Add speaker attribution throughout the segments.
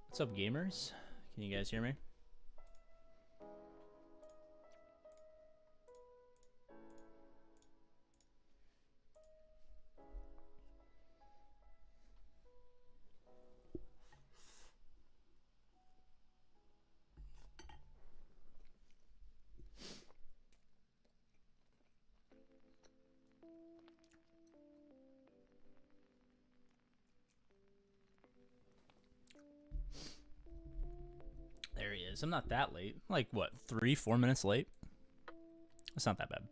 Speaker 1: What's up, gamers? Can you guys hear me? There he is. I'm not that late. Like, what, 3-4 minutes late? That's not that bad.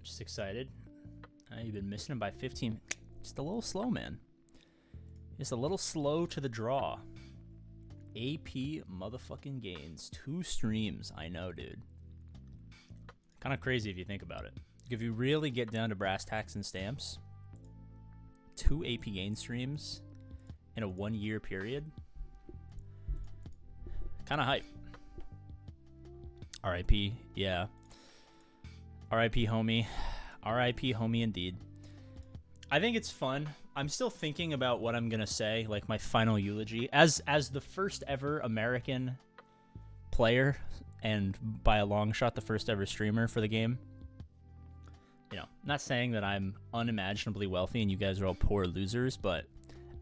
Speaker 1: Just excited. You've been missing him by 15. Just a little slow, man. Just a little slow to the draw. AP motherfucking gains. 2 streams. I know, dude. Kind of crazy if you think about it. If you really get down to brass tacks and stamps, 2 AP gain streams in a 1-year period. Kind of hype. RIP, yeah. RIP, HOM-E. RIP, HOM-E indeed. I think it's fun. I'm still thinking about what I'm gonna say, like my final eulogy. As the first ever American player, and by a long shot the first ever streamer for the game. You know, not saying that I'm unimaginably wealthy and you guys are all poor losers, but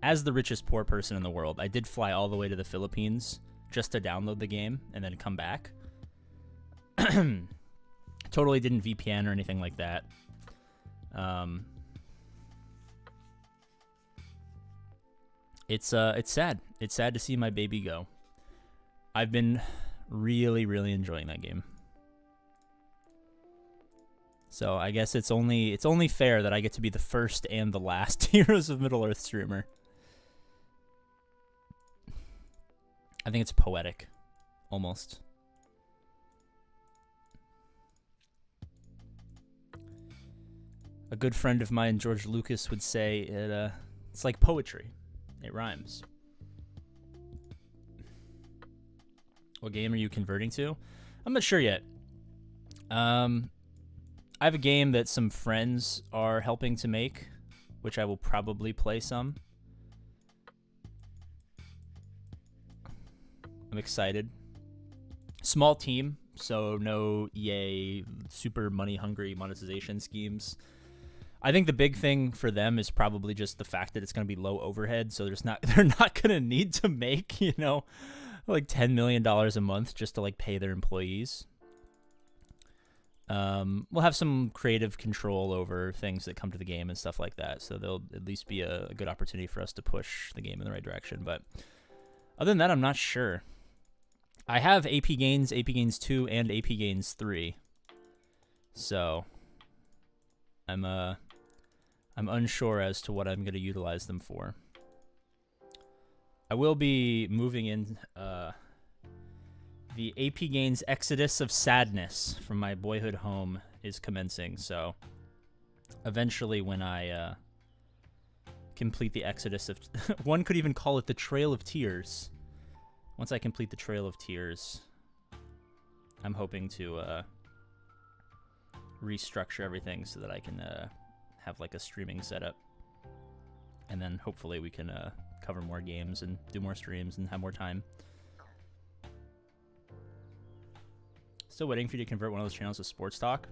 Speaker 1: as the richest poor person in the world, I did fly all the way to the Philippines just to download the game and then come back. Totally didn't VPN or anything like that. It's sad. It's sad to see my baby go. I've been really, really enjoying that game. So I guess it's only fair that I get to be the first and the last Heroes of Middle-earth streamer. I think it's poetic, almost. A good friend of mine, George Lucas, would say it's like poetry. It rhymes. What game are you converting to? I'm not sure yet. I have a game that some friends are helping to make, which I will probably play some. I'm excited. Small team, so no EA super money-hungry monetization schemes. I think the big thing for them is probably just the fact that it's going to be low overhead, so they're not going to need to make, you know, like $10 million a month just to like pay their employees. We'll have some creative control over things that come to the game and stuff like that, so there'll at least be a good opportunity for us to push the game in the right direction. But other than that, I'm not sure. I have APGAINS, APGAINS 2, and APGAINS 3, so I'm unsure as to what I'm going to utilize them for. I will be moving in the APGAINS Exodus of Sadness from my boyhood home is commencing, so eventually when I complete the Exodus of... one could even call it the Trail of Tears. Once I complete the Trail of Tears, I'm hoping to restructure everything so that I can have like a streaming setup, and then hopefully we can cover more games and do more streams and have more time. Still waiting for you to convert one of those channels to sports talk.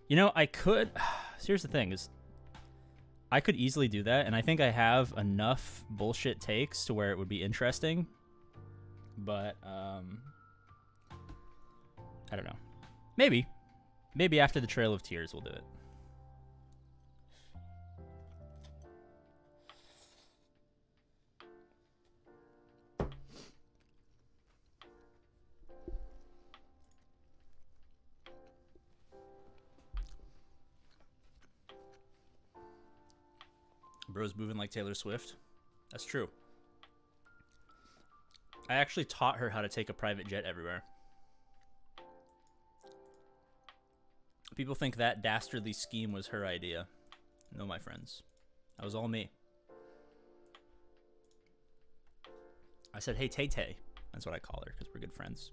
Speaker 1: You know, I could. So here's the thing: is I could easily do that, and I think I have enough bullshit takes to where it would be interesting. But I don't know. Maybe after the Trail of Tears, we'll do it. Bro's moving like Taylor Swift. That's true. I actually taught her how to take a private jet everywhere. People think that dastardly scheme was her idea. No, my friends. That was all me. I said, hey, Tay-Tay. That's what I call her because we're good friends.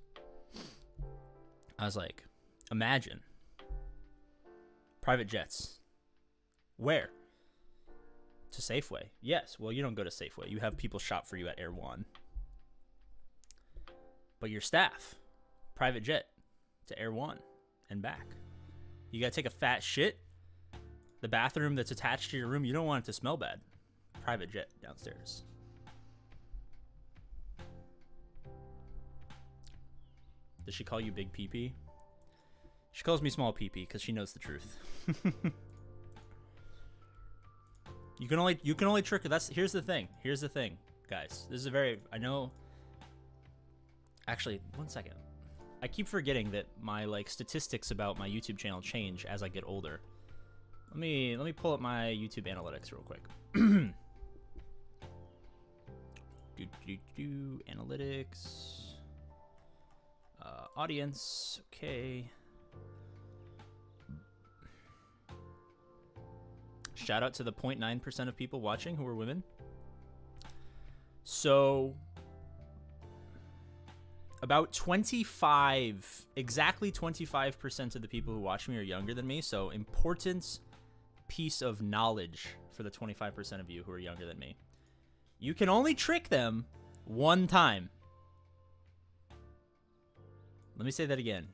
Speaker 1: I was like, imagine. Private jets. Where? To Safeway. Yes. Well, you don't go to Safeway. You have people shop for you at Air One. But your staff. Private jet to Air One and back. You gotta take a fat shit. The bathroom that's attached to your room, you don't want it to smell bad. Private jet downstairs. Does she call you Big Pee-Pee? She calls me Small Pee-Pee because she knows the truth. You can only trick her. Here's the thing, guys. This is a very, I know. Actually, one second. I keep forgetting that my statistics about my YouTube channel change as I get older. Let me pull up my YouTube analytics real quick. Analytics. Audience. Okay. Shout out to the 0.9% of people watching who are women. So about 25, exactly 25% of the people who watch me are younger than me. So important piece of knowledge for the 25% of you who are younger than me. You can only trick them one time. Let me say that again.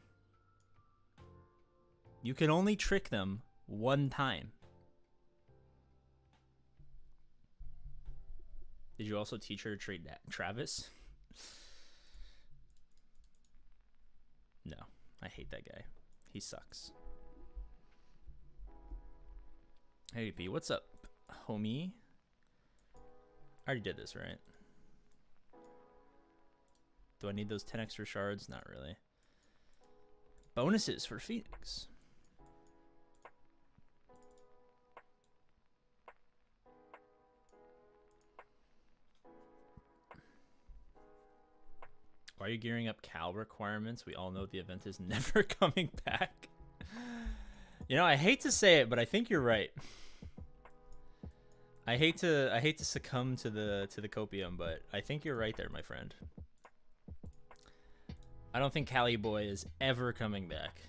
Speaker 1: You can only trick them one time. Did you also teach her to trade Travis? No, I hate that guy. He sucks. Hey, P, what's up, homie? I already did this, right? Do I need those 10 extra shards? Not really. Bonuses for Phoenix. Why are you gearing up Cal requirements? We all know the event is never coming back. You know, I hate to say it, but I think you're right. I hate to succumb to the copium, but I think you're right there, my friend. I don't think Cali Boy is ever coming back.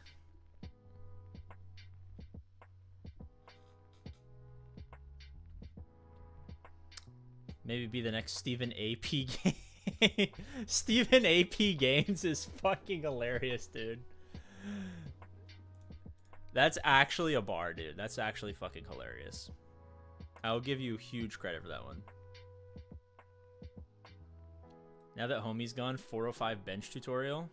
Speaker 1: Maybe be the next Stephen AP game. Stephen AP Games is fucking hilarious, dude. That's actually a bar, dude. That's actually fucking hilarious. I'll give you huge credit for that one. Now that HOM-E's gone, 405 bench tutorial.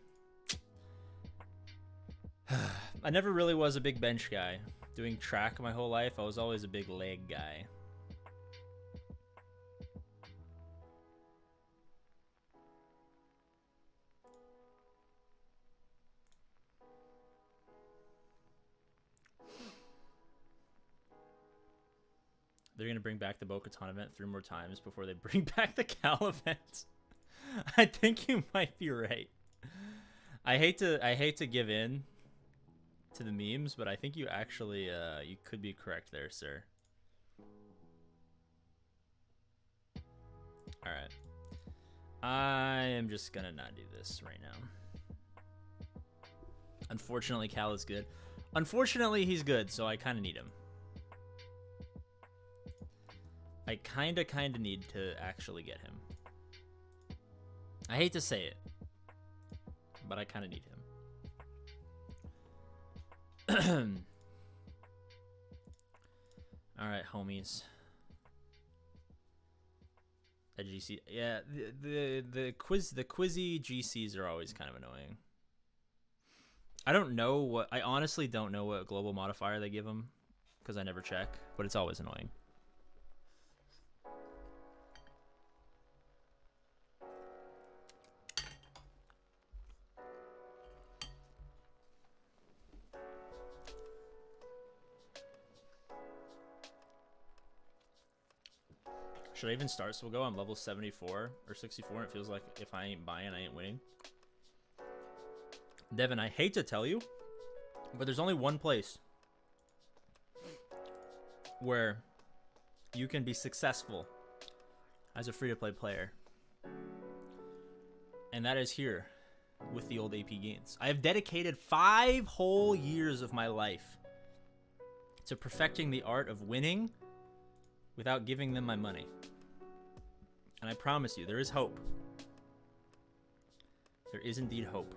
Speaker 1: I never really was a big bench guy. Doing track my whole life, I was always a big leg guy. They're going to bring back the Bo-Katan event 3 more times before they bring back the Cal event. I think you might be right. I hate to give in to the memes, but I think you actually you could be correct there, sir. All right. I am just going to not do this right now. Unfortunately, Cal is good. Unfortunately, he's good, so I kind of need him. I kind of need to actually get him. I hate to say it, but I kind of need him. All right, homies. At GC, yeah, the quizzy GCs are always kind of annoying. I honestly don't know what global modifier they give them because I never check, but it's always annoying. Should I even start Swiggo? I'm level 74 or 64. And it feels like if I ain't buying, I ain't winning. Devin, I hate to tell you, but there's only one place where you can be successful as a free-to-play player. And that is here with the old APGAINS. I have dedicated 5 whole years of my life to perfecting the art of winning without giving them my money. And I promise you, there is hope. There is indeed hope.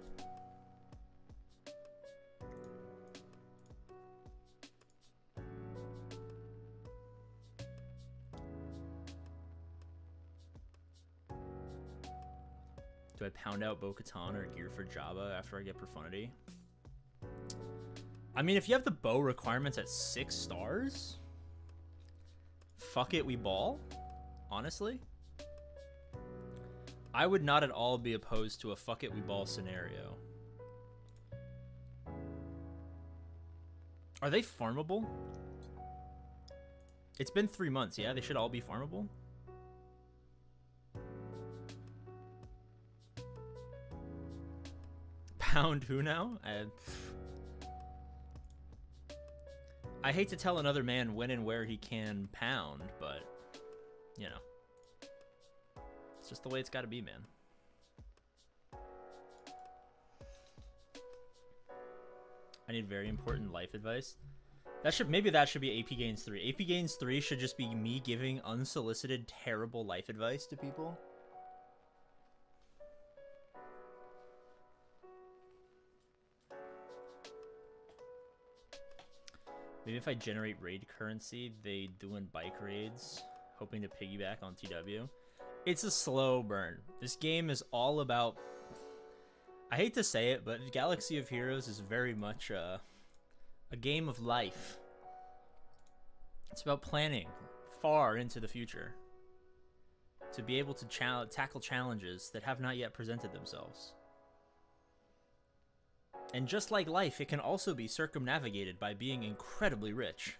Speaker 1: Do I pound out Bo-Katan or Gear for Jabba after I get Profundity? I mean, if you have the bow requirements at 6 stars, fuck it, we ball. Honestly, I would not at all be opposed to a fuck it, we ball scenario. Are they farmable? It's been 3 months. Yeah, they should all be farmable. Pound who now? I hate to tell another man when and where he can pound, but, you know. It's just the way it's got to be, man. I need very important life advice. Maybe that should be APGAINS 3. APGAINS 3 should just be me giving unsolicited, terrible life advice to people. Maybe if I generate raid currency, they doing bike raids, hoping to piggyback on TW. It's a slow burn. This game is all about... I hate to say it, but Galaxy of Heroes is very much a game of life. It's about planning far into the future to be able to tackle challenges that have not yet presented themselves. And just like life, it can also be circumnavigated by being incredibly rich.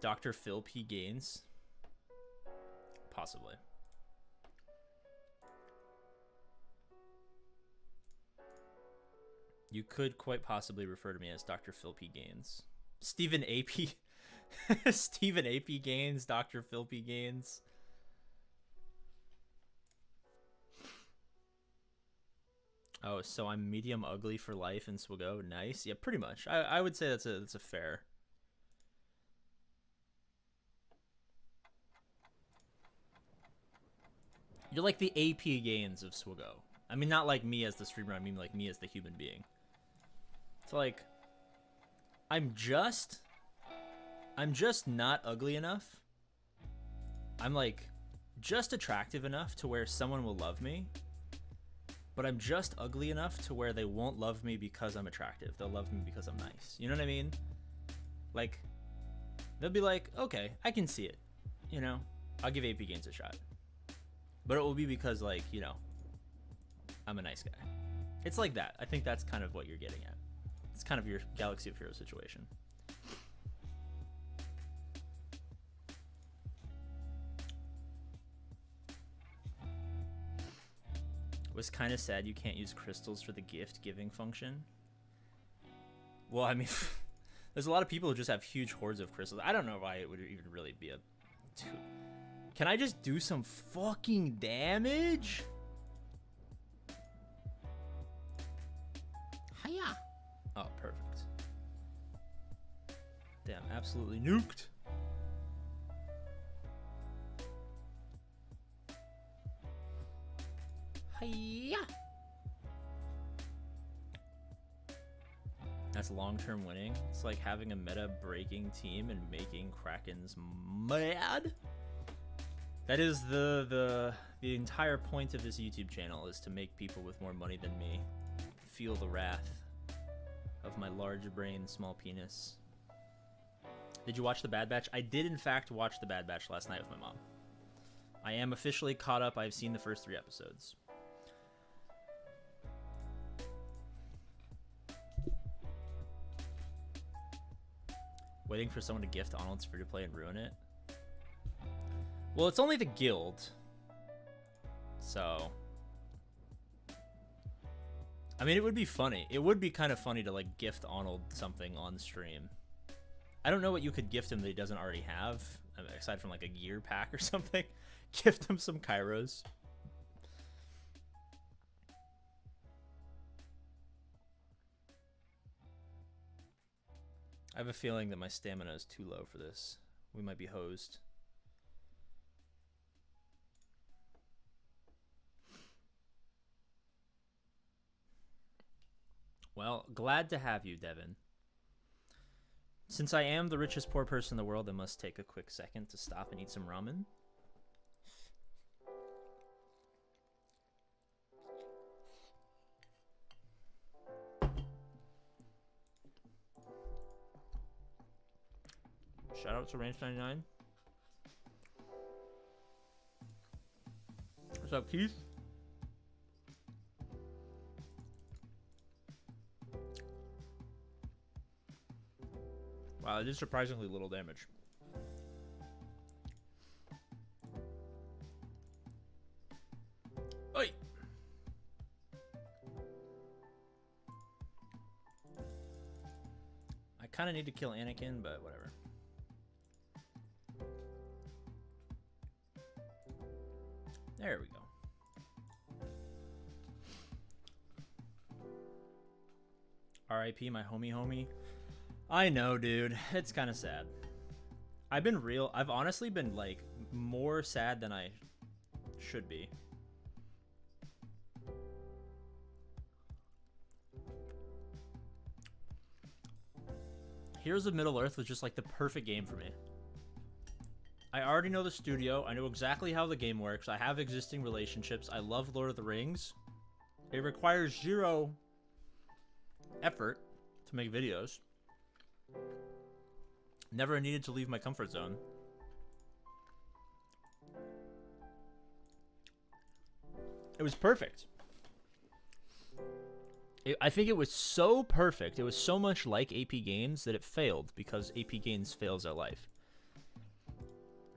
Speaker 1: Dr. Phil P. Gaines? Possibly. You could quite possibly refer to me as Dr. Phil P. Gaines. Stephen A.P. Stephen A.P. Gaines, Dr. Phil P. Gaines. Oh, so I'm medium ugly for life in Swiggo. Nice. Yeah, pretty much. I would say that's a fair. You're like the APGAINS of Swiggo. I mean, not like me as the streamer. I mean, like me as the human being. It's like I'm just not ugly enough. I'm like just attractive enough to where someone will love me. But I'm just ugly enough to where they won't love me because I'm attractive. They'll love me because I'm nice. You know what I mean? Like, they'll be like, okay, I can see it. You know, I'll give APGAINS a shot. But it will be because, like, you know, I'm a nice guy. It's like that. I think that's kind of what you're getting at. It's kind of your Galaxy of Heroes situation. Was kind of sad you can't use crystals for the gift giving function. Well, I mean, there's a lot of people who just have huge hordes of crystals. I don't know why it would even really be a... Can I just do some fucking damage? Hiya. Oh, perfect. Damn, absolutely nuked. Hiya. That's long-term winning. It's like having a meta-breaking team and making Krakens mad. That is the entire point of this YouTube channel, is to make people with more money than me feel the wrath of my large brain, small penis. Did you watch The Bad Batch? I did in fact watch The Bad Batch last night with my mom. I am officially caught up. I've seen the first 3 episodes. Waiting for someone to gift Arnold's free to play and ruin it. Well, it's only the guild. So, I mean, it would be funny. It would be kind of funny to like gift Arnold something on stream. I don't know what you could gift him that he doesn't already have, aside from like a gear pack or something. Gift him some Kairos. I have a feeling that my stamina is too low for this. We might be hosed. Well, glad to have you, Devin. Since I am the richest poor person in the world, I must take a quick second to stop and eat some ramen. Shout out to Range99. What's up, Keith? Wow, it did surprisingly little damage. Oi! I kind of need to kill Anakin, but whatever. There we go. R.I.P. my homie. I know, dude. It's kind of sad. I've honestly been, like, more sad than I should be. Heroes of Middle-earth was just, like, the perfect game for me. I already know the studio. I know exactly how the game works. I have existing relationships. I love Lord of the Rings. It requires 0 effort to make videos. Never needed to leave my comfort zone. It was perfect. I think it was so perfect. It was so much like APGAINS that it failed because APGAINS fails at life.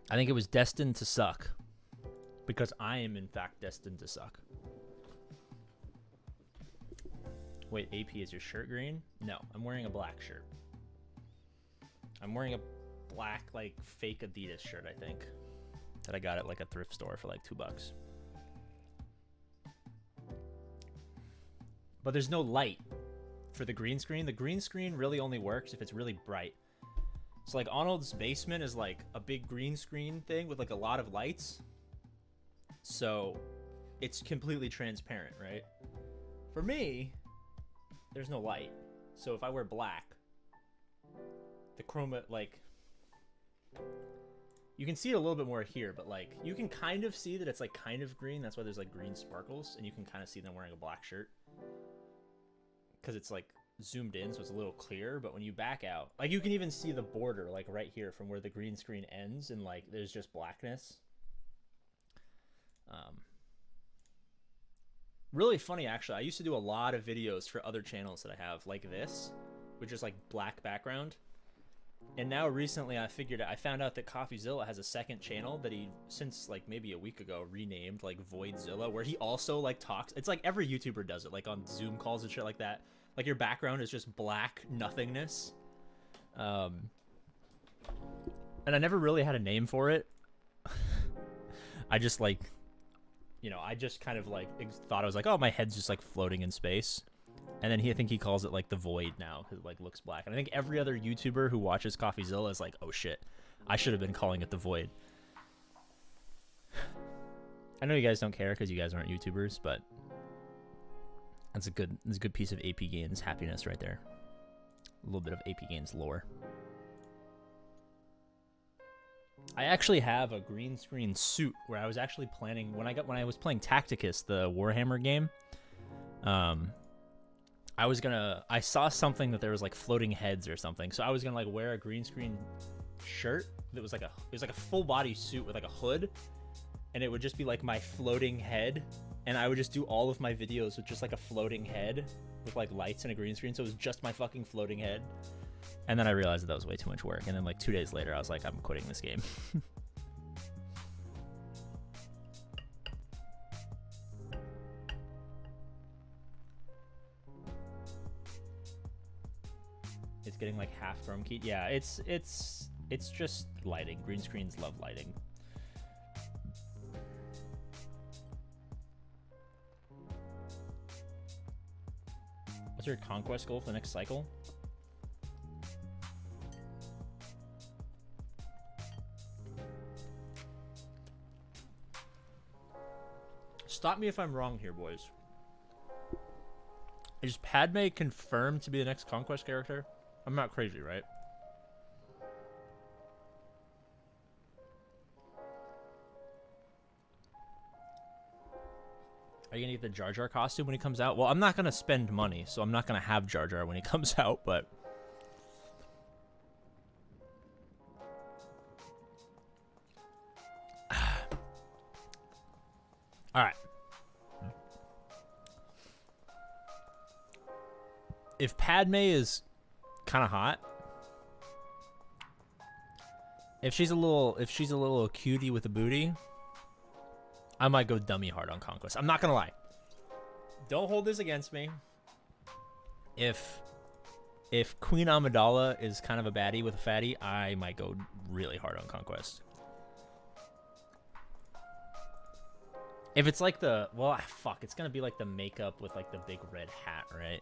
Speaker 1: I think it was destined to suck because I am in fact destined to suck. Wait, AP, is your shirt green? No, I'm wearing a black shirt. I'm wearing a black, like, fake Adidas shirt, I think, that I got at, like, a thrift store for, like, $2. But there's no light for the green screen. The green screen really only works if it's really bright. So, like, Arnold's basement is, like, a big green screen thing with, like, a lot of lights. So, it's completely transparent, right? For me, there's no light. So, if I wear black, the chroma, like, you can see it a little bit more here, but, like, you can kind of see that it's, like, kind of green. That's why there's, like, green sparkles, and you can kind of see them wearing a black shirt. Because it's, like, zoomed in, so it's a little clearer, but when you back out, like, you can even see the border, like, right here from where the green screen ends, and, like, there's just blackness. Really funny, actually. I used to do a lot of videos for other channels that I have, like this, with just, like, black background. And now recently I found out that CoffeeZilla has a second channel that he, since, like, maybe a week ago, renamed, like, Voidzilla, where he also, like, talks. It's like every YouTuber does it, like, on Zoom calls and shit like that. Like, your background is just black nothingness. And I never really had a name for it. I just, like, you know, I just kind of, like, thought I was like, oh, my head's just, like, floating in space. And then I think he calls it, like, the Void now, because it, like, looks black. And I think every other YouTuber who watches CoffeeZilla is like, oh, shit, I should have been calling it the Void. I know you guys don't care because you guys aren't YouTubers, but that's a good piece of APGAINS happiness right there. A little bit of APGAINS lore. I actually have a green screen suit where I was actually planning when I was playing Tacticus, the Warhammer game. I saw something that there was, like, floating heads or something, so I was gonna, like, wear a green screen shirt that was like it was like a full body suit with, like, a hood, and it would just be, like, my floating head, and I would just do all of my videos with just, like, a floating head with, like, lights and a green screen, so it was just my fucking floating head. And then I realized that was way too much work. And then like 2 days later, I was like, I'm quitting this game. It's getting like half chrome keyed. Yeah, it's just lighting. Green screens love lighting. What's your conquest goal for the next cycle? Stop me if I'm wrong here, boys. Is Padme confirmed to be the next conquest character? I'm not crazy, right? Are you gonna get the Jar Jar costume when he comes out? Well, I'm not gonna spend money, so I'm not gonna have Jar Jar when he comes out, but... Alright. If Padme is kind of hot, if she's a little cutie with a booty, I might go dummy hard on Conquest. I'm not gonna lie. Don't hold this against me. If Queen Amidala is kind of a baddie with a fatty, I might go really hard on Conquest. If it's like the, well, fuck, it's gonna be like the makeup with like the big red hat, right?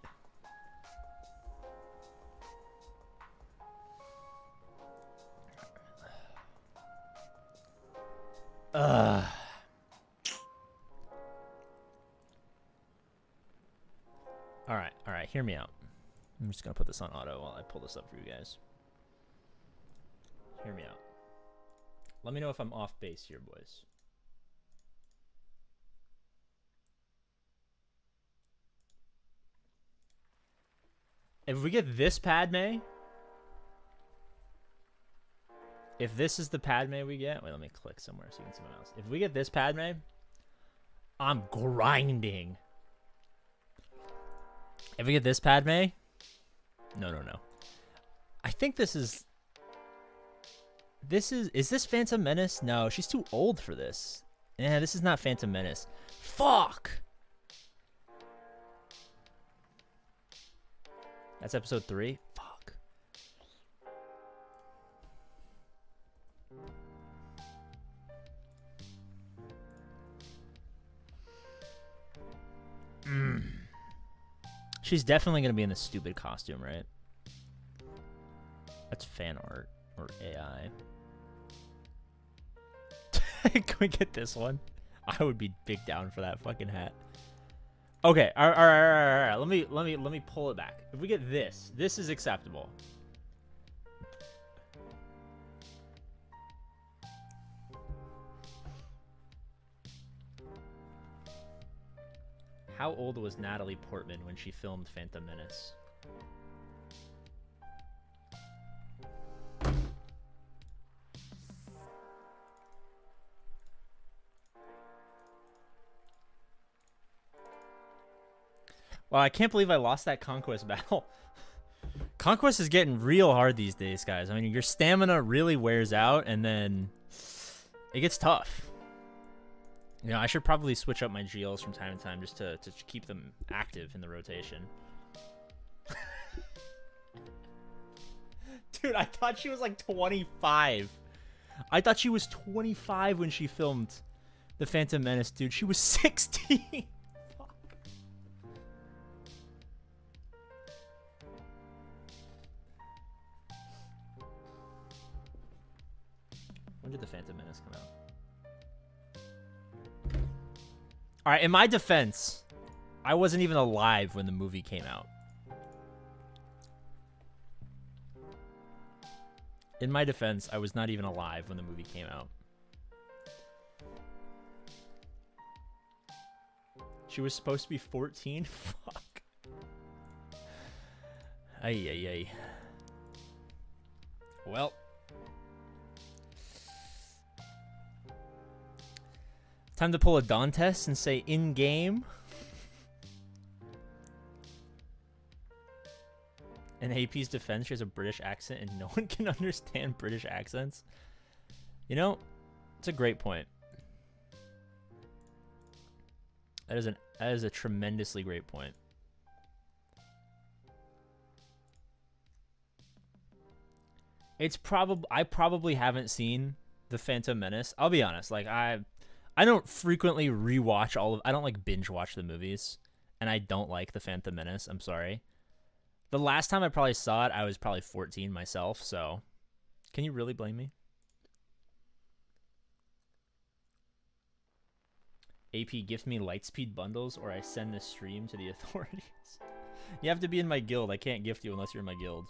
Speaker 1: All right, hear me out. I'm just gonna put this on auto while I pull this up for you guys. Hear me out. Let me know if I'm off base here, boys. If we get this Padme, if this is the Padme we get, wait, let me click somewhere so you can see my mouse. If we get this Padme, I'm grinding. If we get this Padme, no. I think is this Phantom Menace? No, she's too old for this. Yeah, this is not Phantom Menace. Fuck! That's episode 3? Fuck. She's definitely going to be in the stupid costume, right? That's fan art or AI. Can we get this one? I would be big down for that fucking hat. Okay, all right. Let me pull it back. If we get this is acceptable. How old was Natalie Portman when she filmed Phantom Menace? Well, I can't believe I lost that Conquest battle. Conquest is getting real hard these days, guys. I mean, your stamina really wears out, and then it gets tough. You know, I should probably switch up my GLs from time to time just to keep them active in the rotation. Dude, I thought she was like 25. I thought she was 25 when she filmed The Phantom Menace, dude. She was 16. Fuck. When did The Phantom Menace come out? All right, in my defense, I wasn't even alive when the movie came out. In my defense, I was not even alive when the movie came out. She was supposed to be 14? Fuck. Ay. Well. Time to pull a Dawn test and say in-game. In AP's defense, she has a British accent and no one can understand British accents. You know, it's a great point. That is a tremendously great point. It's I probably haven't seen The Phantom Menace. I'll be honest, like I don't frequently rewatch I don't like binge watch the movies, and I don't like The Phantom Menace. I'm sorry. The last time I probably saw it, I was probably 14 myself, so can you really blame me? AP, gift me Lightspeed bundles or I send this stream to the authorities. You have to be in my guild. I can't gift you unless you're in my guild.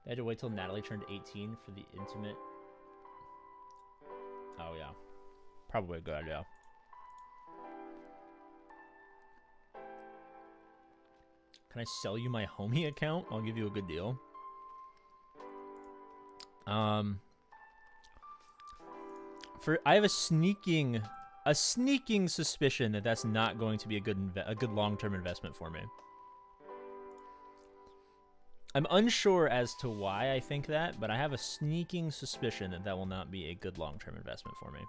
Speaker 1: I had to wait till Natalie turned 18 for the intimate. Oh, yeah. Probably a good idea. Can I sell you my HOM-E account? I'll give you a good deal. I have a sneaking suspicion that that's not going to be a good long-term investment for me. I'm unsure as to why I think that, but I have a sneaking suspicion that that will not be a good long-term investment for me.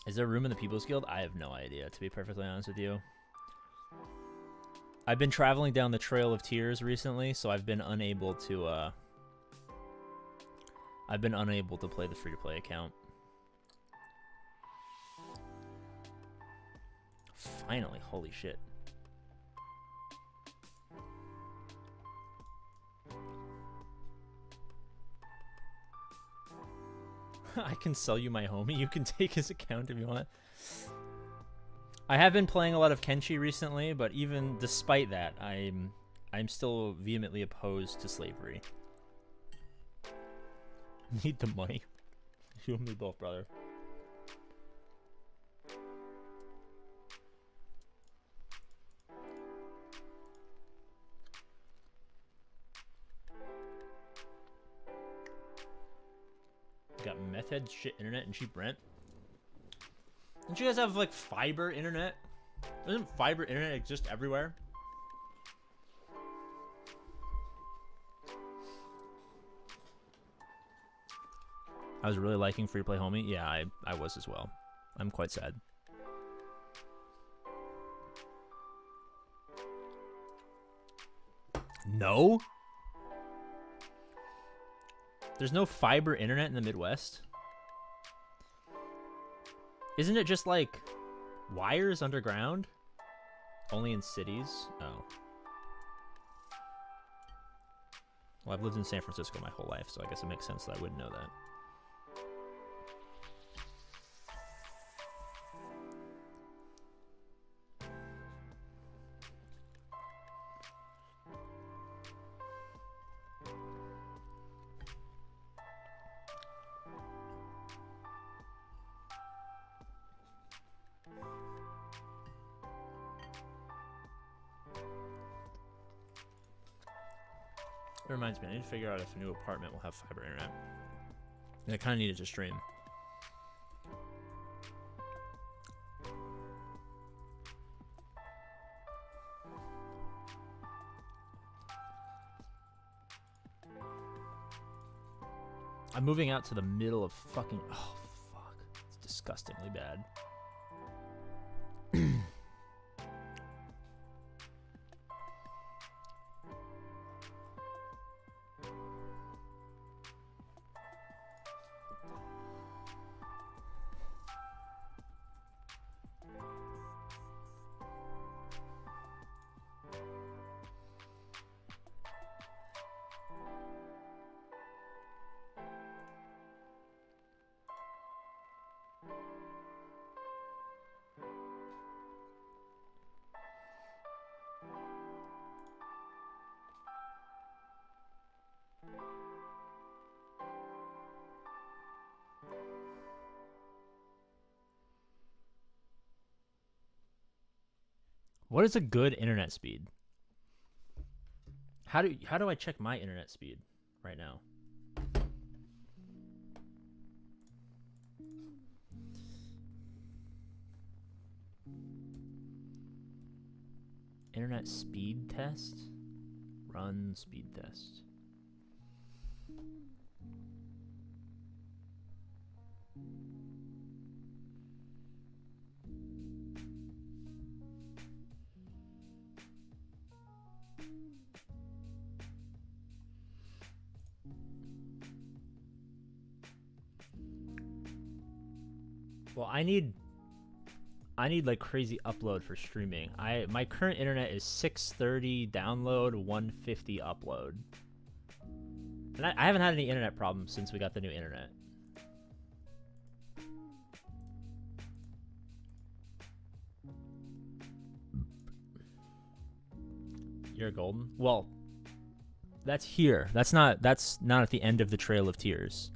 Speaker 1: Is there room in the People's Guild? I have no idea, to be perfectly honest with you. I've been traveling down the Trail of Tears recently, so I've been unable to play the free-to-play account. Finally, holy shit. I can sell you my HOM-E. You can take his account if you want. I have been playing a lot of Kenshi recently, but even despite that, I'm still vehemently opposed to slavery. Need the money. You and me both, brother. Got meth head shit internet and cheap rent. Don't you guys have like fiber internet? Doesn't fiber internet exist everywhere? I was really liking free to play HOM-E. Yeah, I was as well. I'm quite sad. No? There's no fiber internet in the Midwest? Isn't it just like wires underground? Only in cities? Oh. Well, I've lived in San Francisco my whole life, so I guess it makes sense that I wouldn't know that. It reminds me, I need to figure out if a new apartment will have fiber internet. And I kind of need it to stream. I'm moving out to the middle of fucking... Oh, fuck. It's disgustingly bad. What is a good internet speed? How do I check my internet speed right now? Internet speed test. Run speed test. Well, I need like crazy upload for streaming. My current internet is 630 download, 150 upload. And I haven't had any internet problems since we got the new internet. You're golden? Well, that's here. That's not at the end of the Trail of Tears.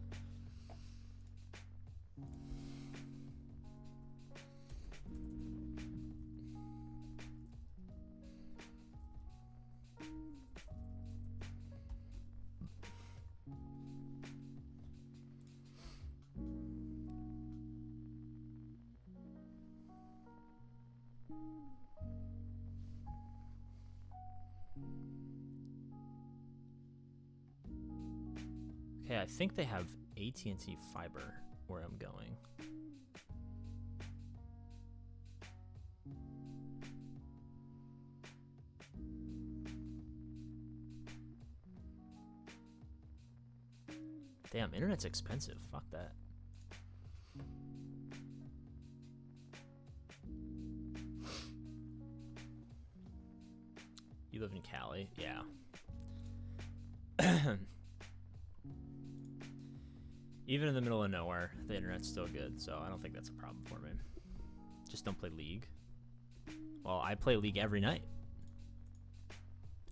Speaker 1: Okay, I think they have AT&T fiber where I'm going. Damn, internet's expensive. Fuck that. You live in Cali? Yeah. Even in the middle of nowhere, the internet's still good, so I don't think that's a problem for me. Just don't play League. Well, I play League every night.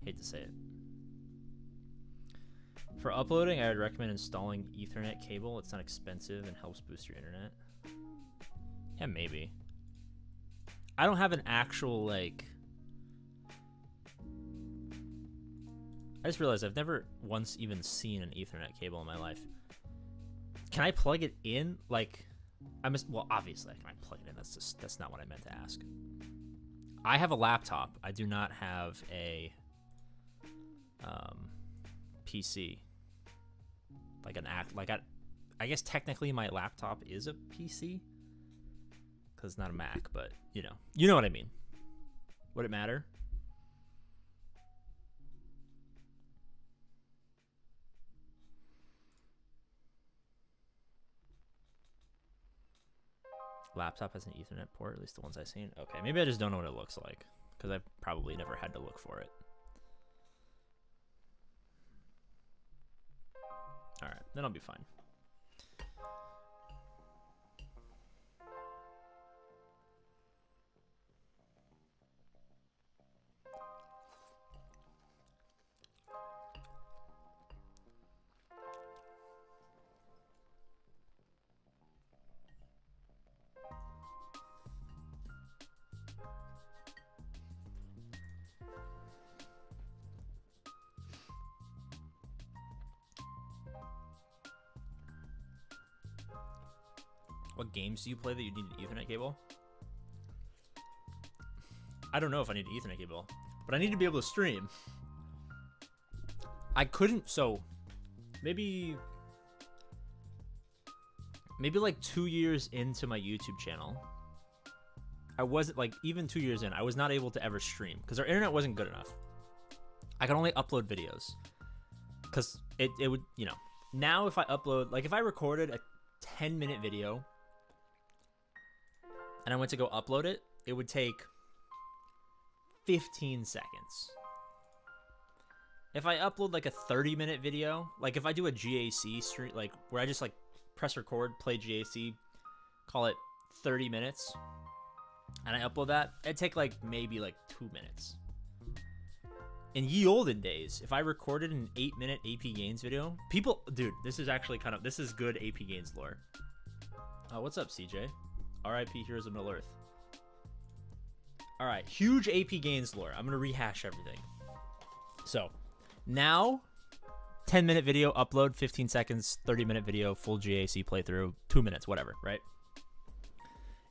Speaker 1: Hate to say it. For uploading, I would recommend installing Ethernet cable. It's not expensive and helps boost your internet. Yeah, maybe. I don't have an actual, like... I just realized I've never once even seen an Ethernet cable in my life. Can I plug it in? Like, well, obviously I can plug it in. That's not what I meant to ask. I have a laptop. I do not have a PC. I guess technically my laptop is a PC because it's not a Mac, but you know what I mean. Would it matter? Laptop has an Ethernet port, at least the ones I've seen. Okay, maybe I just don't know what it looks like because I've probably never had to look for it. All right, then I'll be fine. What games do you play that you need an Ethernet cable? I don't know if I need an Ethernet cable, but I need to be able to stream. I couldn't, so maybe like 2 years into my YouTube channel, I wasn't, like, even 2 years in, I was not able to ever stream because our internet wasn't good enough. I could only upload videos because it would, now if I upload, like if I recorded a 10-minute video and I went to go upload it, it would take 15 seconds. If I upload like a 30-minute video, like if I do a GAC stream, like where I just like press record, play GAC, call it 30 minutes, and I upload that, it'd take like maybe like 2 minutes. In ye olden days, if I recorded an 8-minute APGAINS video, people, dude, this is actually this is good APGAINS lore. What's up, CJ? RIP Heroes of Middle Earth. All right, huge APGAINS lore. I'm gonna rehash everything. So, now, 10-minute video, upload, 15 seconds, 30-minute video, full GAC playthrough, 2 minutes, whatever, right?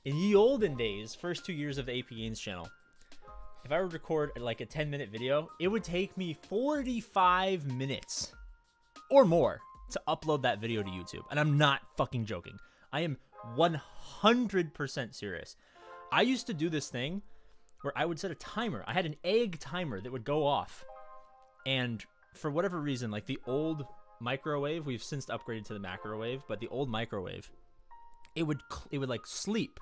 Speaker 1: In ye olden days, first 2 years of the APGAINS channel, if I would record like a 10-minute video, it would take me 45 minutes or more to upload that video to YouTube. And I'm not fucking joking. I am 100% serious. I used to do this thing where I would set a timer. I had an egg timer that would go off. And for whatever reason, like the old microwave, we've since upgraded to the macrowave, but the old microwave, it would like sleep.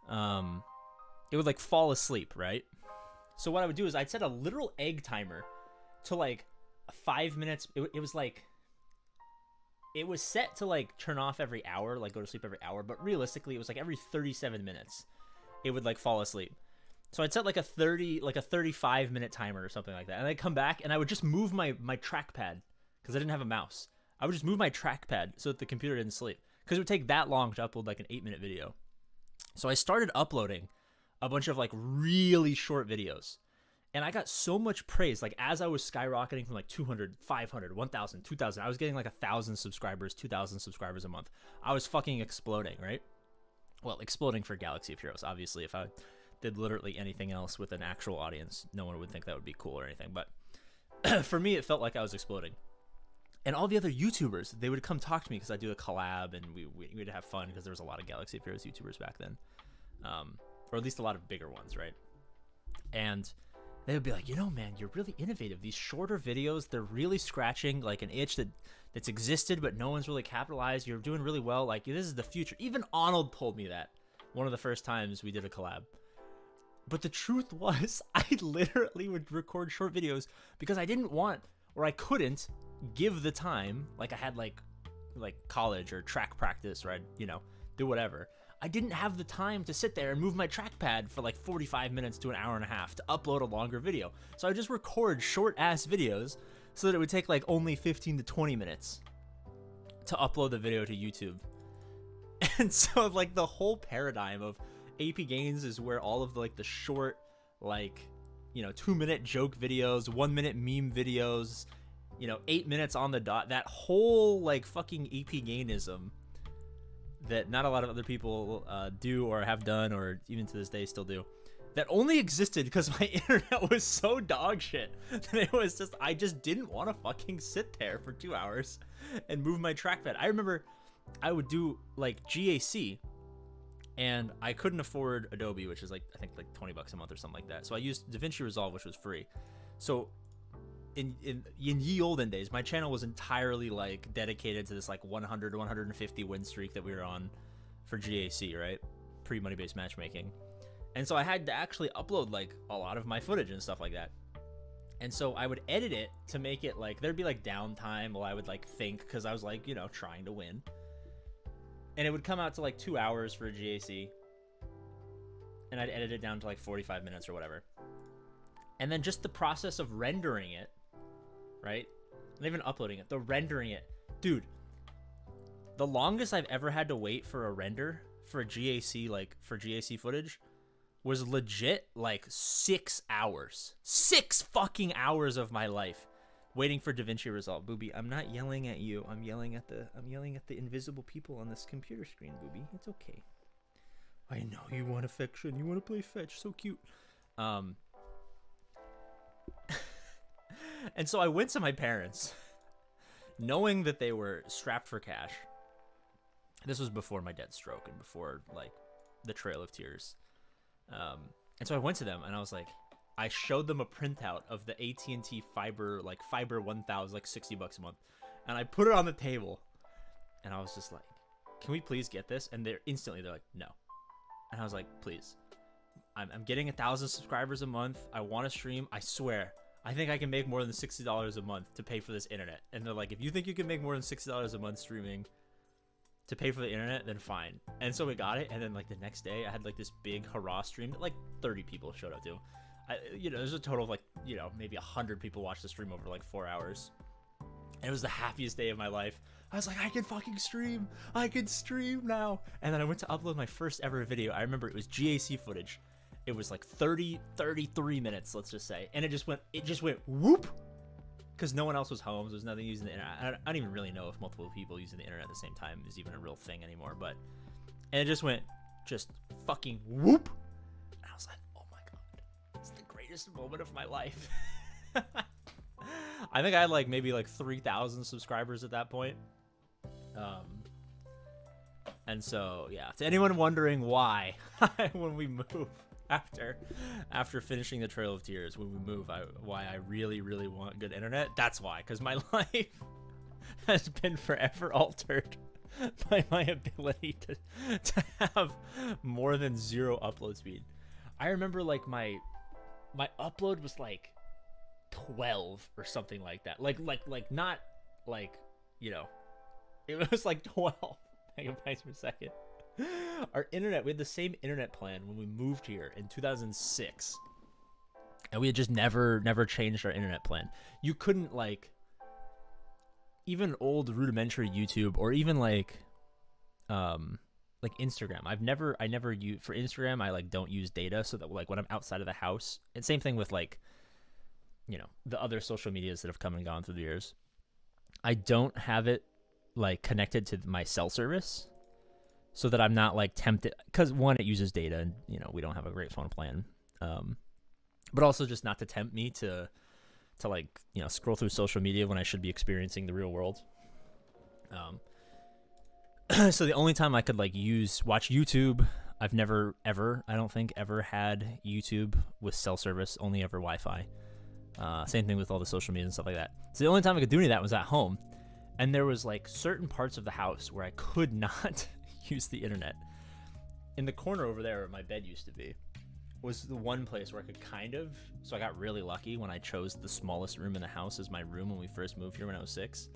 Speaker 1: It would like fall asleep, right? So what I would do is I'd set a literal egg timer to like 5 minutes. It was like, it was set to like turn off every hour, like go to sleep every hour, but realistically it was like every 37 minutes it would like fall asleep. So I'd set like a 35-minute timer or something like that, and I'd come back and I would just move my trackpad because I didn't have a mouse. I would just move my trackpad so that the computer didn't sleep, because it would take that long to upload like an 8-minute video. So I started uploading a bunch of like really short videos, and I got so much praise. Like as I was skyrocketing from like 200, 500, 1,000, 2,000, I was getting like 1,000 subscribers, 2,000 subscribers a month. I was fucking exploding, right? Well, exploding for Galaxy of Heroes. Obviously, if I did literally anything else with an actual audience, no one would think that would be cool or anything. But for me, it felt like I was exploding. And all the other YouTubers, they would come talk to me because I do a collab, and we'd have fun because there was a lot of Galaxy of Heroes YouTubers back then. Or at least a lot of bigger ones, right? And they would be like, you know, man, you're really innovative. These shorter videos, they're really scratching like an itch that's existed, but no one's really capitalized. You're doing really well. Like, this is the future. Even Arnold told me that one of the first times we did a collab. But the truth was, I literally would record short videos because I didn't want, or I couldn't give the time. Like I had like college or track practice, or I'd, you know, do whatever. I didn't have the time to sit there and move my trackpad for like 45 minutes to an hour and a half to upload a longer video. So I would just record short ass videos so that it would take like only 15 to 20 minutes to upload the video to YouTube. And so like the whole paradigm of APGAINS is where all of the short, like, you know, 2-minute joke videos, 1-minute meme videos, you know, 8 minutes on the dot, that whole like fucking APGAINism that not a lot of other people do or have done, or even to this day still do, that only existed because my internet was so dog shit that it was just, I just didn't want to fucking sit there for 2 hours and move my trackpad. I remember I would do like GAC, and I couldn't afford Adobe, which is like, I think like $20 a month or something like that. So I used DaVinci Resolve, which was free. So in ye olden days, my channel was entirely like dedicated to this like 100 to 150 win streak that we were on for GAC, right? Pre-money based matchmaking. And so I had to actually upload like a lot of my footage and stuff like that. And so I would edit it to make it like, there'd be like downtime while I would like think, because I was like, you know, trying to win. And it would come out to like 2 hours for a GAC. And I'd edit it down to like 45 minutes or whatever. And then just the process of rendering it, right? Not even uploading it, the rendering it. Dude, the longest I've ever had to wait for a render for a GAC, like for GAC footage, was legit like 6 hours. 6 fucking hours of my life waiting for DaVinci Resolve. Booby, I'm not yelling at you. I'm yelling at the invisible people on this computer screen, Booby. It's okay. I know you want affection. You want to play fetch. So cute. And so I went to my parents, knowing that they were strapped for cash. This was before my dad's stroke and before like the Trail of Tears. And so I went to them and I was like, I showed them a printout of the AT&T Fiber 1000, like $60 a month. And I put it on the table and I was just like, can we please get this? And they're like, no. And I was like, please, I'm getting 1,000 subscribers a month. I want to stream. I swear, I think I can make more than $60 a month to pay for this internet. And they're like, if you think you can make more than $60 a month streaming to pay for the internet, then fine. And so we got it. And then like the next day I had like this big hurrah stream that like 30 people showed up to. You know, there's a total of like, you know, maybe 100 people watched the stream over like 4 hours. And it was the happiest day of my life. I was like, I can fucking stream. I can stream now. And then I went to upload my first ever video. I remember it was GAC footage. It was like 33 minutes, let's just say. And it just went whoop. Because no one else was home. So there's nothing using the internet. I don't even really know if multiple people using the internet at the same time is even a real thing anymore. And it just went fucking whoop. And I was like, oh my God, it's the greatest moment of my life. I think I had like maybe like 3,000 subscribers at that point. And so yeah, to anyone wondering why when we move after finishing the Trail of Tears, when we move, why I really want good internet, that's why, because my life has been forever altered by my ability to have more than 0 upload speed. I remember like my upload was like 12 or something like that. Like not like, you know, it was like 12 megabytes per second. Our internet, we had the same internet plan when we moved here in 2006. And we had just never changed our internet plan. You couldn't like even old rudimentary YouTube or even like Instagram. I never use for Instagram. I like don't use data so that like when I'm outside of the house, and same thing with like, you know, the other social medias that have come and gone through the years. I don't have it like connected to my cell service so that I'm not like tempted, because one, it uses data and, you know, we don't have a great phone plan. But also just not to tempt me to like, you know, scroll through social media when I should be experiencing the real world. So the only time I could like watch YouTube, I've never ever, I don't think ever had YouTube with cell service, only ever Wi-Fi. Same thing with all the social media and stuff like that. So the only time I could do any of that was at home. And there was like certain parts of the house where I could not use the internet. In the corner over there where my bed used to be was the one place where I could kind of, so I got really lucky when I chose the smallest room in the house as my room when we first moved here when I was 6.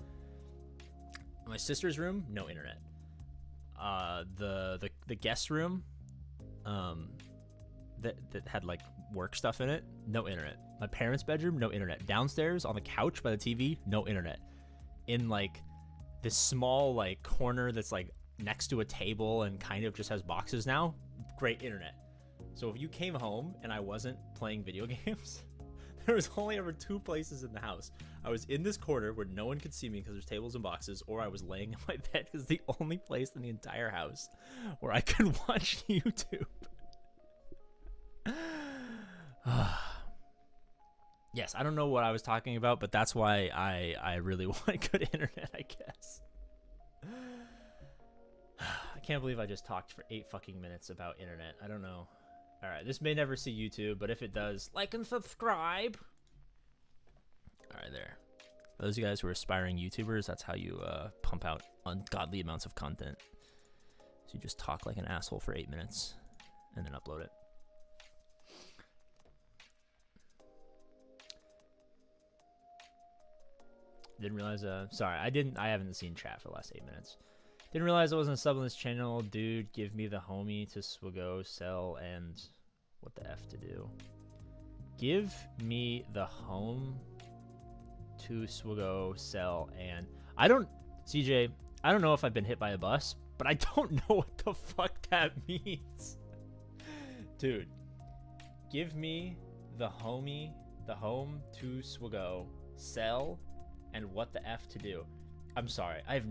Speaker 1: My sister's room, no internet. The guest room, that had like work stuff in it, no internet. My parents' bedroom, no internet. Downstairs on the couch by the TV, no internet. In like this small like corner that's like next to a table and kind of just has boxes now, great internet. So if you came home and I wasn't playing video games, there was only ever 2 places in the house. I was in this corner where no one could see me because there's tables and boxes, or I was laying in my bed because the only place in the entire house where I could watch YouTube. Yes, I don't know what I was talking about, but that's why I really want good internet, I guess. I can't believe I just talked for 8 fucking minutes about internet. I don't know. All right, this may never see YouTube, but if it does, like and subscribe. All right, there. For those of you guys who are aspiring YouTubers, that's how you pump out ungodly amounts of content. So you just talk like an asshole for 8 minutes and then upload it. Didn't realize, sorry, I haven't seen chat for the last 8 minutes. Didn't realize I wasn't a sub on this channel. Dude, give me the HOM-E to Swago, sell, and what the F to do. Give me the home to Swago, sell, and CJ, I don't know if I've been hit by a bus, but I don't know what the fuck that means. Dude, give me the HOM-E, the home to Swago, sell, and what the F to do. I'm sorry. I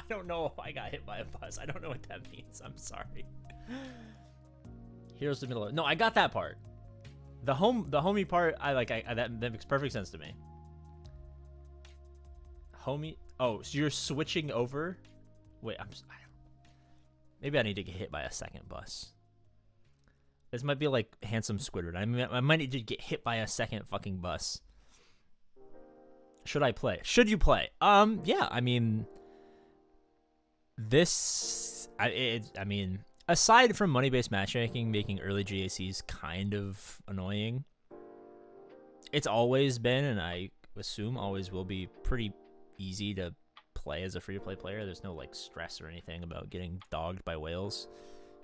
Speaker 1: don't know if I got hit by a bus. I don't know what that means. I'm sorry. Here's the middle of it. No, I got that part. The HOM-E part, that makes perfect sense to me. HOM-E. Oh, so you're switching over? Wait, maybe I need to get hit by a second bus. This might be like Handsome Squidward. I might need to get hit by a second fucking bus. Should I play? Should you play? Yeah, I mean, I mean, aside from money-based matchmaking making early GACs kind of annoying, it's always been, and I assume always will be, pretty easy to play as a free-to-play player. There's no like stress or anything about getting dogged by whales.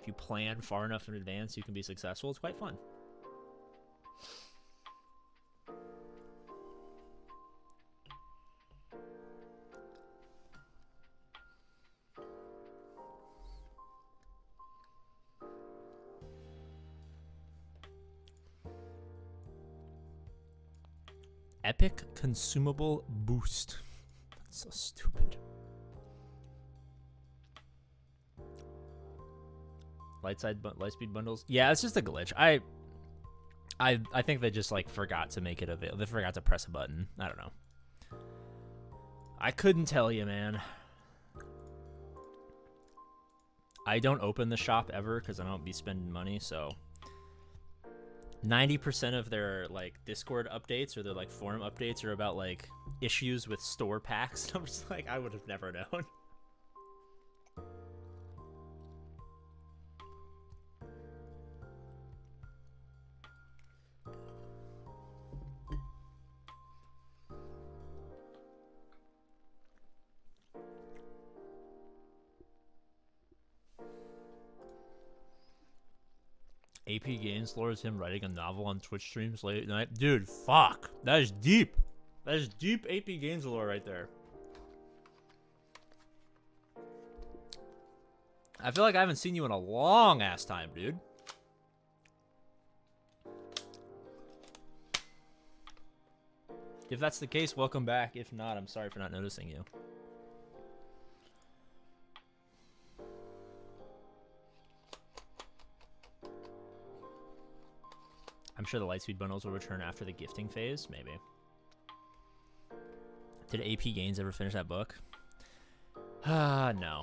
Speaker 1: If you plan far enough in advance, you can be successful. It's quite fun. Epic consumable boost. That's so stupid. Light speed bundles. Yeah, it's just a glitch. I think they just like forgot to make it available. They forgot to press a button. I don't know. I couldn't tell you, man. I don't open the shop ever because I don't be spending money, so 90% of their like Discord updates or their like forum updates are about like issues with store packs. I'm just like, I would have never known. APGAINS lore is him writing a novel on Twitch streams late at night. Dude, fuck. That is deep. That is deep APGAINS lore right there. I feel like I haven't seen you in a long ass time, dude. If that's the case, welcome back. If not, I'm sorry for not noticing you. I'm sure the Lightspeed bundles will return after the gifting phase, maybe. Did APGAINS ever finish that book? No.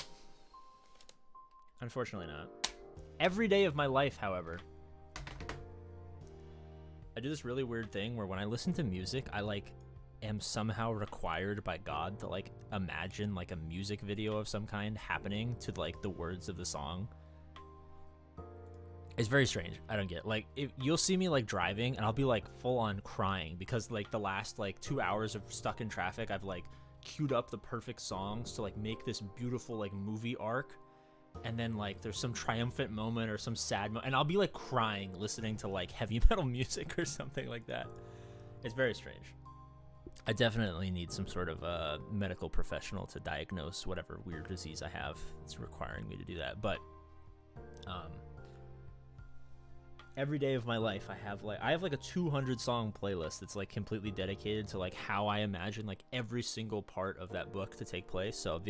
Speaker 1: Unfortunately not. Every day of my life, however, I do this really weird thing where when I listen to music, I like am somehow required by God to like imagine like a music video of some kind happening to like the words of the song. It's very strange. I don't get it. Like, you'll see me like driving and I'll be like full on crying because like the last like 2 hours of stuck in traffic, I've like queued up the perfect songs to like make this beautiful like movie arc. And then like there's some triumphant moment or some sad moment, and I'll be like crying listening to like heavy metal music or something like that. It's very strange. I definitely need some sort of medical professional to diagnose whatever weird disease I have. It's requiring me to do that. But every day of my life I have like a 200 song playlist that's like completely dedicated to like how I imagine like every single part of that book to take place. So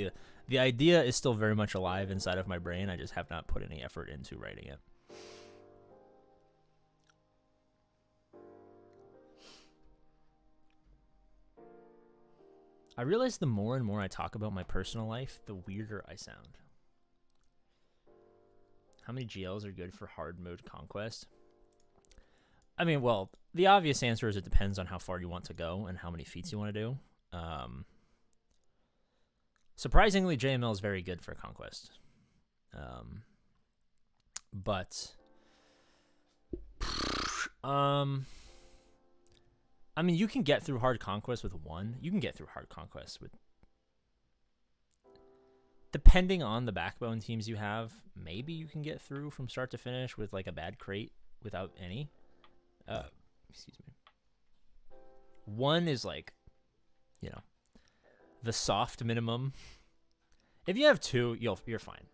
Speaker 1: the idea is still very much alive inside of my brain. I just have not put any effort into writing it. I realize the more and more I talk about my personal life, the weirder I sound. How many GLs are good for hard mode conquest? I mean, well, the obvious answer is it depends on how far you want to go and how many feats you want to do. Surprisingly, JML is very good for conquest. But I mean, you can get through hard conquest with one. You can get through hard conquest with, depending on the backbone teams you have, maybe you can get through from start to finish with like a bad crate without any. Excuse me. One is like, you know, the soft minimum. If you have two, you're fine.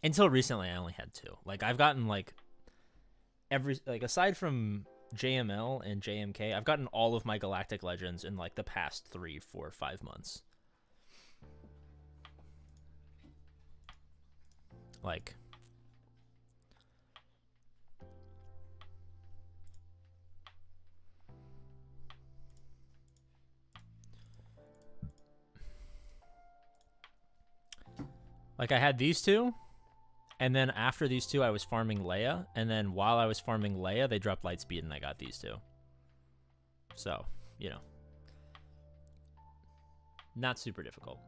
Speaker 1: Until recently, I only had two. Like I've gotten like aside from JML and JMK, I've gotten all of my Galactic Legends in like the past 3, 4, 5 months. Like, I had these two, and then after these two, I was farming Leia, and then while I was farming Leia, they dropped Lightspeed, and I got these two. So, you know, not super difficult.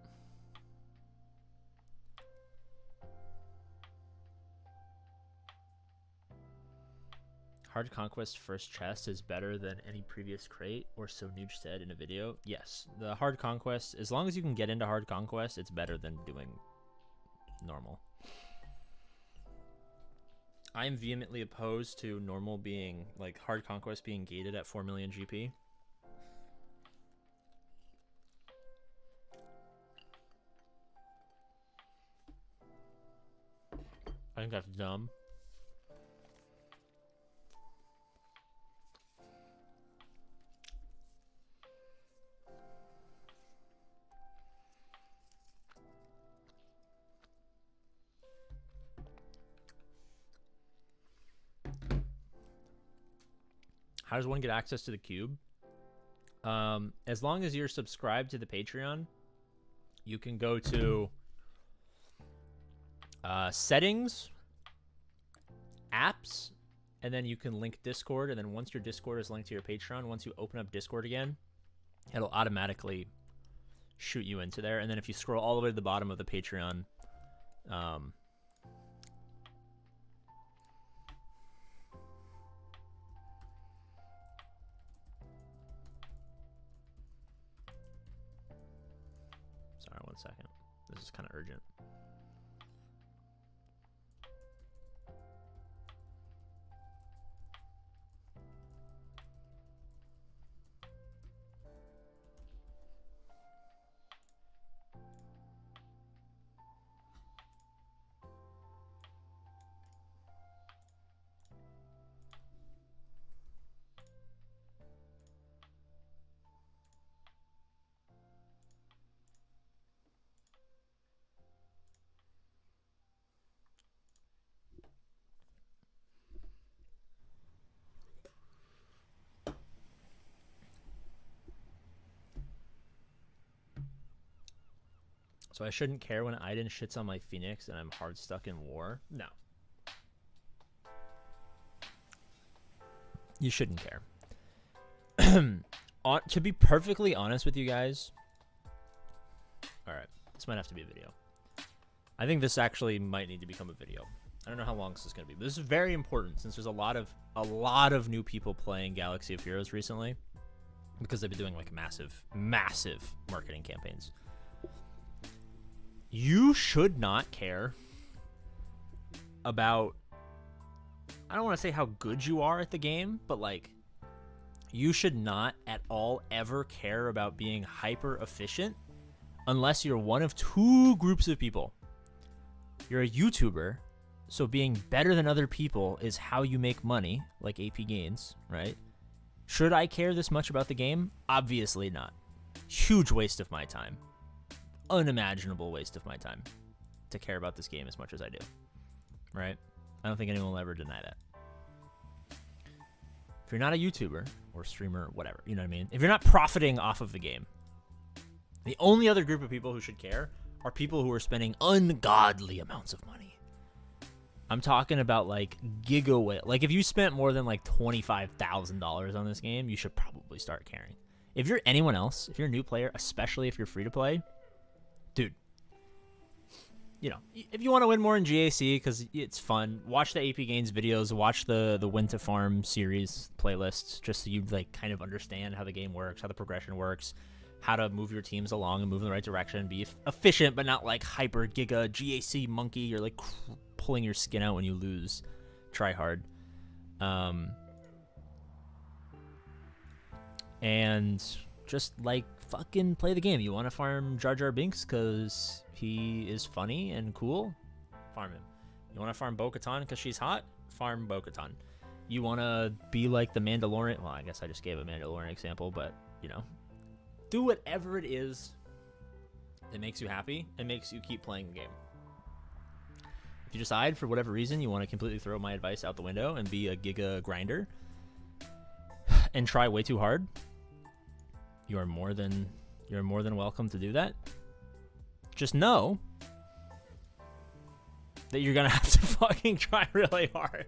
Speaker 1: Hard Conquest first chest is better than any previous crate, or so Nuge said in a video. Yes, the Hard Conquest, as long as you can get into Hard Conquest, it's better than doing normal. I'm vehemently opposed to normal being, like, Hard Conquest being gated at 4 million GP. I think that's dumb. How does one get access to the cube? As long as you're subscribed to the Patreon, you can go to settings, apps, and then you can link Discord. And then once your Discord is linked to your Patreon, once you open up Discord again, it'll automatically shoot you into there. And then if you scroll all the way to the bottom of the Patreon, sorry, 1 second. This is kind of urgent. So I shouldn't care when Aiden shits on my Phoenix and I'm hard stuck in war? No. You shouldn't care. To be perfectly honest with you guys, alright, this might have to be a video. I think this actually might need to become a video. I don't know how long this is going to be, but this is very important since there's a lot of new people playing Galaxy of Heroes recently because they've been doing like massive marketing campaigns. You should not care about, I don't want to say how good you are at the game, but like, you should not at all ever care about being hyper efficient unless you're one of two groups of people. You're a YouTuber, so being better than other people is how you make money, like APGAINS, right? Should I care this much about the game? Obviously not. Huge waste of my time. Unimaginable waste of my time to care about this game as much as I do, right? I don't think anyone will ever deny that. If you're not a YouTuber or streamer, whatever, you know what I mean? If you're not profiting off of the game, the only other group of people who should care are people who are spending ungodly amounts of money. I'm talking about like giga, like if you spent more than like $25,000 on this game, you should probably start caring. If you're anyone else, if you're a new player, especially if you're free to play, dude, you know, if you want to win more in GAC because it's fun, watch the APGAINS videos, watch the Win to Farm series playlists, just so you like kind of understand how the game works, how the progression works, how to move your teams along and move in the right direction, be efficient but not like hyper giga GAC monkey. You're like pulling your skin out when you lose. Try hard. And just like fucking play the game. You want to farm Jar Jar Binks because he is funny and cool? Farm him. You want to farm Bo-Katan because she's hot? Farm Bo-Katan. You want to be like the Mandalorian? Well, I guess I just gave a Mandalorian example, but, you know. Do whatever it is that makes you happy and makes you keep playing the game. If you decide, for whatever reason, you want to completely throw my advice out the window and be a giga grinder and try way too hard, you're more than welcome to do that. Just know that you're gonna have to fucking try really hard.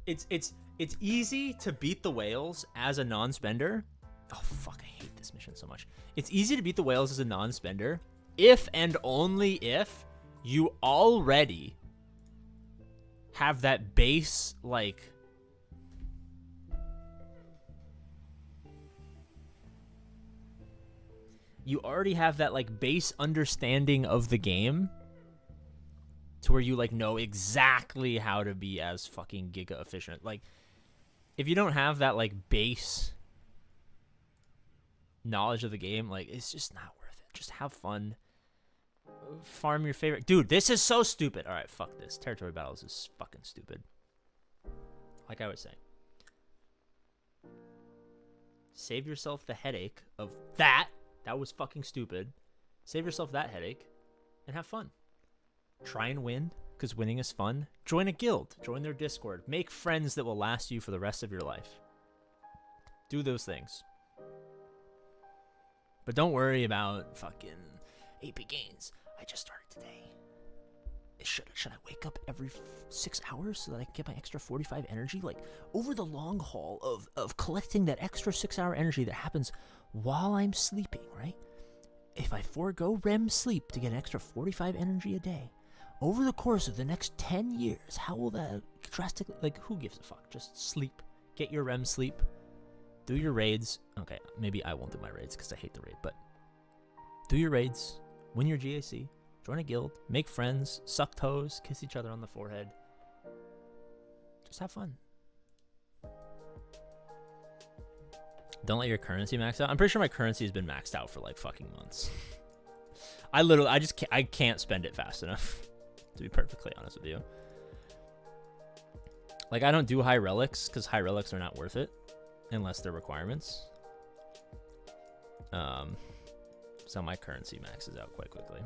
Speaker 1: It's easy to beat the whales as a non-spender. Oh fuck, I hate this mission so much. It's easy to beat the whales as a non-spender if and only if you already have that base, like, you already have that like base understanding of the game to where you like know exactly how to be as fucking giga efficient. Like, if you don't have that like base knowledge of the game, like, it's just not worth it. Just have fun. Farm your favorite. Dude, this is so stupid. All right, fuck this. Territory battles is fucking stupid. Like I was saying. Save yourself the headache of that. That was fucking stupid. Save yourself that headache and have fun. Try and win. because winning is fun. Join a guild. Join their Discord. Make friends that will last you for the rest of your life. Do those things. But don't worry about fucking APGAINS. I just started today. Should I wake up every 6 hours so that I can get my extra 45 energy? Like, over the long haul of collecting that extra 6-hour energy that happens while I'm sleeping, right? If I forego REM sleep to get an extra 45 energy a day, over the course of the next 10 years, how will that drastically... Like, who gives a fuck? Just sleep. Get your REM sleep. Do your raids. Okay, maybe I won't do my raids because I hate the raid, but do your raids. Win your GAC. Join a guild, make friends, suck toes, kiss each other on the forehead. Just have fun. Don't let your currency max out. I'm pretty sure my currency has been maxed out for like fucking months. I can't spend it fast enough, to be perfectly honest with you. Like, I don't do high relics because high relics are not worth it unless they're requirements. So my currency maxes out quite quickly.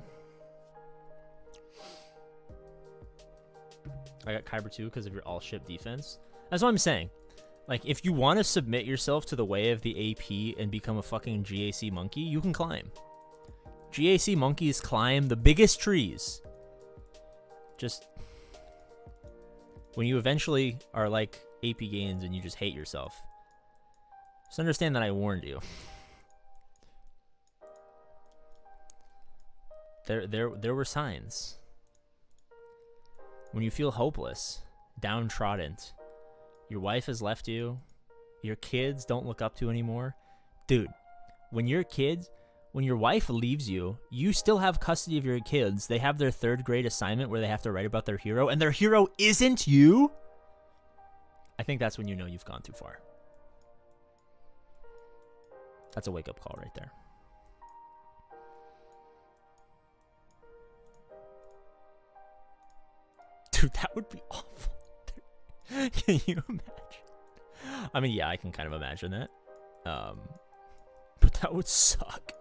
Speaker 1: I got Kyber 2 because of your all-ship defense. That's what I'm saying. Like, if you want to submit yourself to the way of the AP and become a fucking GAC monkey, you can climb. GAC monkeys climb the biggest trees. Just... when you eventually are like APGAINS and you just hate yourself, just understand that I warned you. There were signs. When you feel hopeless, downtrodden, your wife has left you, your kids don't look up to anymore. Dude, when your wife leaves you, you still have custody of your kids. They have their 3rd grade assignment where they have to write about their hero, and their hero isn't you. I think that's when you know you've gone too far. That's a wake-up call right there. Dude, that would be awful. Can you imagine? I mean, yeah, I can kind of imagine that. But that would suck.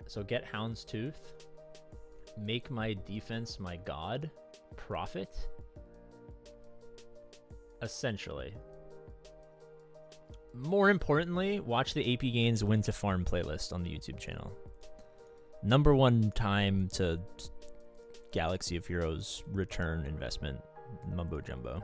Speaker 1: So get Houndstooth. Make my defense my god. Profit. Essentially. More importantly, watch the APGAINS Win to Farm playlist on the YouTube channel. #1 time to Galaxy of Heroes return investment mumbo jumbo.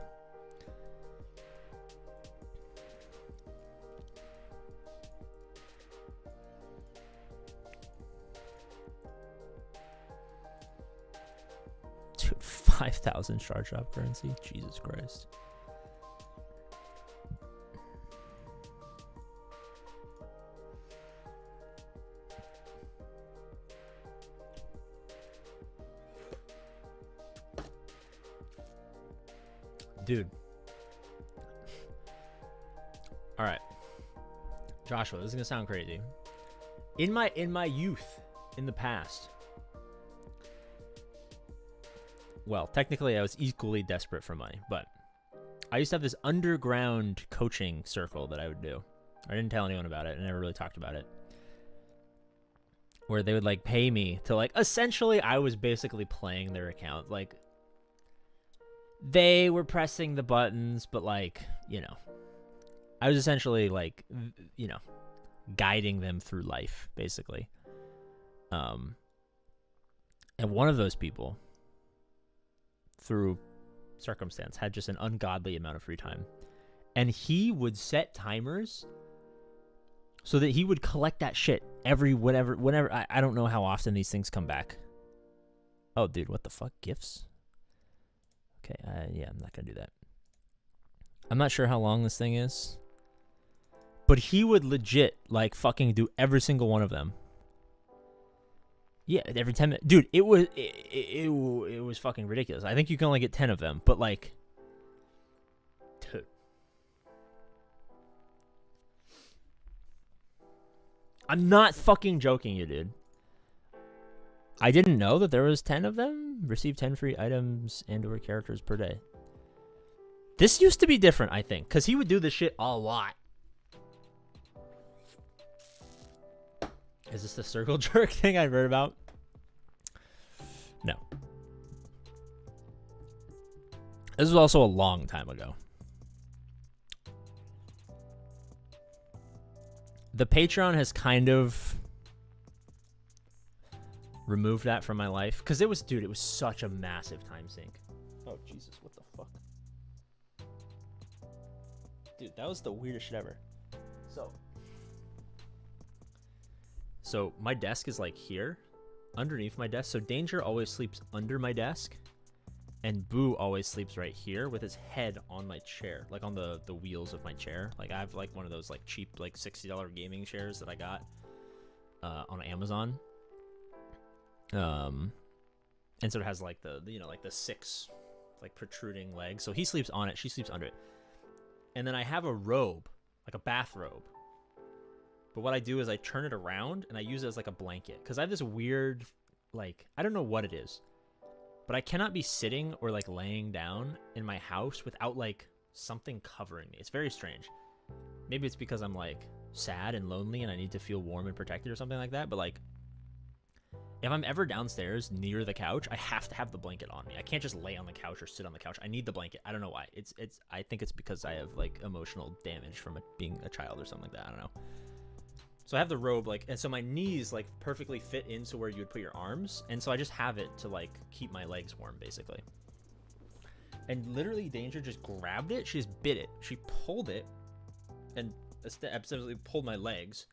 Speaker 1: Dude, 5,000 Star Drop currency? Jesus Christ. Dude. All right. Joshua, this is going to sound crazy. In my youth, in the past, well, technically I was equally desperate for money, but I used to have this underground coaching circle that I would do. I didn't tell anyone about it. I never really talked about it. Where they would like pay me to like, essentially I was basically playing their account. Like, they were pressing the buttons, but like, you know, I was essentially like, you know, guiding them through life, basically. And one of those people, through circumstance, had just an ungodly amount of free time. And he would set timers so that he would collect that shit whenever, I don't know how often these things come back. Oh, dude, what the fuck? Gifts? Okay, yeah, I'm not gonna do that. I'm not sure how long this thing is, but he would legit like fucking do every single one of them. Yeah, every 10 minutes. Dude, it was fucking ridiculous. I think you can only get 10 of them, but like, dude. I'm not fucking joking you, dude. I didn't know that there was 10 of them. Receive 10 free items and/or characters per day. This used to be different, I think, because he would do this shit a lot. Is this the circle jerk thing I've heard about? No. This was also a long time ago. The Patreon has kind of removed that from my life. Because it was, dude, it was such a massive time sink. Oh, Jesus, what the fuck? Dude, that was the weirdest shit ever. So my desk is like here, underneath my desk. So Danger always sleeps under my desk. And Boo always sleeps right here with his head on my chair, like on the wheels of my chair. Like I have like one of those like cheap like $60 gaming chairs that I got on Amazon. And so it has like the you know like the 6 like protruding legs. So he sleeps on it, she sleeps under it. And then I have a robe, like a bathrobe. But what I do is I turn it around and I use it as like a blanket because I have this weird like I don't know what it is. But I cannot be sitting or like laying down in my house without like something covering me. It's very strange. Maybe it's because I'm like sad and lonely and I need to feel warm and protected or something like that. But like if I'm ever downstairs near the couch, I have to have the blanket on me. I can't just lay on the couch or sit on the couch. I need the blanket. I don't know why. I think it's because I have like emotional damage from being a child or something like that. I don't know. So I have the robe, like, and so my knees, like, perfectly fit into where you would put your arms. And so I just have it to, like, keep my legs warm, basically. And literally, Danger just grabbed it. She just bit it. She pulled it and absolutely pulled my legs,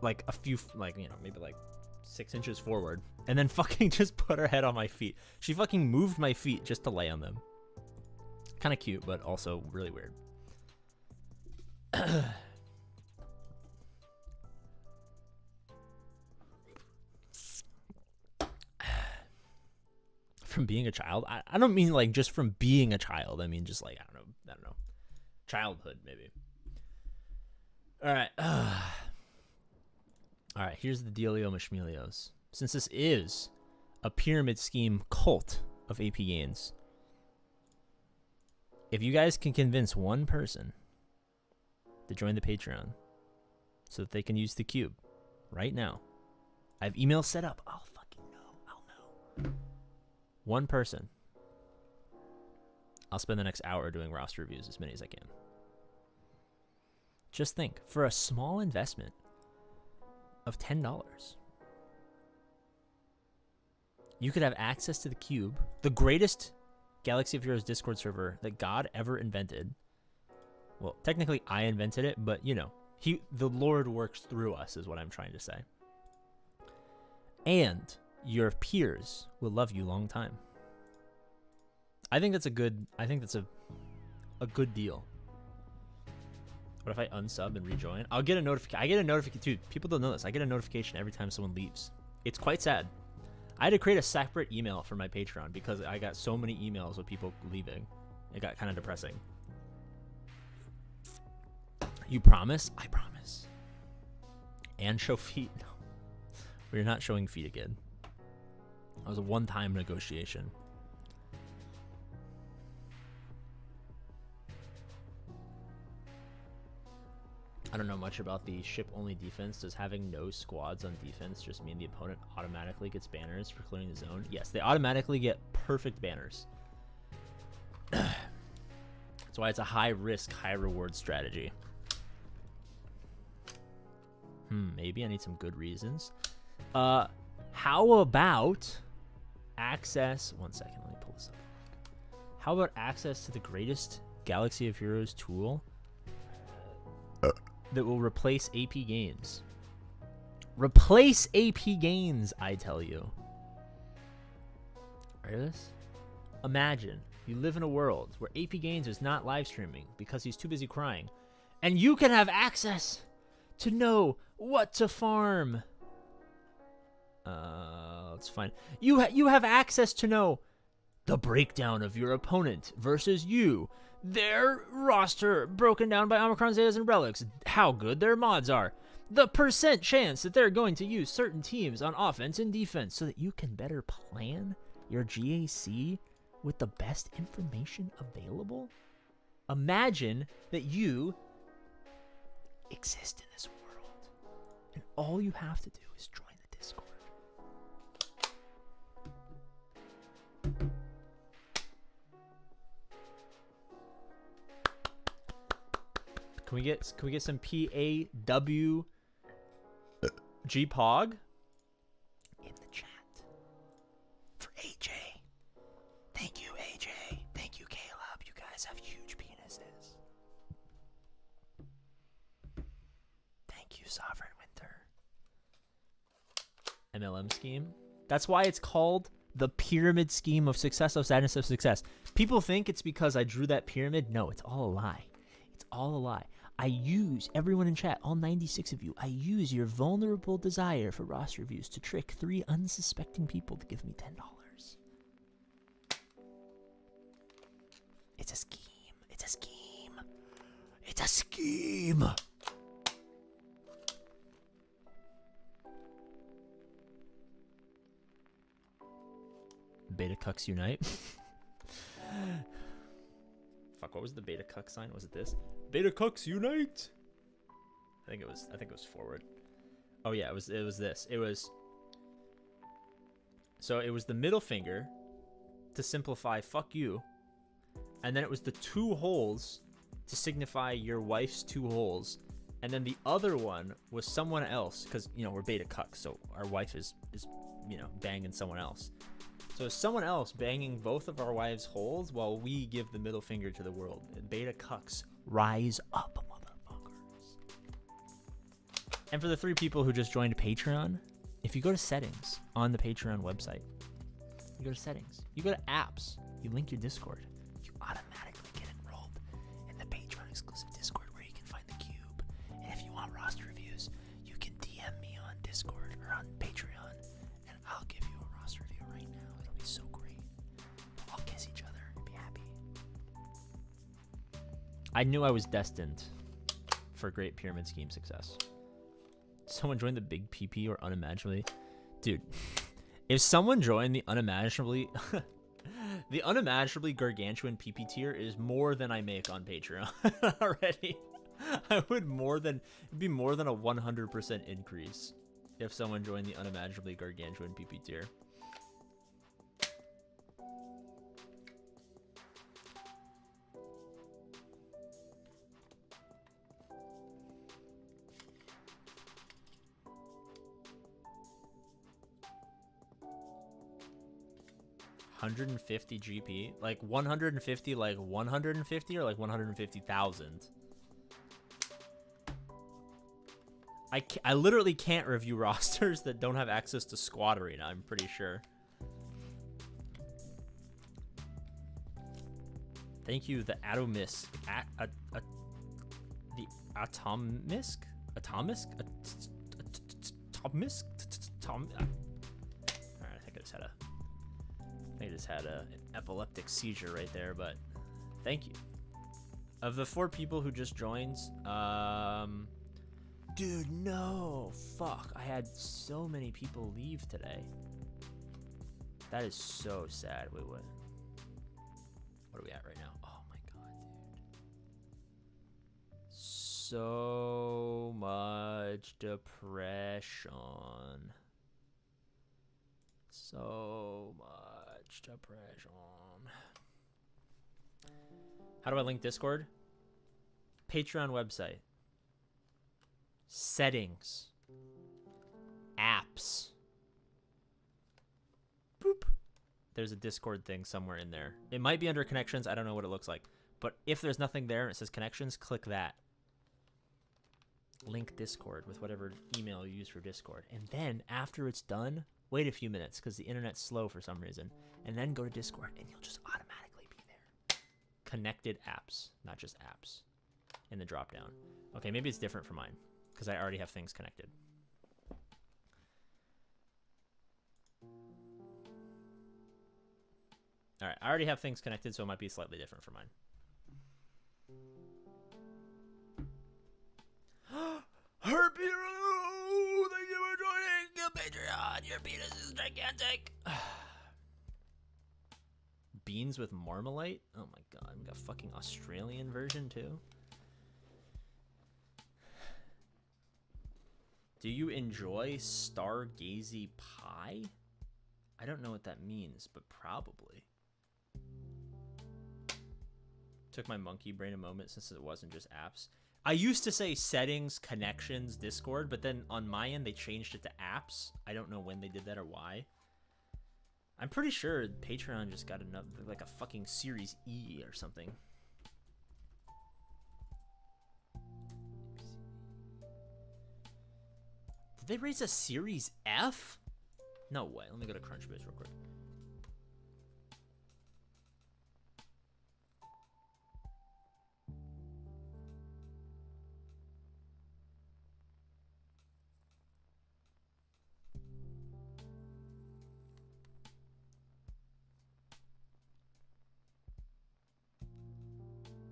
Speaker 1: like, a few, like, you know, maybe, like, 6 inches forward. And then fucking just put her head on my feet. She fucking moved my feet just to lay on them. Kind of cute, but also really weird. From being a child, I don't mean like just from being a child. I mean just like I don't know, childhood maybe. All right, all right. Here's the dealio, Mashmelios. Since this is a pyramid scheme cult of APGAINS, if you guys can convince one person to join the Patreon so that they can use the cube right now, I have emails set up. I'll fucking know. I'll know. One person. I'll spend the next hour doing roster reviews, as many as I can. Just think, for a small investment of $10, you could have access to the cube, the greatest Galaxy of Heroes Discord server that God ever invented. Well, technically I invented it, but you know, the Lord works through us is what I'm trying to say. And your peers will love you long time. I think that's a good deal. What if I unsub and rejoin? I'll get a notification. I get a notification. Dude, people don't know this. I get a notification every time someone leaves. It's quite sad. I had to create a separate email for my Patreon because I got so many emails with people leaving. It got kind of depressing. You promise? I promise. And show feet? No. We're not showing feet again. That was a one-time negotiation. I don't know much about the ship-only defense. Does having no squads on defense just mean the opponent automatically gets banners for clearing the zone? Yes, they automatically get perfect banners. That's why it's a high-risk, high-reward strategy. Maybe I need some good reasons. How about access? 1 second, let me pull this up. How about access to the greatest Galaxy of Heroes tool that will replace APGAINS? Replace APGAINS, I tell you. Hear this? Imagine you live in a world where APGAINS is not live streaming because he's too busy crying, and you can have access to know what to farm. That's fine. You have access to know the breakdown of your opponent versus you, their roster broken down by Omicron, Zetas, and Relics, how good their mods are, the percent chance that they're going to use certain teams on offense and defense so that you can better plan your GAC with the best information available. Imagine that you exist in this world and all you have to do is join the Discord. Can we get some PAWG Pog in the chat for AJ? Thank you, AJ. Thank you, Caleb. You guys have huge penises. Thank you, Sovereign Winter. MLM scheme. That's why it's called the pyramid scheme of success, of sadness, of success. People think it's because I drew that pyramid. No, it's all a lie. It's all a lie. I use, everyone in chat, all 96 of you, I use your vulnerable desire for roster reviews to trick 3 unsuspecting people to give me $10. It's a scheme. It's a scheme. It's a scheme. Beta Cucks Unite. Fuck, what was the Beta Cuck sign? Was it this? Beta Cucks Unite. I think it was forward. Oh yeah, it was this. It was the middle finger to simplify fuck you. And then it was the 2 holes to signify your wife's 2 holes. And then the other one was someone else, because we're beta cucks, so our wife is banging someone else. So someone else banging both of our wives' holes while we give the middle finger to the world. Beta cucks, rise up, motherfuckers. And for the 3 people who just joined Patreon, if you go to settings on the Patreon website, you go to settings, you go to apps, you link your Discord, you automatically get enrolled in the Patreon exclusive Discord where you can find the cube. And if you want roster reviews, you can DM me on Discord or on Patreon, and I'll give you a roster review right now. It'll be so great. We'll all kiss each other and be happy. I knew I was destined for great pyramid scheme success. Someone joined the big PP or unimaginably. Dude, if someone joined the unimaginably gargantuan PP tier is more than I make on Patreon already. It'd be more than a 100% increase if someone joined the unimaginably gargantuan PP tier. $150 GP, like 150, like 150, or like 150,000. I literally can't review rosters that don't have access to Squad Arena. I'm pretty sure. Thank you, the Atomisk, the Atomisk. All right, I just had an epileptic seizure right there, but thank you. Of the 4 people who just joined, dude, no, fuck. I had so many people leave today. That is so sad. Wait, what? What are we at right now? Oh my god, dude. So much depression. So much depression. How do I link Discord? Patreon website. Settings. Apps. Boop. There's a Discord thing somewhere in there. It might be under connections. I don't know what it looks like. But if there's nothing there and it says connections, click that. Link Discord with whatever email you use for Discord. And then after it's done, wait a few minutes because the internet's slow for some reason. And then go to Discord and you'll just automatically be there. Connected apps, not just apps in the drop down. Okay, maybe it's different for mine because I already have things connected. All right, I already have things connected, so it might be slightly different for mine. Herpiro, thank you for joining Patreon. Your penis is gigantic. Beans with marmalade? Oh my god, we got a fucking Australian version too. Do you enjoy stargazy pie? I don't know what that means, but probably. Took my monkey brain a moment since it wasn't just apps. I used to say settings, connections, Discord, but then on my end they changed it to apps. I don't know when they did that or why. I'm pretty sure Patreon just got another, like a fucking Series E or something. Did they raise a Series F? No way. Let me go to Crunchbase real quick.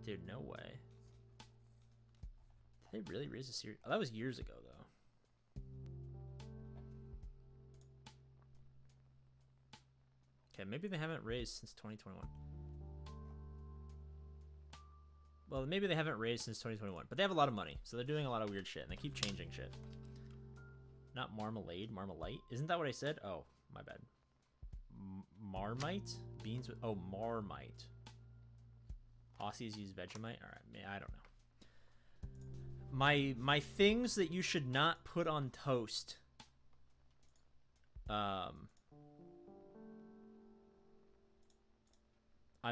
Speaker 1: Dude, no way. Did they really raise a Series? Oh, that was years ago, though. Okay, maybe they haven't raised since 2021. Well, maybe they haven't raised since 2021, but they have a lot of money, so they're doing a lot of weird shit, and they keep changing shit. Not marmalade, marmalite. Isn't that what I said? Oh, my bad. Marmite? Beans with... Oh, Marmite. Aussies use Vegemite? Alright, I don't know. My things that you should not put on toast. I'm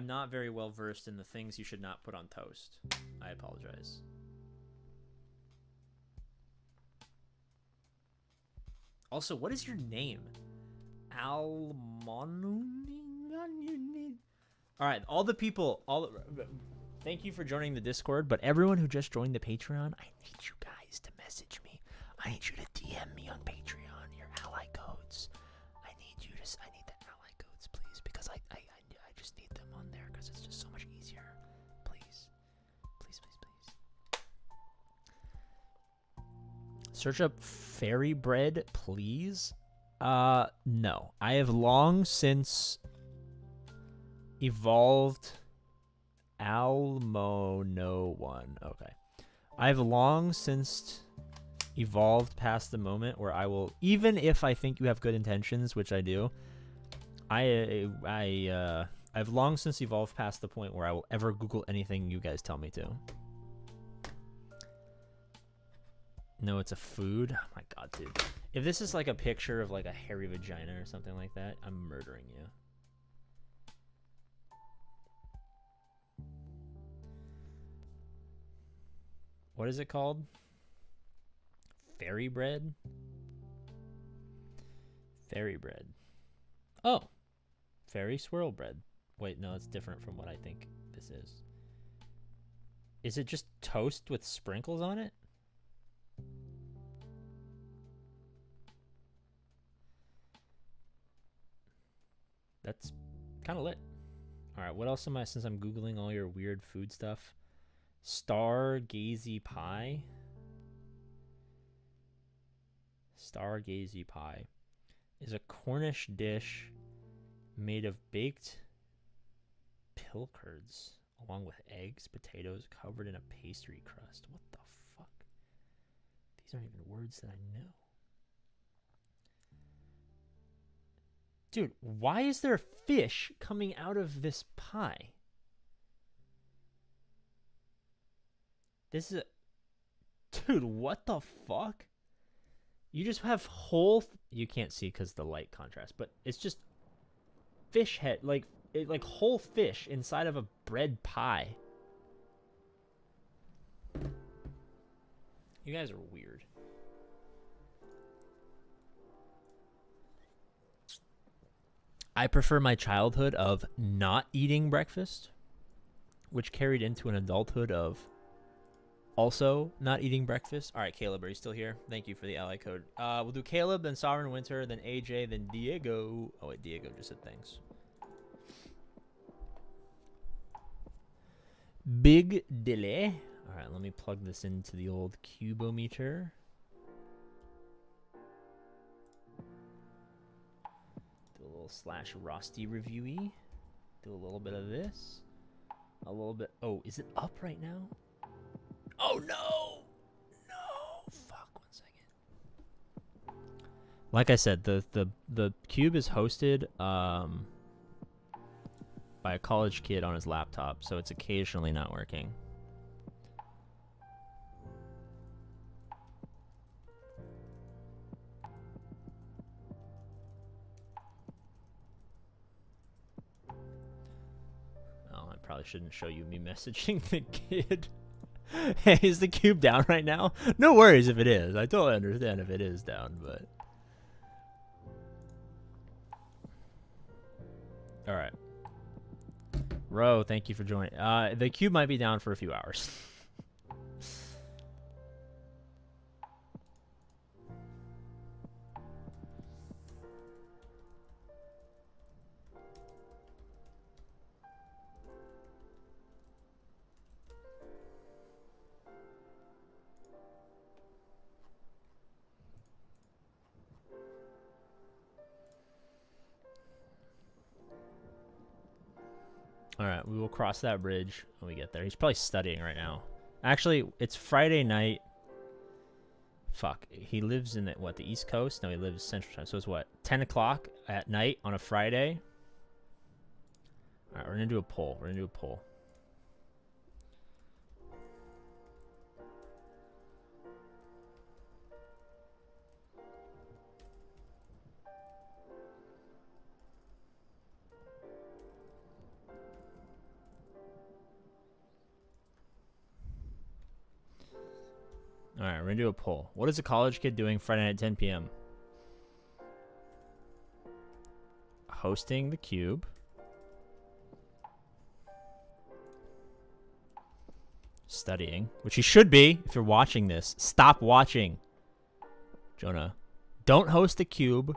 Speaker 1: not very well versed in the things you should not put on toast. I apologize. Also, what is your name? Alright, all the people, thank you for joining the Discord, but everyone who just joined the Patreon, I need you guys to message me. I need you to DM me on Patreon, your ally codes. I need the ally codes, please, because I just need them on there, because it's just so much easier. Please. Please, please, please. Search up fairy bread, please. No. I have long since evolved Almo no one. Okay. I've long since evolved past the moment where I will, even if I think you have good intentions, which I do, I've long since evolved past the point where I will ever Google anything you guys tell me to. No, it's a food. Oh my god, dude. If this is like a picture of like a hairy vagina or something like that, I'm murdering you. What is it called? Fairy bread? Fairy bread. Oh. Fairy swirl bread. Wait, no, it's different from what I think this is. Is it just toast with sprinkles on it? That's kind of lit. All right, what else am I, since I'm Googling all your weird food stuff? Stargazy pie. Stargazy pie is a Cornish dish made of baked pilchards along with eggs, potatoes, covered in a pastry crust. What the fuck? These aren't even words that I know. Dude, why is there fish coming out of this pie? This is a... Dude, what the fuck? You just have whole... You can't see because the light contrast, but it's just fish head, like whole fish inside of a bread pie. You guys are weird. I prefer my childhood of not eating breakfast, which carried into an adulthood of also not eating breakfast. All right, Caleb, are you still here? Thank you for the ally code. We'll do Caleb, then Sovereign Winter, then AJ, then Diego. Oh, wait, Diego just said thanks. Big delay. All right, let me plug this into the old cubometer. little slash Rusty reviewy. Do a little bit of this. A little bit. Oh, is it up right now? Oh no! No! Fuck, 1 second. Like I said, the cube is hosted by a college kid on his laptop, so it's occasionally not working. Probably shouldn't show you me messaging the kid. Hey, is the cube down right now? No worries if it is. I totally understand if it is down, but... Alright. Ro, thank you for joining. The cube might be down for a few hours. Alright, we will cross that bridge when we get there. He's probably studying right now. Actually, it's Friday night. Fuck. He lives in the, what, the East Coast? No, he lives Central Time. So it's what, 10 o'clock at night on a Friday? Alright, we're going to do a poll. We're going to do a poll. Alright, we're gonna do a poll. What is a college kid doing Friday night at 10 p.m.? Hosting the cube. Studying, which he should be if you're watching this. Stop watching. Jonah, don't host the cube.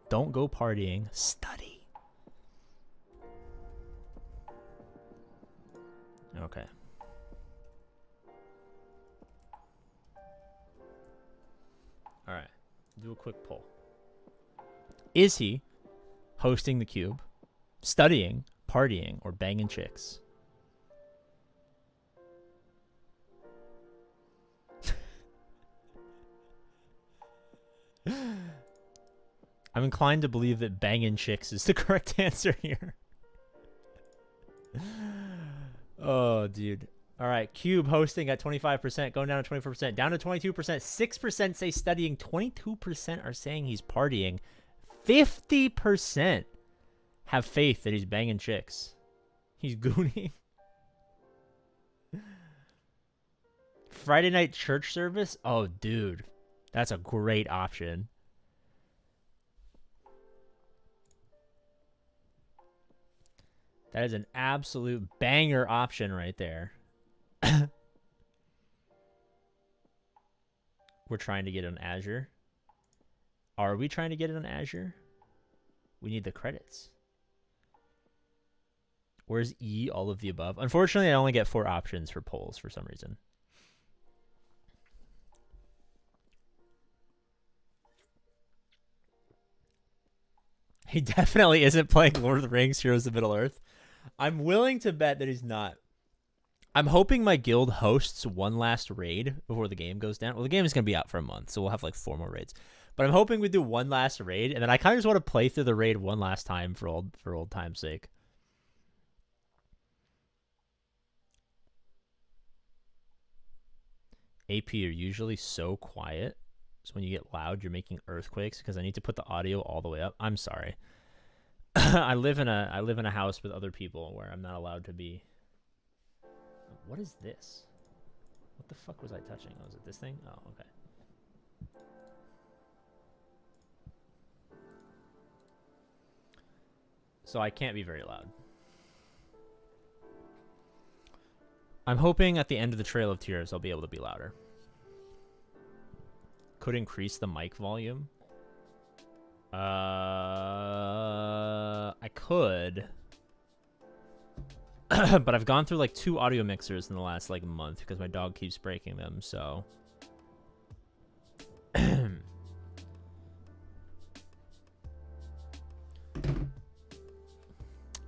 Speaker 1: Don't go partying. Study. Okay. All right, do a quick poll. Is he hosting the cube, studying, partying, or banging chicks? I'm inclined to believe that banging chicks is the correct answer here. Oh, dude. All right, cube hosting at 25%, going down to 24%, down to 22%. 6% say studying, 22% are saying he's partying. 50% have faith that he's banging chicks. He's gooning. Friday night church service? Oh, dude. That's a great option. That is an absolute banger option right there. We're trying to get it on Azure. Are we trying to get it on Azure? We need the credits. Where's E, all of the above? Unfortunately, I only get 4 options for polls for some reason. He definitely isn't playing Lord of the Rings, Heroes of Middle-earth. I'm willing to bet that he's not. I'm hoping my guild hosts one last raid before the game goes down. Well, the game is going to be out for a month, so we'll have like 4 more raids. But I'm hoping we do one last raid, and then I kind of just want to play through the raid one last time for old time's sake. AP are usually so quiet, so when you get loud, you're making earthquakes because I need to put the audio all the way up. I'm sorry. I live in a house with other people where I'm not allowed to be. What is this? What the fuck was I touching? Oh, was it this thing? Oh, okay. So I can't be very loud. I'm hoping at the end of the Trail of Tears I'll be able to be louder. Could increase the mic volume. I could. But I've gone through like 2 audio mixers in the last like month because my dog keeps breaking them, so.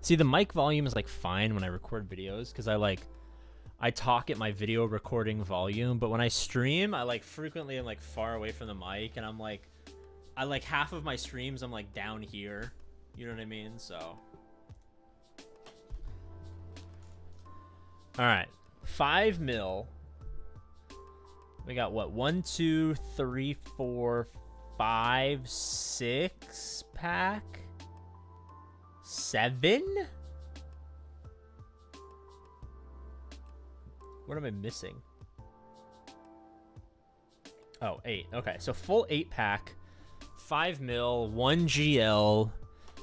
Speaker 1: See, the mic volume is like fine when I record videos because I talk at my video recording volume, but when I stream, I like frequently am like far away from the mic, and I'm like, half of my streams I'm like down here, you know what I mean? So, all right, 5 mil. We got what? 1, 2, 3, 4, 5, 6 pack. 7? What am I missing? Oh, 8. Okay, so full 8 pack, 5 mil, 1 GL.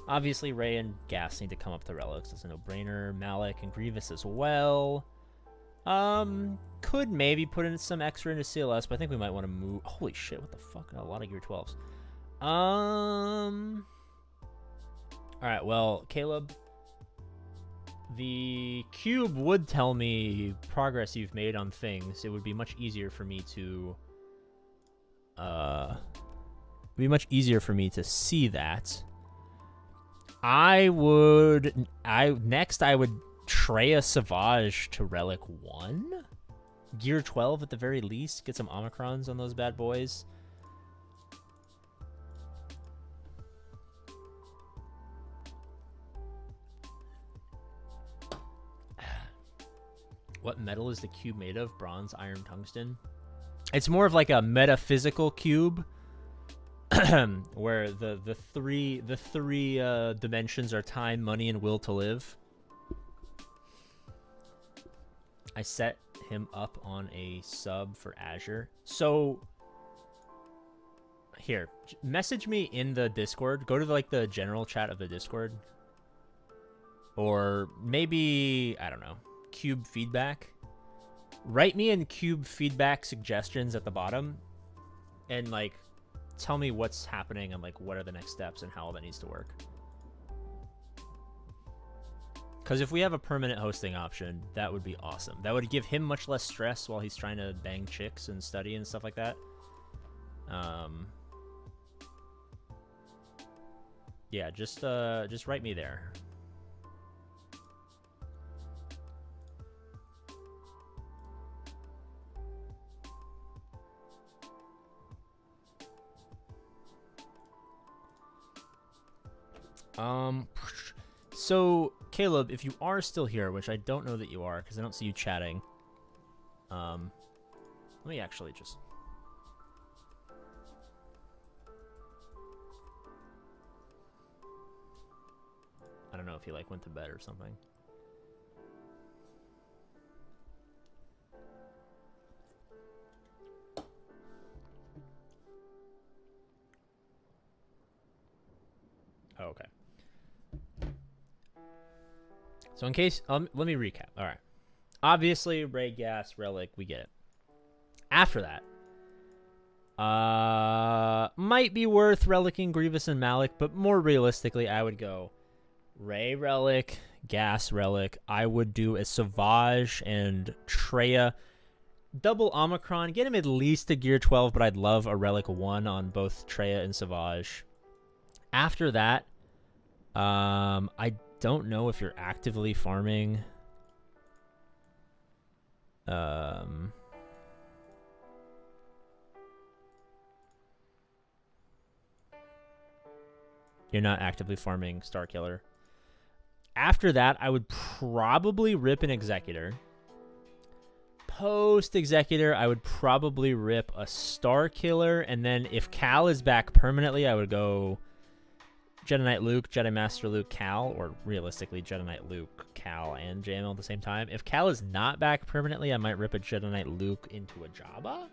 Speaker 1: Obviously, Ray and Gas need to come up to relics. It's a no-brainer. Malik and Grievous as well. Could maybe put in some extra into CLS, but I think we might want to move. Holy shit! What the fuck? A lot of Gear 12s. All right, well, Caleb, the cube would tell me progress you've made on things. It would be much easier for me to, see that. I would Treya Savage to Relic 1? Gear 12 at the very least. Get some Omicrons on those bad boys. What metal is the cube made of? Bronze, iron, tungsten? It's more of like a metaphysical cube where the three dimensions are time, money, and will to live. I set him up on a sub for Azure. So here, message me in the Discord. Go to the general chat of the Discord. Or maybe, I don't know, cube feedback. Write me in cube feedback suggestions at the bottom and like tell me what's happening and like what are the next steps and how all that needs to work. Because if we have a permanent hosting option, that would be awesome. That would give him much less stress while he's trying to bang chicks and study and stuff like that. Yeah, just write me there. So Caleb, if you are still here, which I don't know that you are because I don't see you chatting, let me actually just I don't know if he like went to bed or something. Oh, okay. So in case, let me recap. All right. Obviously, Ray, Gas, Relic, we get it. After that, might be worth Relicing Grievous and Malik, but more realistically, I would go Ray, Relic, Gas, Relic. I would do a Savage and Treya. Double Omicron. Get him at least a Gear 12, but I'd love a Relic 1 on both Treya and Savage. After that, I don't know if you're actively farming. You're not actively farming Starkiller. After that, I would probably rip an Executor. Post-Executor, I would probably rip a Starkiller, and then if Cal is back permanently, I would go Jedi Knight Luke, Jedi Master Luke, Cal, or realistically Jedi Knight Luke, Cal, and JML at the same time. If Cal is not back permanently, I might rip a Jedi Knight Luke into a Jabba.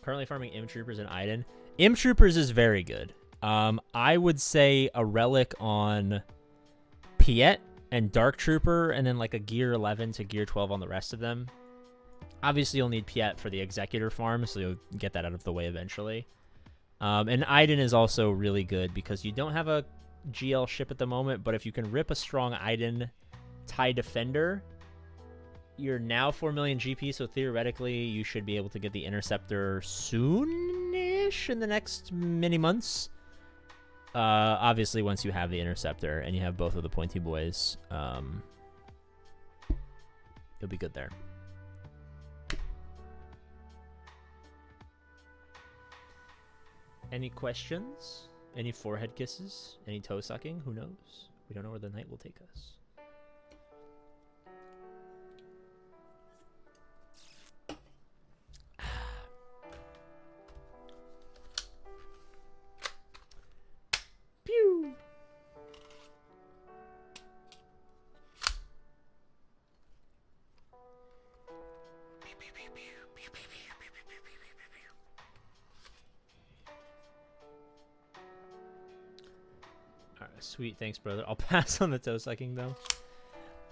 Speaker 1: Currently farming Imp Troopers and Iden. Imp Troopers is very good. I would say a Relic on Piet and Dark Trooper, and then like a Gear 11 to Gear 12 on the rest of them. Obviously, you'll need Piet for the Executor farm, so you'll get that out of the way eventually. And Iden is also really good because you don't have a GL ship at the moment, but if you can rip a strong Iden TIE Defender, you're now 4 million GP, so theoretically you should be able to get the Interceptor soon-ish in the next many months. Obviously, once you have the interceptor and you have both of the pointy boys, you'll be good there. Any questions? Any forehead kisses? Any toe sucking? Who knows? We don't know where the night will take us. Pew! Alright, sweet. Thanks, brother. I'll pass on the toe sucking, though.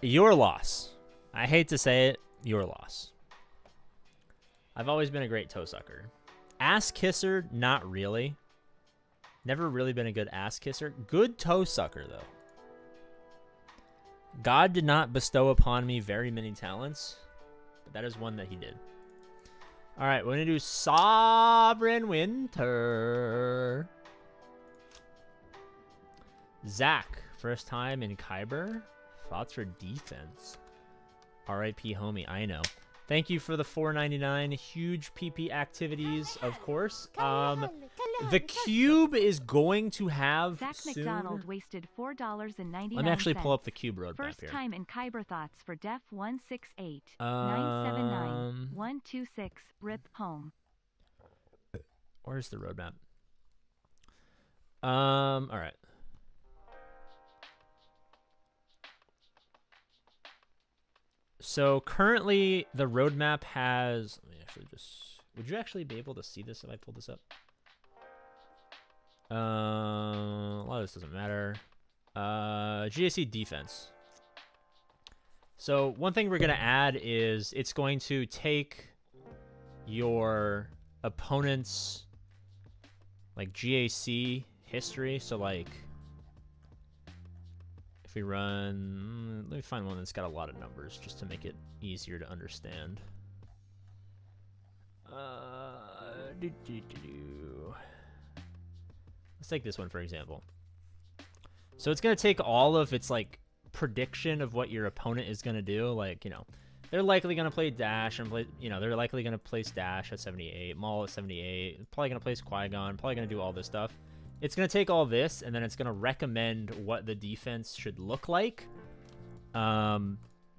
Speaker 1: Your loss. I hate to say it, your loss. I've always been a great toe sucker. Ass kisser, not really. Never really been a good ass kisser. Good toe sucker, though. God did not bestow upon me very many talents, but that is one that he did. All right, we're going to do Sovereign Winter. Zach, first time in Kyber. Thoughts for defense. R.I.P. homie, I know. Thank you for the $4.99. Huge PP activities, of course. The cube is going to have
Speaker 2: Zach
Speaker 1: soon...
Speaker 2: McDonald wasted $4.99.
Speaker 1: Let me actually pull up the cube roadmap
Speaker 2: First
Speaker 1: here.
Speaker 2: time in Kyber thoughts for Def 168 979 126 RIP home.
Speaker 1: Where's the roadmap? All right. So currently the roadmap has, let me actually just, would you actually be able to see this if I pull this up? A lot of this doesn't matter. GAC defense. So one thing we're going to add is it's going to take your opponent's like GAC history. So like if we run, let me find one that's got a lot of numbers just to make it easier to understand. Let's take this one for example. So it's going to take all of its like prediction of what your opponent is going to do. Like, you know, they're likely going to play Dash and play, you know, they're likely going to place Dash at 78, Maul at 78, probably going to place Qui-Gon, probably going to do all this stuff. It's going to take all this, and then it's going to recommend what the defense should look like, so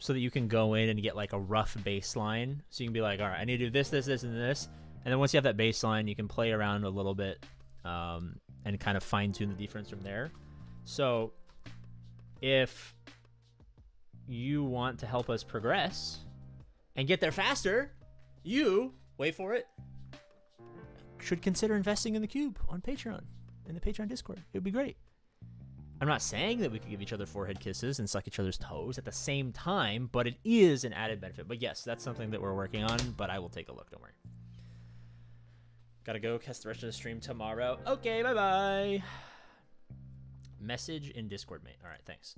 Speaker 1: that you can go in and get, like, a rough baseline. So you can be like, all right, I need to do this, this, this, and this. And then once you have that baseline, you can play around a little bit and kind of fine-tune the defense from there. So if you want to help us progress and get there faster, you, wait for it, should consider investing in the cube on Patreon. In the Patreon Discord. It would be great. I'm not saying that we could give each other forehead kisses and suck each other's toes at the same time, but it is an added benefit. But yes, that's something that we're working on, but I will take a look, don't worry. Gotta go catch the rest of the stream tomorrow. Okay, bye-bye. Message in Discord, mate. All right, thanks.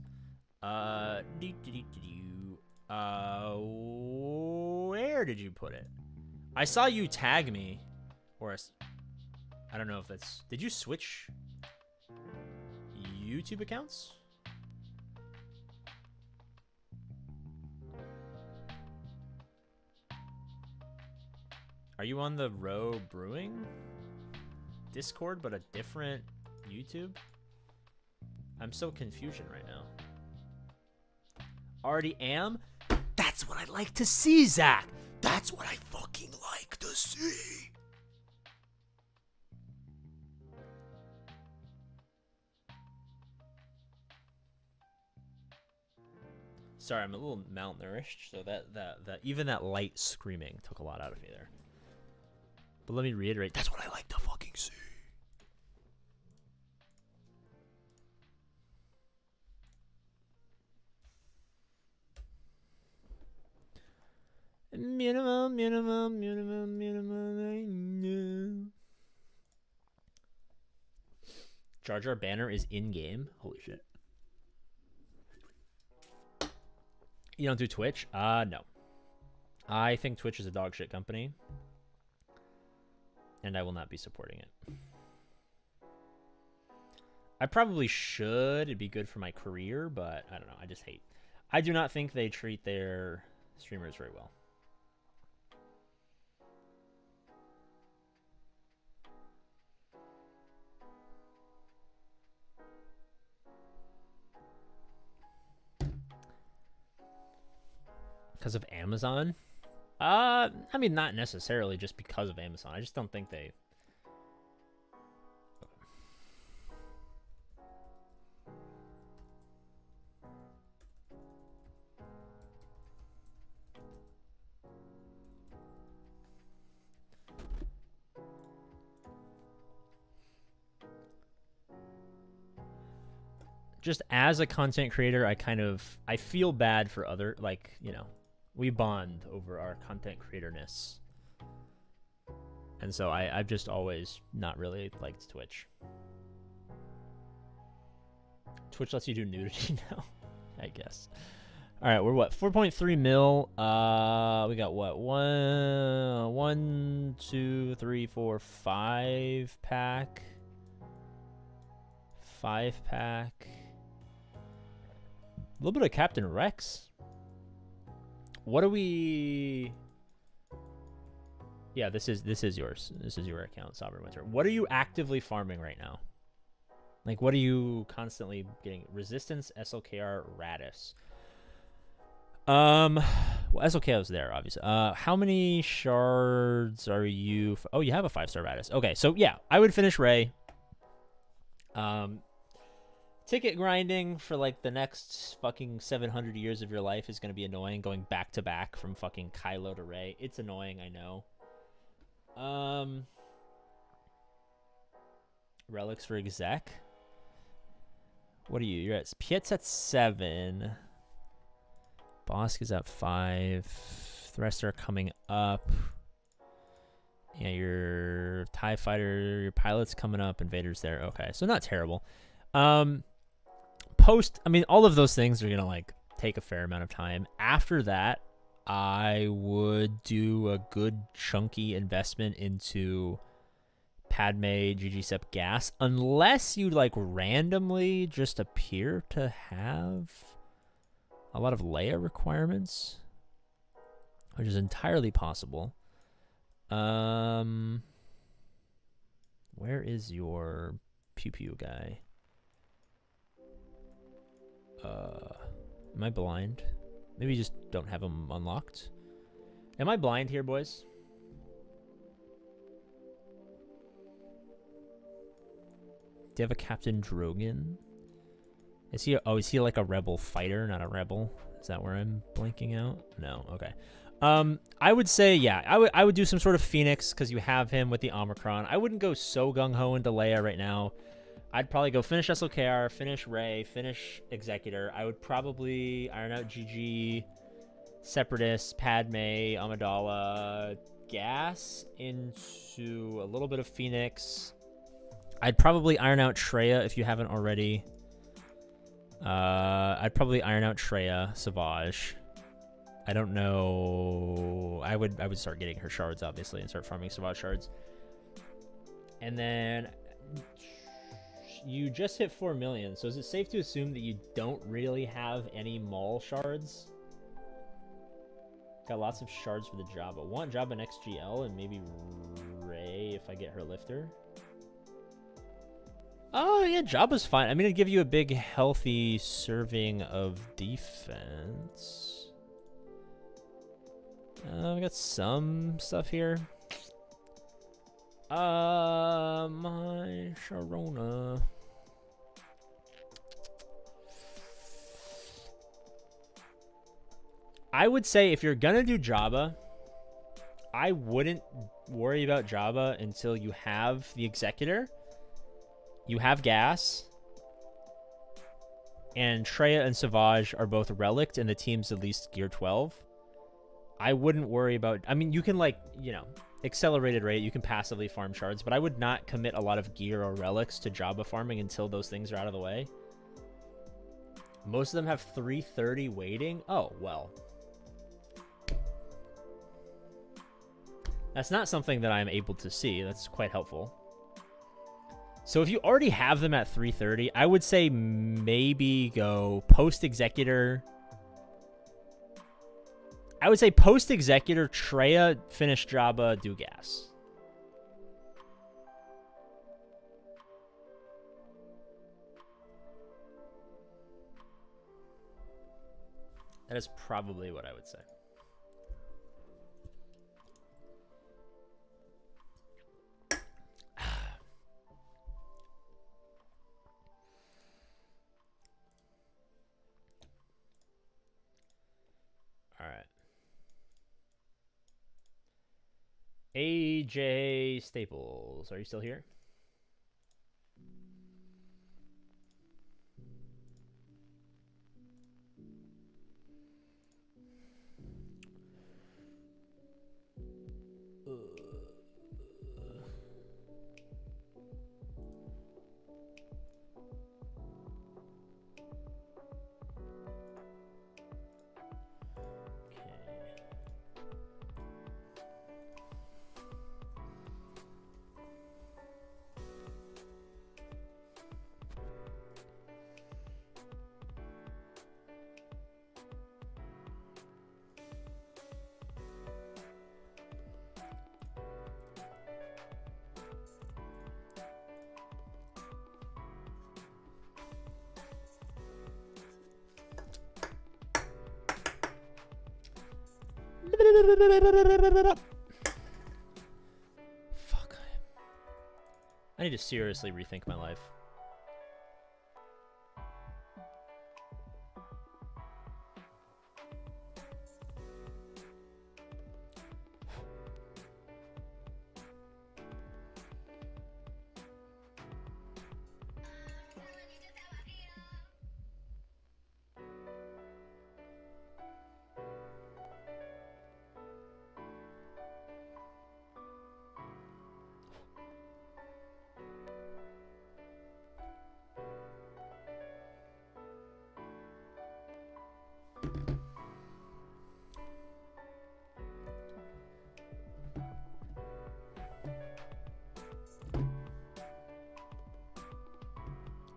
Speaker 1: Where did you put it? I saw you tag me, or I don't know if that's... Did you switch YouTube accounts? Are you on the Row Brewing Discord, but a different YouTube? I'm so confusion right now. Already am? That's what I like to see, Zach! That's what I fucking like to see! Sorry, I'm a little malnourished, so that even that light screaming took a lot out of me there. But let me reiterate, that's what I like to fucking see. Minimum. Jar Jar Banner is in-game? Holy shit. You don't do Twitch? No. I think Twitch is a dog shit company. And I will not be supporting it. I probably should. It'd be good for my career, but I don't know. I just hate. I do not think they treat their streamers very well. Because of Amazon? I mean, not necessarily just because of Amazon. I just don't think they... Just as a content creator, I feel bad for other, like, you know, we bond over our content creatorness. And so I've just always not really liked Twitch. Twitch lets you do nudity now, I guess. All right, we're what? 4.3 mil. We got what? 1, 2, 3, 4, 5 pack. 5 pack. A little bit of Captain Rex. What do we... Yeah, this is yours. This is your account, Sovereign Winter. What are you actively farming right now? Like, what are you constantly getting? Resistance, SLKR, Radis. Well, SLK was there, obviously. How many shards are you... Oh, you have a 5-star Radis. Okay, so yeah, I would finish Ray. Ticket grinding for like the next fucking 700 years of your life is going to be annoying, going back to back from fucking Kylo to Rey. It's annoying, I know. Relics for exec. What are you? You're at Piet's at 7. Bosk is at 5. The rest are coming up. Yeah, your TIE fighter, your pilot's coming up, Invader's there. Okay, so not terrible. I mean, all of those things are gonna like take a fair amount of time. After that, I would do a good chunky investment into Padme, GG-Sep gas, unless you like randomly just appear to have a lot of Leia requirements, which is entirely possible. Where is your pew pew guy? Am I blind? Maybe you just don't have them unlocked. Am I blind here, boys? Do you have a Captain Drogon? Is he? Is he like a rebel fighter, not a rebel? Is that where I'm blanking out? No. Okay. I would say, yeah, I would do some sort of Phoenix because you have him with the Omicron. I wouldn't go so gung-ho into Leia right now. I'd probably go finish SLKR, finish Rey, finish Executor. I would probably iron out GG, Separatist, Padme, Amidala, gas into a little bit of Phoenix. I'd probably iron out Traya if you haven't already. I'd probably iron out Traya, Savage. I don't know. I would start getting her shards, obviously, and start farming Savage shards. And then... You just hit 4 million, so is it safe to assume that you don't really have any Maul shards? Got lots of shards for the Jabba. Want Jabba next GL and maybe Rey if I get her lifter? Oh, yeah, Jabba's fine. I mean, it'd give you a big, healthy serving of defense. We got some stuff here. My Sharona. I would say if you're gonna do Jabba, I wouldn't worry about Jabba until you have the Executor, you have gas, and Traya and Savage are both relicked and the team's at least gear 12. I wouldn't worry about... I mean, you can, like, you know... Accelerated rate, you can passively farm shards, but I would not commit a lot of gear or relics to Jabba farming until those things are out of the way. Most of them have 330 waiting. Oh, well. That's not something that I'm able to see. That's quite helpful. So if you already have them at 330, I would say maybe go Post Executor. I would say Post Executor, Treya, Finish Jabba, Dugas. That is probably what I would say. All right. AJ Staples, are you still here? Fuck. I need to seriously rethink my life.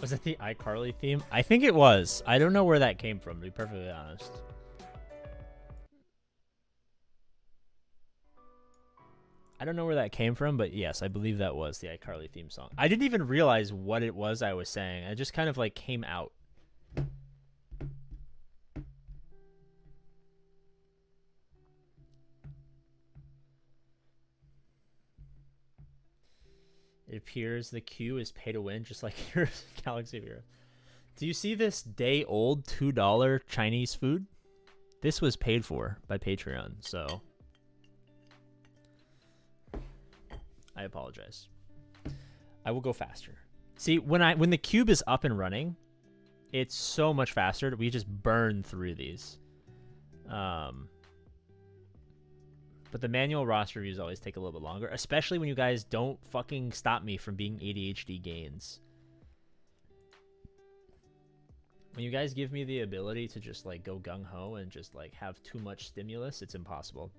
Speaker 1: Was it the iCarly theme? I think it was. I don't know where that came from, to be perfectly honest. I don't know where that came from, but yes, I believe that was the iCarly theme song. I didn't even realize what it was I was saying. It just kind of like came out. It appears the queue is pay to win, just like your Galaxy of Heroes. Do you see this day-old $2 Chinese food? This was paid for by Patreon, so I apologize. I will go faster. See, when the cube is up and running, it's so much faster. We just burn through these. But the manual roster reviews always take a little bit longer, especially when you guys don't fucking stop me from being ADHD gains. When you guys give me the ability to just like go gung-ho and just like have too much stimulus, it's impossible.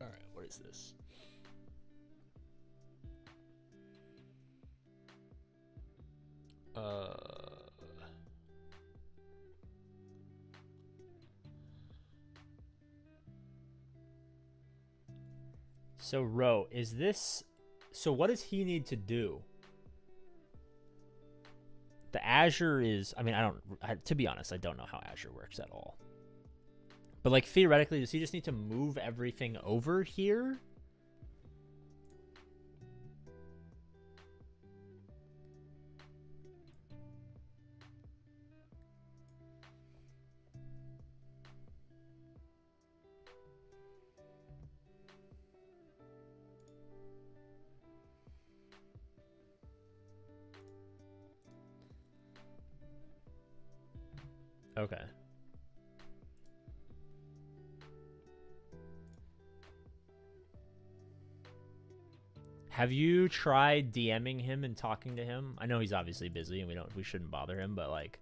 Speaker 1: All right, what is this? So, Ro, is this... So, what does he need to do? The Azure is... I mean, to be honest, I don't know how Azure works at all. But, like, theoretically, does he just need to move everything over here? Okay. Have you tried DMing him and talking to him? I know he's obviously busy and we shouldn't bother him, but like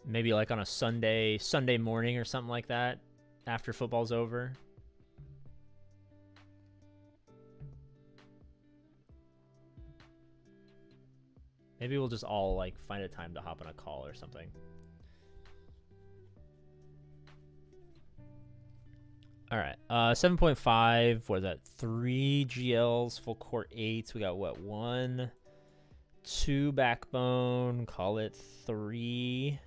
Speaker 1: maybe like on a Sunday morning or something like that after football's over. Maybe we'll just all like find a time to hop on a call or something. All right, 7.5. What is that? 3 GLs, full core 8s. We got what? 1, 2 backbone. Call it 3.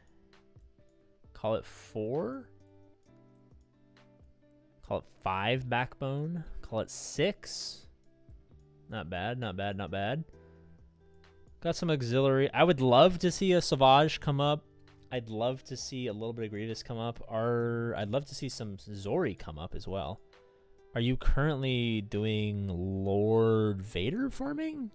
Speaker 1: Call it 4. Call it 5 backbone. Call it 6. Not bad, not bad, not bad. Got some auxiliary. I would love to see a Savage come up. I'd love to see a little bit of Grievous come up. I'd love to see some Zori come up as well. Are you currently doing Lord Vader farming?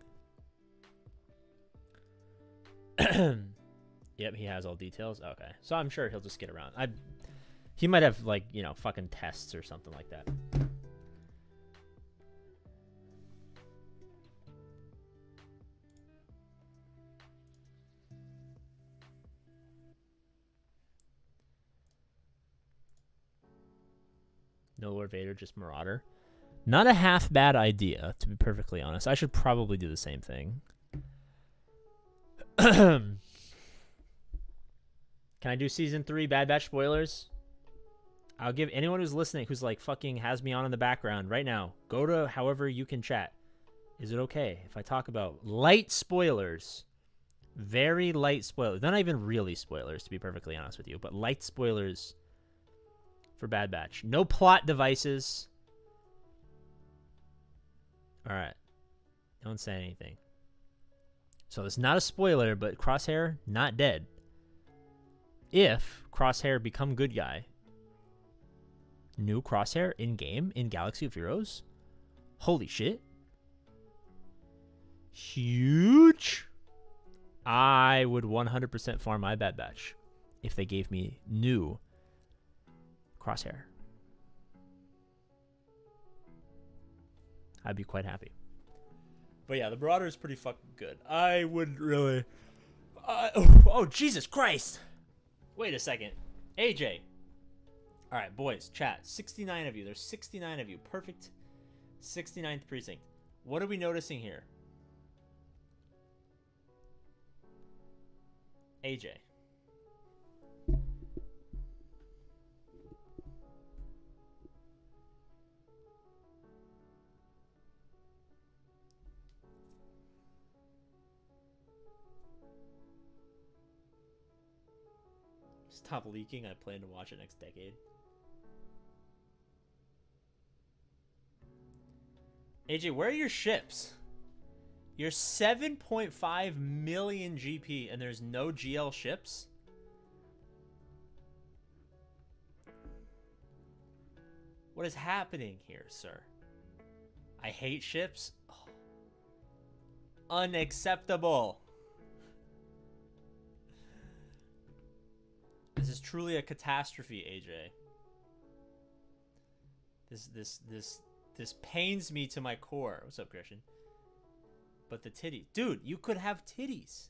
Speaker 1: Yep, he has all details. Okay, so I'm sure he'll just get around. He might have, like, you know, fucking tests or something like that. No Lord Vader, just Marauder. Not a half bad idea, to be perfectly honest. I should probably do the same thing. Can I do season 3 Bad Batch spoilers? I'll give anyone who's listening, who's like fucking has me on in the background right now, go to however you can chat. Is it okay if I talk about light spoilers? Very light spoilers. They're not even really spoilers, to be perfectly honest with you, but light spoilers for Bad Batch. No plot devices. All right. Don't say anything. So it's not a spoiler, but Crosshair not dead. If Crosshair become good guy, new Crosshair in game in Galaxy of Heroes, holy shit, huge. I would 100% farm my Bad Batch if they gave me new Crosshair. I'd be quite happy. But yeah, the Marauder is pretty fucking good. I wouldn't really... oh, Jesus Christ! Wait a second. AJ. Alright, boys, chat. 69 of you. There's 69 of you. Perfect 69th precinct. What are we noticing here? AJ. Stop leaking. I plan to watch it next decade. AJ, where are your ships? You're 7.5 million GP and there's no GL ships? What is happening here, sir? I hate ships. Oh. Unacceptable. This is truly a catastrophe, AJ. This pains me to my core. What's up, Christian? But the titties. Dude, you could have titties.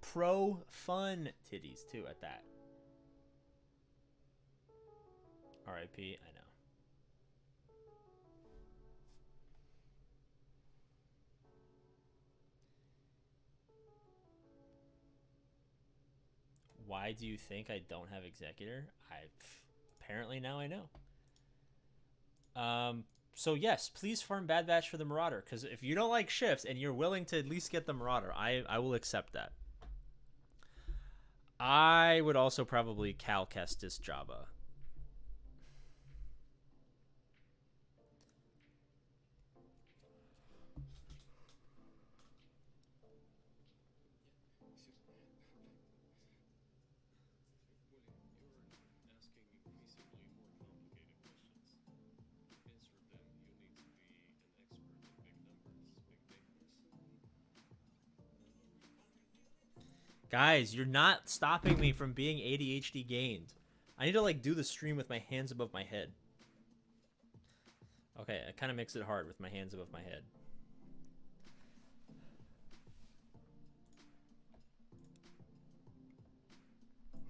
Speaker 1: Pro fun titties, too, at that. R.I.P. I know. Why do you think I don't have Executor? Apparently now I know. So yes, please farm Bad Batch for the Marauder, because if you don't like ships and you're willing to at least get the Marauder, I will accept that. I would also probably Cal Kestis Jabba. Guys, you're not stopping me from being ADHD gained. I need to like do the stream with my hands above my head. Okay, it kind of makes it hard with my hands above my head.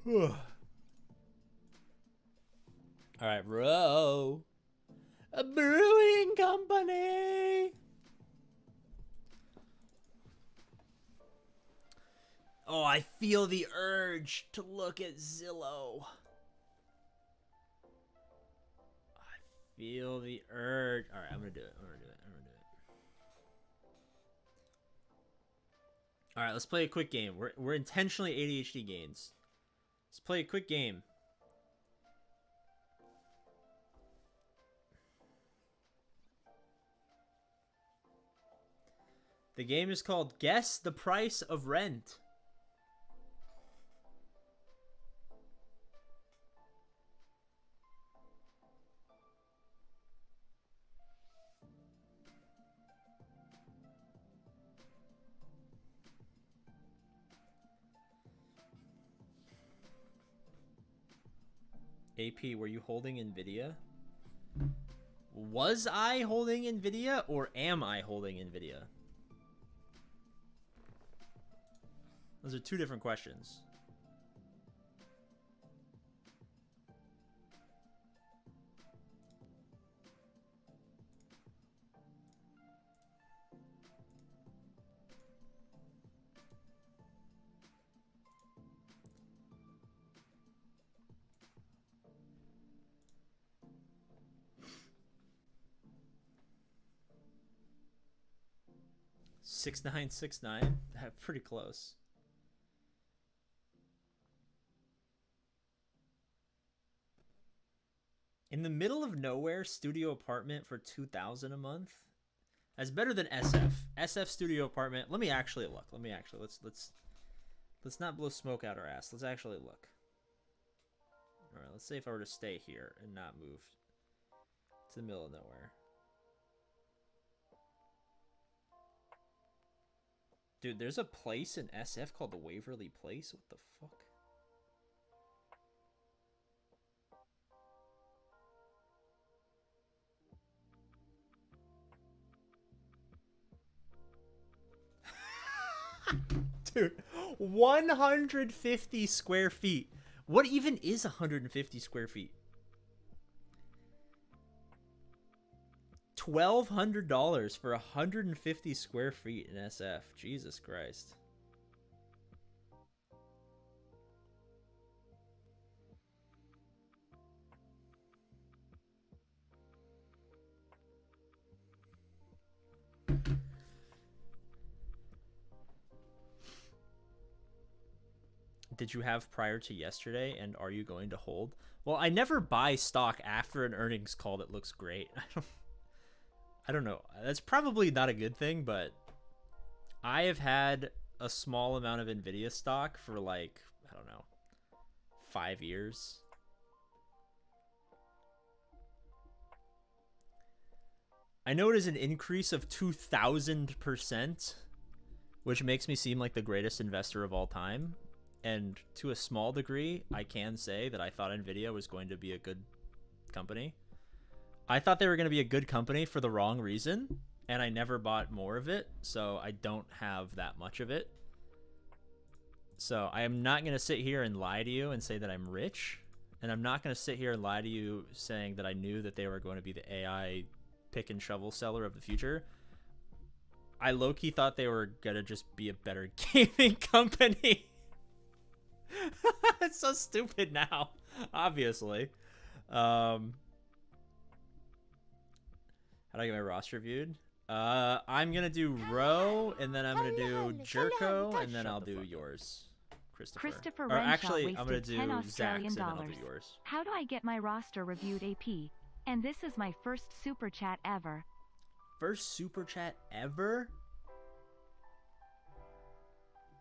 Speaker 1: All right, bro. A brewing company. Oh, I feel the urge to look at Zillow. I feel the urge. All right, I'm gonna do it. All right, let's play a quick game. We're intentionally ADHD gains. Let's play a quick game. The game is called Guess the Price of Rent. AP, were you holding NVIDIA? Was I holding NVIDIA or am I holding NVIDIA? Those are two different questions. $6969. Pretty close. In the middle of nowhere, studio apartment for $2,000 a month. That's better than SF. SF studio apartment. Let me actually look. Let's not blow smoke out our ass. Let's actually look. All right. Let's say if I were to stay here and not move to the middle of nowhere. Dude, there's a place in SF called the Waverly Place. What the fuck? Dude, 150 square feet. What even is 150 square feet? $1,200 for 150 square feet in SF. Jesus Christ. Did you have prior to yesterday, and are you going to hold? Well, I never buy stock after an earnings call that looks great. I don't know. That's probably not a good thing, but I have had a small amount of NVIDIA stock for like, I don't know, 5 years. I know it is an increase of 2,000%, which makes me seem like the greatest investor of all time. And to a small degree, I can say that I thought NVIDIA was going to be a good company. I thought they were going to be a good company for the wrong reason, and I never bought more of it, so I don't have that much of it. So I am not going to sit here and lie to you and say that I'm rich, and I'm not going to sit here and lie to you saying that I knew that they were going to be the AI pick and shovel seller of the future. I low-key thought they were going to just be a better gaming company. It's so stupid now, obviously. How do I get my roster viewed? I'm gonna do Row, and then I'm gonna do Jerko, and then I'll do yours, Christopher. Or actually, I'm gonna do Zach's, and then I'll do yours.
Speaker 2: How do I get my roster reviewed, AP? And this is my first super chat ever.
Speaker 1: First super chat ever?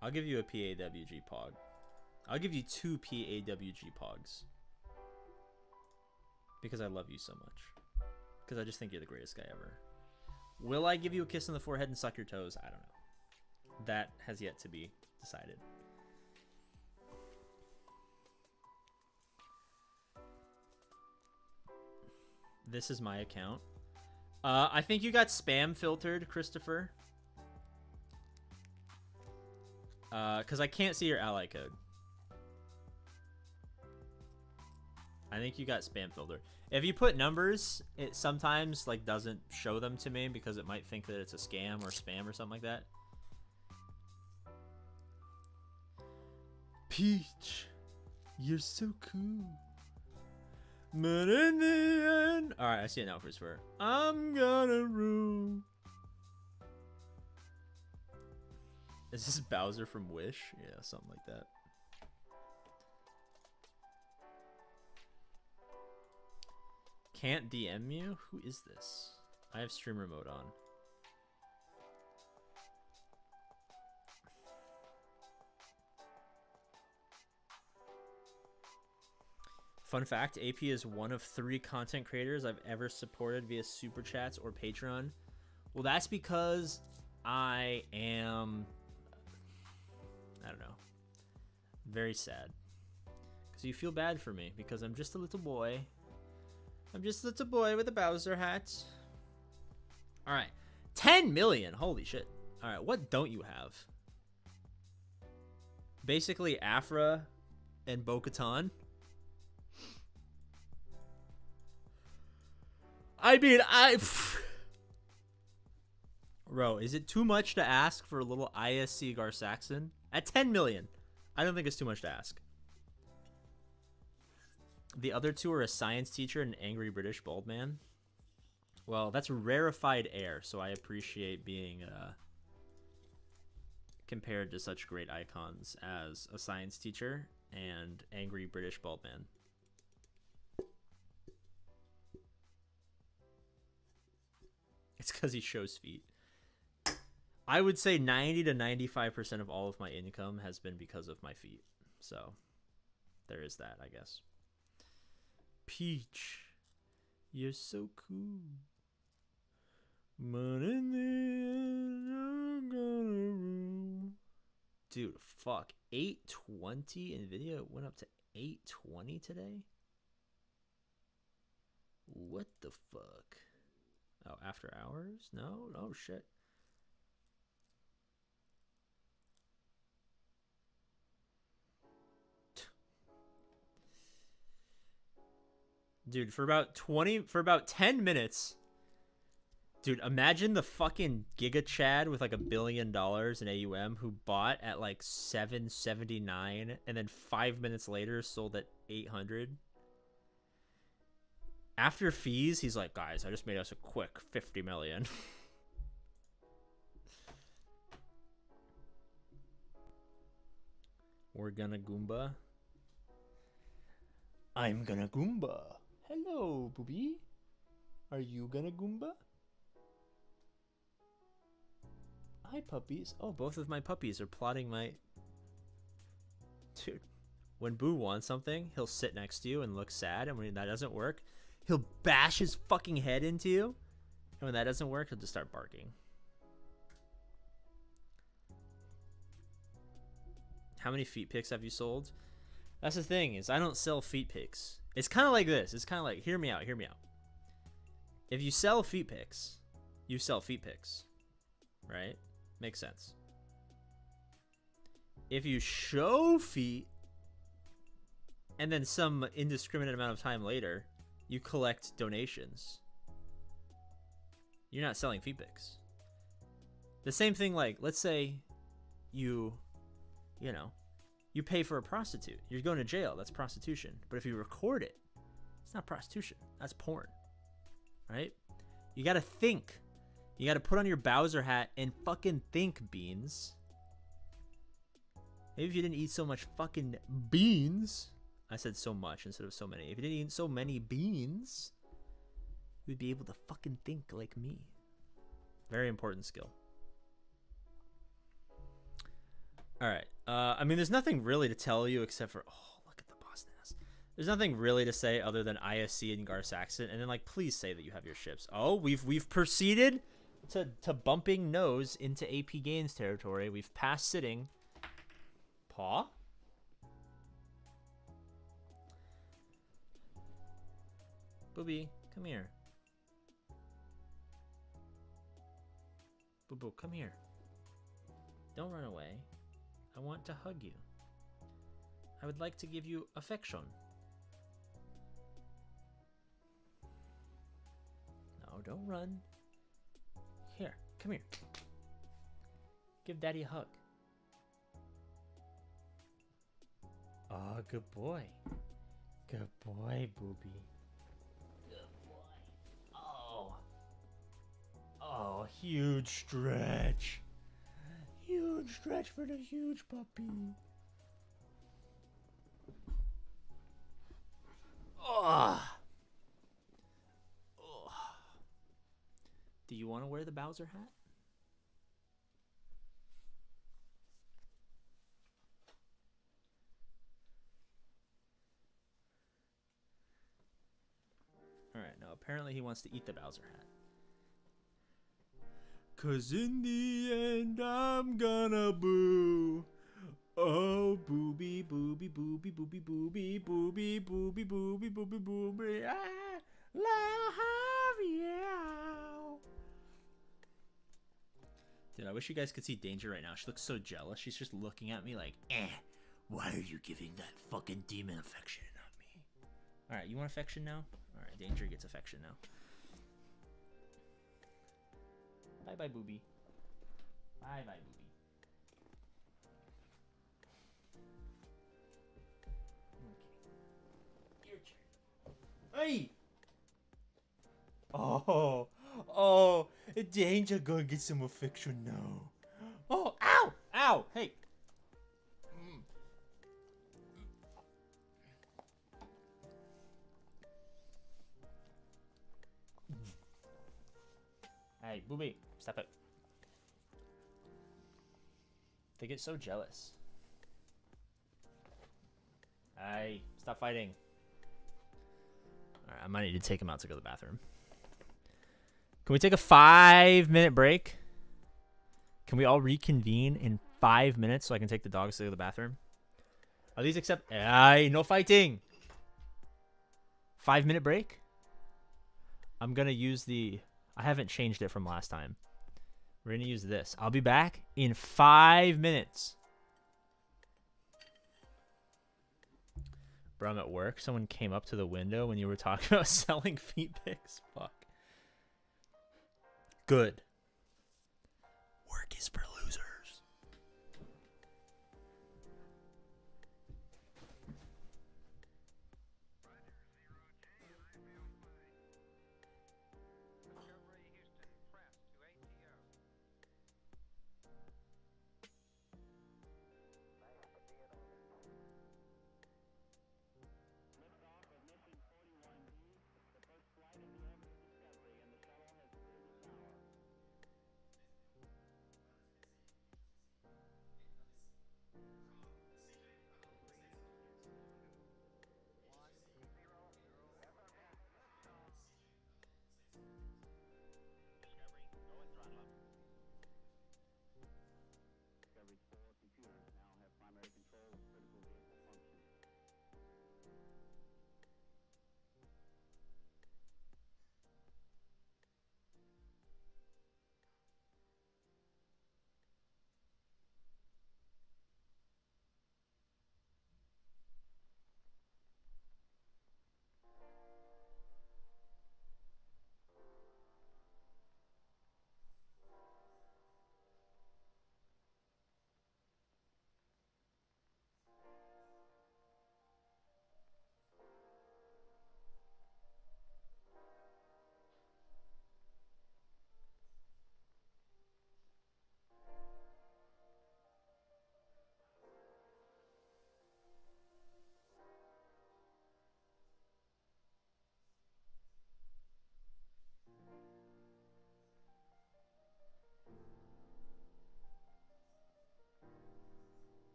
Speaker 1: I'll give you a PAWG Pog. I'll give you 2 PAWG Pogs. Because I love you so much. Because I just think you're the greatest guy ever. Will I give you a kiss on the forehead and suck your toes? I don't know. That has yet to be decided. This is my account. I think you got spam filtered, Christopher. Because I can't see your ally code. I think you got spam filter. If you put numbers, it sometimes like doesn't show them to me because it might think that it's a scam or spam or something like that. Peach, you're so cool. But in the end... Alright, I see it now, Christopher. I'm gonna rule. Is this Bowser from Wish? Yeah, something like that. Can't DM you? Who is this? I have streamer mode on. Fun fact, AP is one of 3 content creators I've ever supported via Super Chats or Patreon. Well, that's because I am... I don't know. Very sad. Because you feel bad for me, because I'm just a little boy. I'm just a little boy with a Bowser hat. Alright. 10 million! Holy shit. Alright, what don't you have? Basically, Afra and Bo-Katan. I mean, Bro, is it too much to ask for a little ISC Gar-Saxon? At 10 million. I don't think it's too much to ask. The other 2 are a science teacher and an angry British bald man. Well, that's rarefied air, so I appreciate being compared to such great icons as a science teacher and angry British bald man. It's because he shows feet. I would say 90 to 95% of all of my income has been because of my feet. So there is that, I guess. Peach, you're so cool. But in the end, I'm gonna rule. Dude, fuck. 820 NVIDIA went up to 820 today? What the fuck? Oh, after hours? No? Oh, shit. Dude, for about 10 minutes. Dude, imagine the fucking Giga Chad with like $1 billion in AUM who bought at like 779 and then 5 minutes later sold at 800. After fees, he's like, guys, I just made us a quick 50 million. We're gonna Goomba. I'm gonna Goomba. Hello, booby. Are you gonna Goomba? Hi, puppies. Oh, both of my puppies are plotting my... Dude, when Boo wants something, he'll sit next to you and look sad, and when that doesn't work, he'll bash his fucking head into you, and when that doesn't work, he'll just start barking. How many feet pics have you sold? That's the thing, is I don't sell feet pics. It's kind of like this. It's kind of like, hear me out, hear me out. If you sell feet pics, you sell feet pics, right? Makes sense. If you show feet, and then some indiscriminate amount of time later, you collect donations, you're not selling feet pics. The same thing, like, let's say you pay for a prostitute. You're going to jail. That's prostitution. But if you record it, it's not prostitution. That's porn. Right? You got to think. You got to put on your Bowser hat and fucking think, Beans. Maybe if you didn't eat so much fucking beans. I said so much instead of so many. If you didn't eat so many beans, you'd be able to fucking think like me. Very important skill. Alright. I mean, there's nothing really to tell you except for... Oh, look at the boss nass. There's nothing really to say other than ISC and Gar-Saxon. And then, like, please say that you have your ships. Oh, we've proceeded to bumping nose into APGAINS territory. We've passed sitting. Paw? Booby, come here. Boo-boo, come here. Don't run away. I want to hug you. I would like to give you affection. No, don't run. Here, come here. Give Daddy a hug. Oh, good boy. Good boy, Booby. Good boy. Oh. Oh, huge stretch. Huge stretch for the huge puppy. Oh. Oh. Do you want to wear the Bowser hat? Alright, no, apparently he wants to eat the Bowser hat. 'Cause in the end, I'm gonna boo. Oh, booby, booby, booby, booby, booby, booby, booby, booby, booby, booby. Ah, yeah. Dude, I wish you guys could see Danger right now. She looks so jealous. She's just looking at me like, why are you giving that fucking demon affection on me? Alright, you want affection now? Alright, Danger gets affection now. Bye-bye, Booby. Bye-bye, Booby. Okay. Your turn. Hey! Oh, Danger gonna get some affection now. Oh, ow! Ow! Hey! Hey, Booby, stop it. They get so jealous. Hey, stop fighting. Alright, I might need to take him out to go to the bathroom. Can we take a 5-minute break? Can we all reconvene in 5 minutes so I can take the dogs to the bathroom? Are these accept? Hey, no fighting! 5-minute break? I'm gonna use the... I haven't changed it from last time. We're gonna use this. I'll be back in 5 minutes. Bro, I'm at work. Someone came up to the window when you were talking about selling feet pics. Fuck. Good. Work is for losers.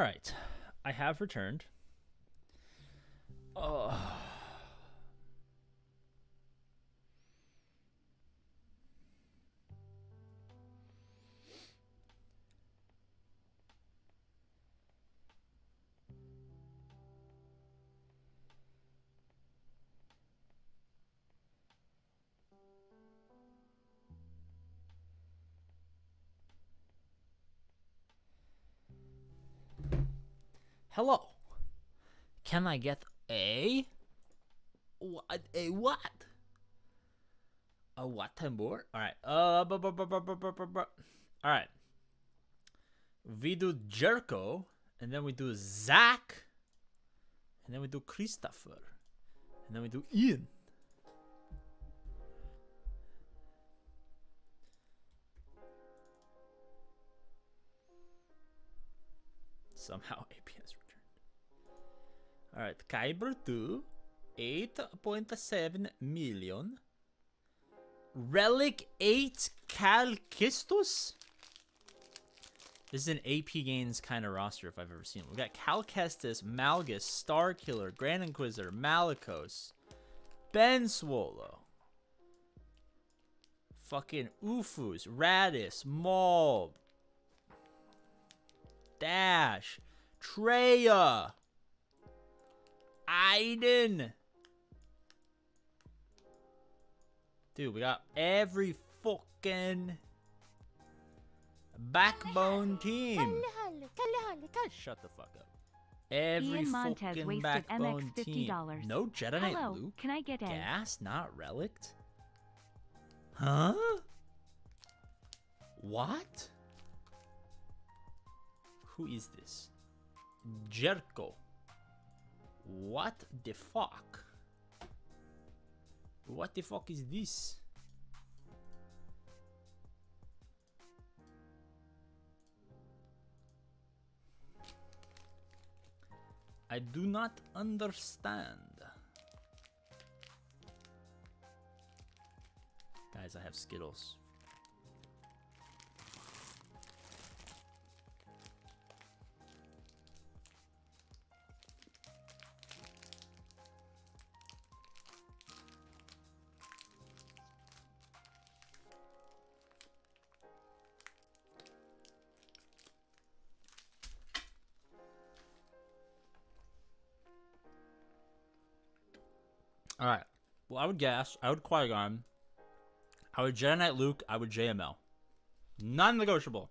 Speaker 1: All right, I have returned. Oh. Hello. Can I get a what? A what? A what more? All right. All right. We do Jerko, and then we do Zach, and then we do Christopher, and then we do Ian. Somehow APGAINS returned. Alright, Kyber 2, 8.7 million. Relic 8 Calkistus? This is an APGAINS kind of roster if I've ever seen it. We got Calkestis, Malgus, Starkiller, Grand Inquisitor, Malikos, Ben Swallow, fucking Ufus, Radis, Maul, Dash, Treya, Aiden. Dude, we got every fucking backbone team. Shut the fuck up. Every
Speaker 2: Ian Montez
Speaker 1: fucking
Speaker 2: wasted
Speaker 1: backbone
Speaker 2: MX
Speaker 1: team.
Speaker 2: $50.
Speaker 1: No Jedi Knight
Speaker 2: Hello,
Speaker 1: Luke?
Speaker 2: can I get a
Speaker 1: Gas, not relict? Huh? What? Who is this? Jerko. What the fuck? What the fuck is this? I do not understand. Guys, I have Skittles. All right. Well, I would guess. I would Qui-Gon. I would Jedi Knight Luke. I would JML. Non-negotiable.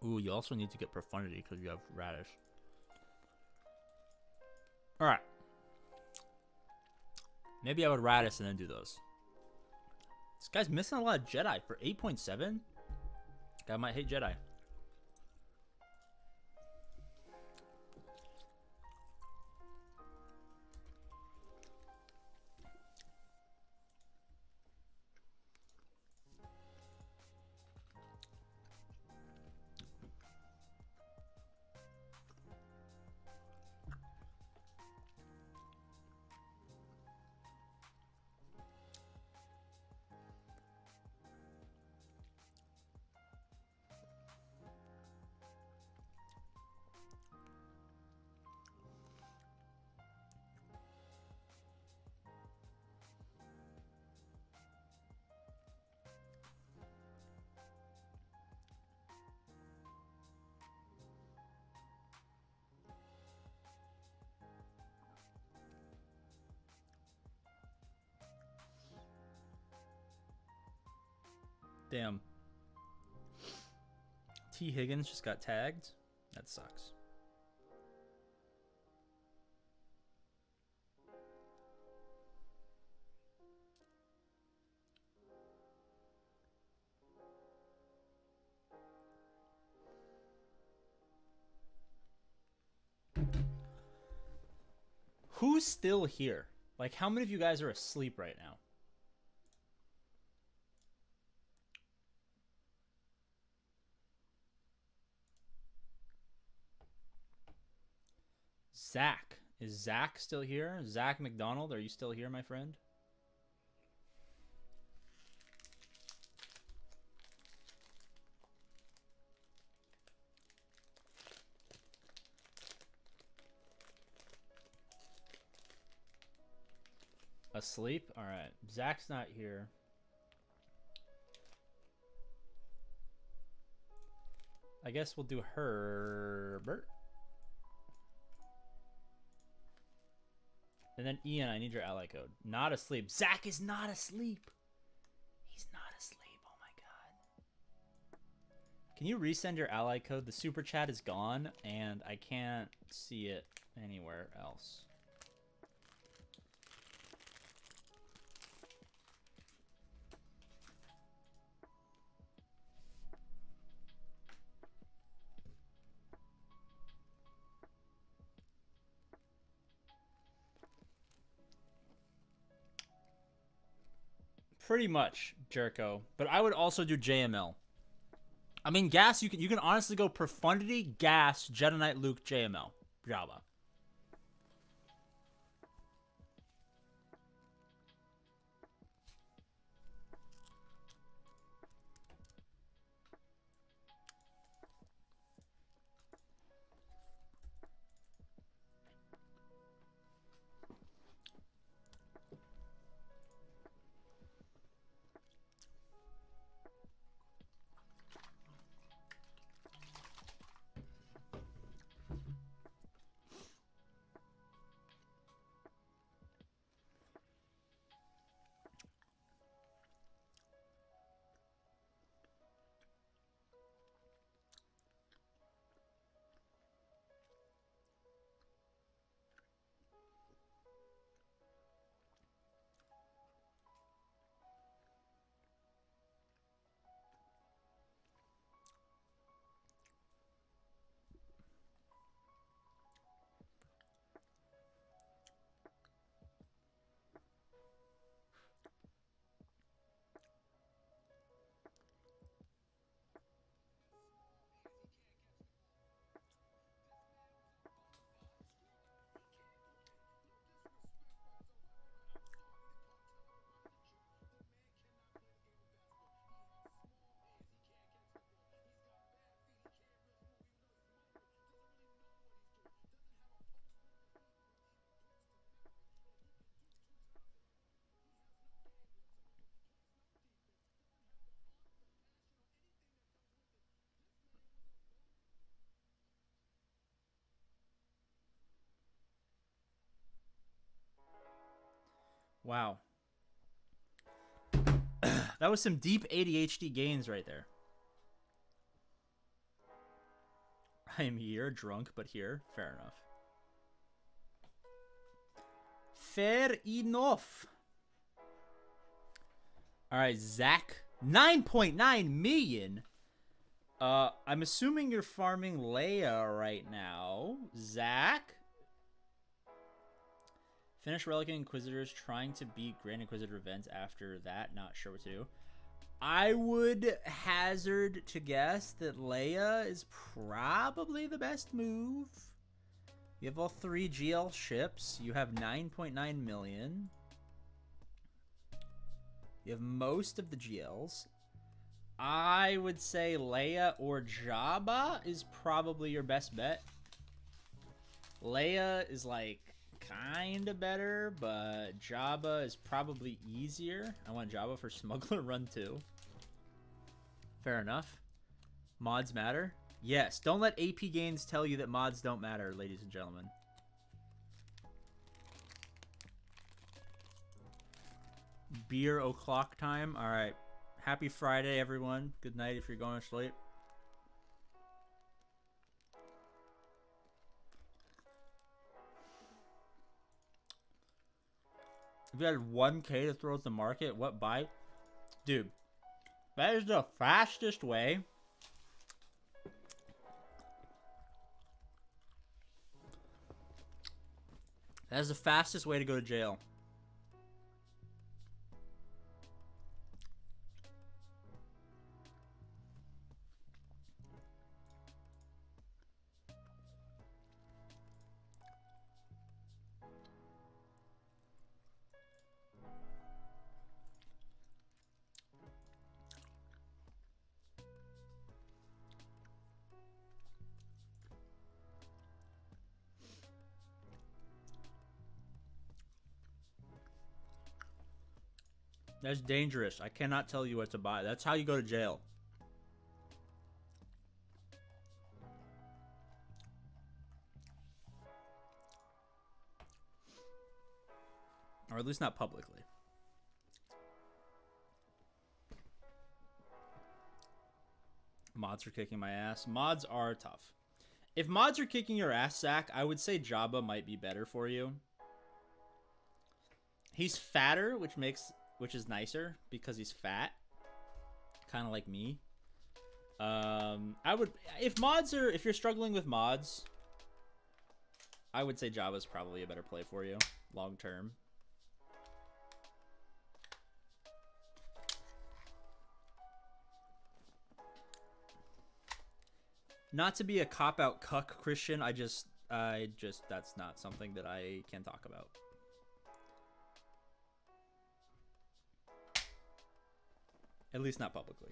Speaker 1: Ooh, you also need to get Profundity because you have Radish. All right. Maybe I would Radish and then do those. This guy's missing a lot of Jedi for 8.7. Guy might hate Jedi. Damn. T. Higgins just got tagged. That sucks. Who's still here? Like, how many of you guys are asleep right now? Zach. Is Zach still here? Zach McDonald, are you still here, my friend? Asleep? Alright. Zach's not here. I guess we'll do Herbert. And then Ian, I need your ally code. Not asleep. Zach is not asleep. He's not asleep. Oh my god. Can you resend your ally code? The super chat is gone and I can't see it anywhere else. Pretty much, Jerko. But I would also do JML. I mean, gas, you can honestly go Profundity, Gas, Jedi Knight, Luke, JML. Jabba. Wow. That was some deep ADHD gains right there. I am here, drunk, but here. Fair enough. Fair enough. Alright, Zach. 9.9 million? I'm assuming you're farming Leia right now. Zach? Finish Relic Inquisitors, trying to beat Grand Inquisitor events after that. Not sure what to do. I would hazard to guess that Leia is probably the best move. You have all 3 GL ships. You have 9.9 million. You have most of the GLs. I would say Leia or Jabba is probably your best bet. Leia is like kind of better, but Jabba is probably easier. I want Jabba for Smuggler Run 2. Fair enough. Mods matter? Yes. Don't let APGAINS tell you that mods don't matter, ladies and gentlemen. Beer o'clock time. All right. Happy Friday, everyone. Good night if you're going to sleep. If you had 1K to throw at the market, what buy? Dude, that is the fastest way. That is the fastest way to go to jail. That's dangerous. I cannot tell you what to buy. That's how you go to jail. Or at least not publicly. Mods are kicking my ass. Mods are tough. If mods are kicking your ass, Zach, I would say Jabba might be better for you. He's fatter, which is nicer because he's fat. Kind of like me. If you're struggling with mods, I would say Jabba's probably a better play for you long term. Not to be a cop-out cuck, Christian, I just that's not something that I can talk about. At least not publicly.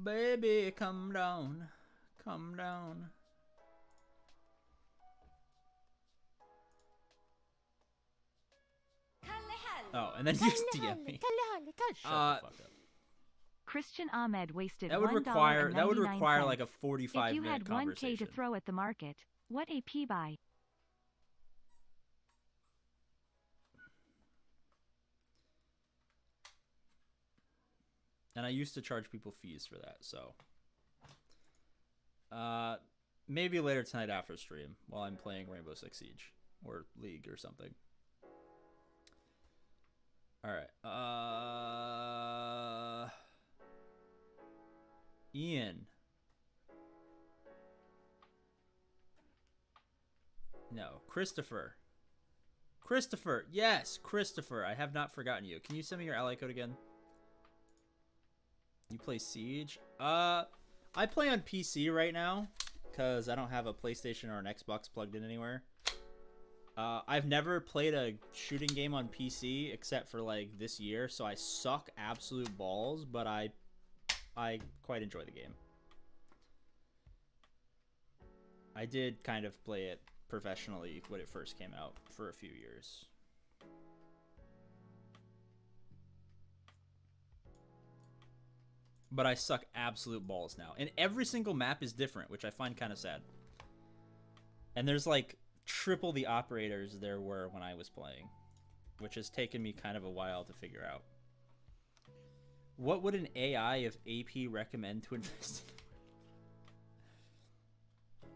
Speaker 1: Baby, come down. Come down. Oh, and then you just DM me. Shut the fuck up.
Speaker 2: Christian Ahmed wasted
Speaker 1: that would require like a 45-minute conversation.
Speaker 2: If you had 1K to throw at the market, what AP buy?
Speaker 1: And I used to charge people fees for that, so maybe later tonight after stream while I'm playing Rainbow Six Siege or League or something. All right. Ian. No, Christopher. Christopher, yes, Christopher. I have not forgotten you. Can you send me your ally code again? You play Siege? I play on PC right now because I don't have a PlayStation or an Xbox plugged in anywhere. I've never played a shooting game on PC except for like this year, so I suck absolute balls, but I quite enjoy the game. I did kind of play it professionally when it first came out for a few years. But I suck absolute balls now. And every single map is different, which I find kind of sad. And there's like triple the operators there were when I was playing, which has taken me kind of a while to figure out. What would an AI of AP recommend to invest in?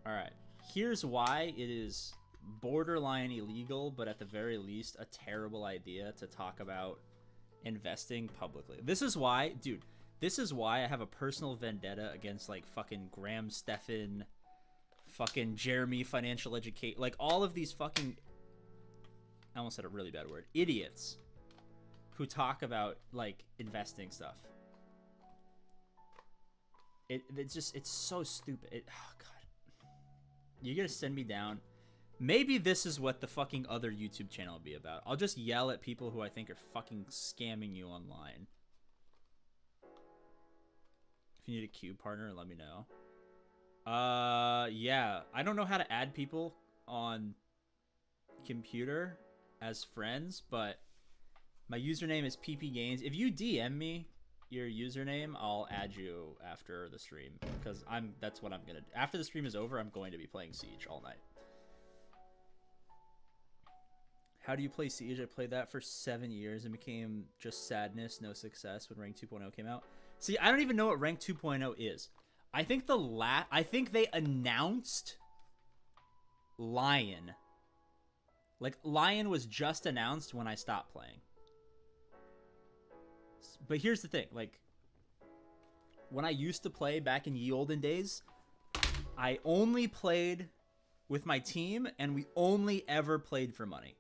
Speaker 1: Alright. Here's why it is borderline illegal, but at the very least a terrible idea to talk about investing publicly. This is why, dude, this is why I have a personal vendetta against like fucking Graham Stephan, fucking Jeremy Financial Educate, like all of these fucking, I almost said a really bad word, idiots who talk about like investing stuff. It's just, it's so stupid. Oh god, you're gonna send me down. Maybe this is what the fucking other YouTube channel will be about. I'll just yell at people who I think are fucking scamming you online. If you need a queue partner, let me know. Yeah. I don't know how to add people on computer as friends, but my username is APGAINS. If you DM me your username, I'll add you after the stream, because that's what I'm gonna do. After the stream is over, I'm going to be playing Siege all night. How do you play Siege? I played that for 7 years and became just sadness, no success when Rank 2.0 came out. See, I don't even know what Rank 2.0 is. I think I think they announced Lion. Like, Lion was just announced when I stopped playing. But here's the thing, like, when I used to play back in ye olden days, I only played with my team, and we only ever played for money.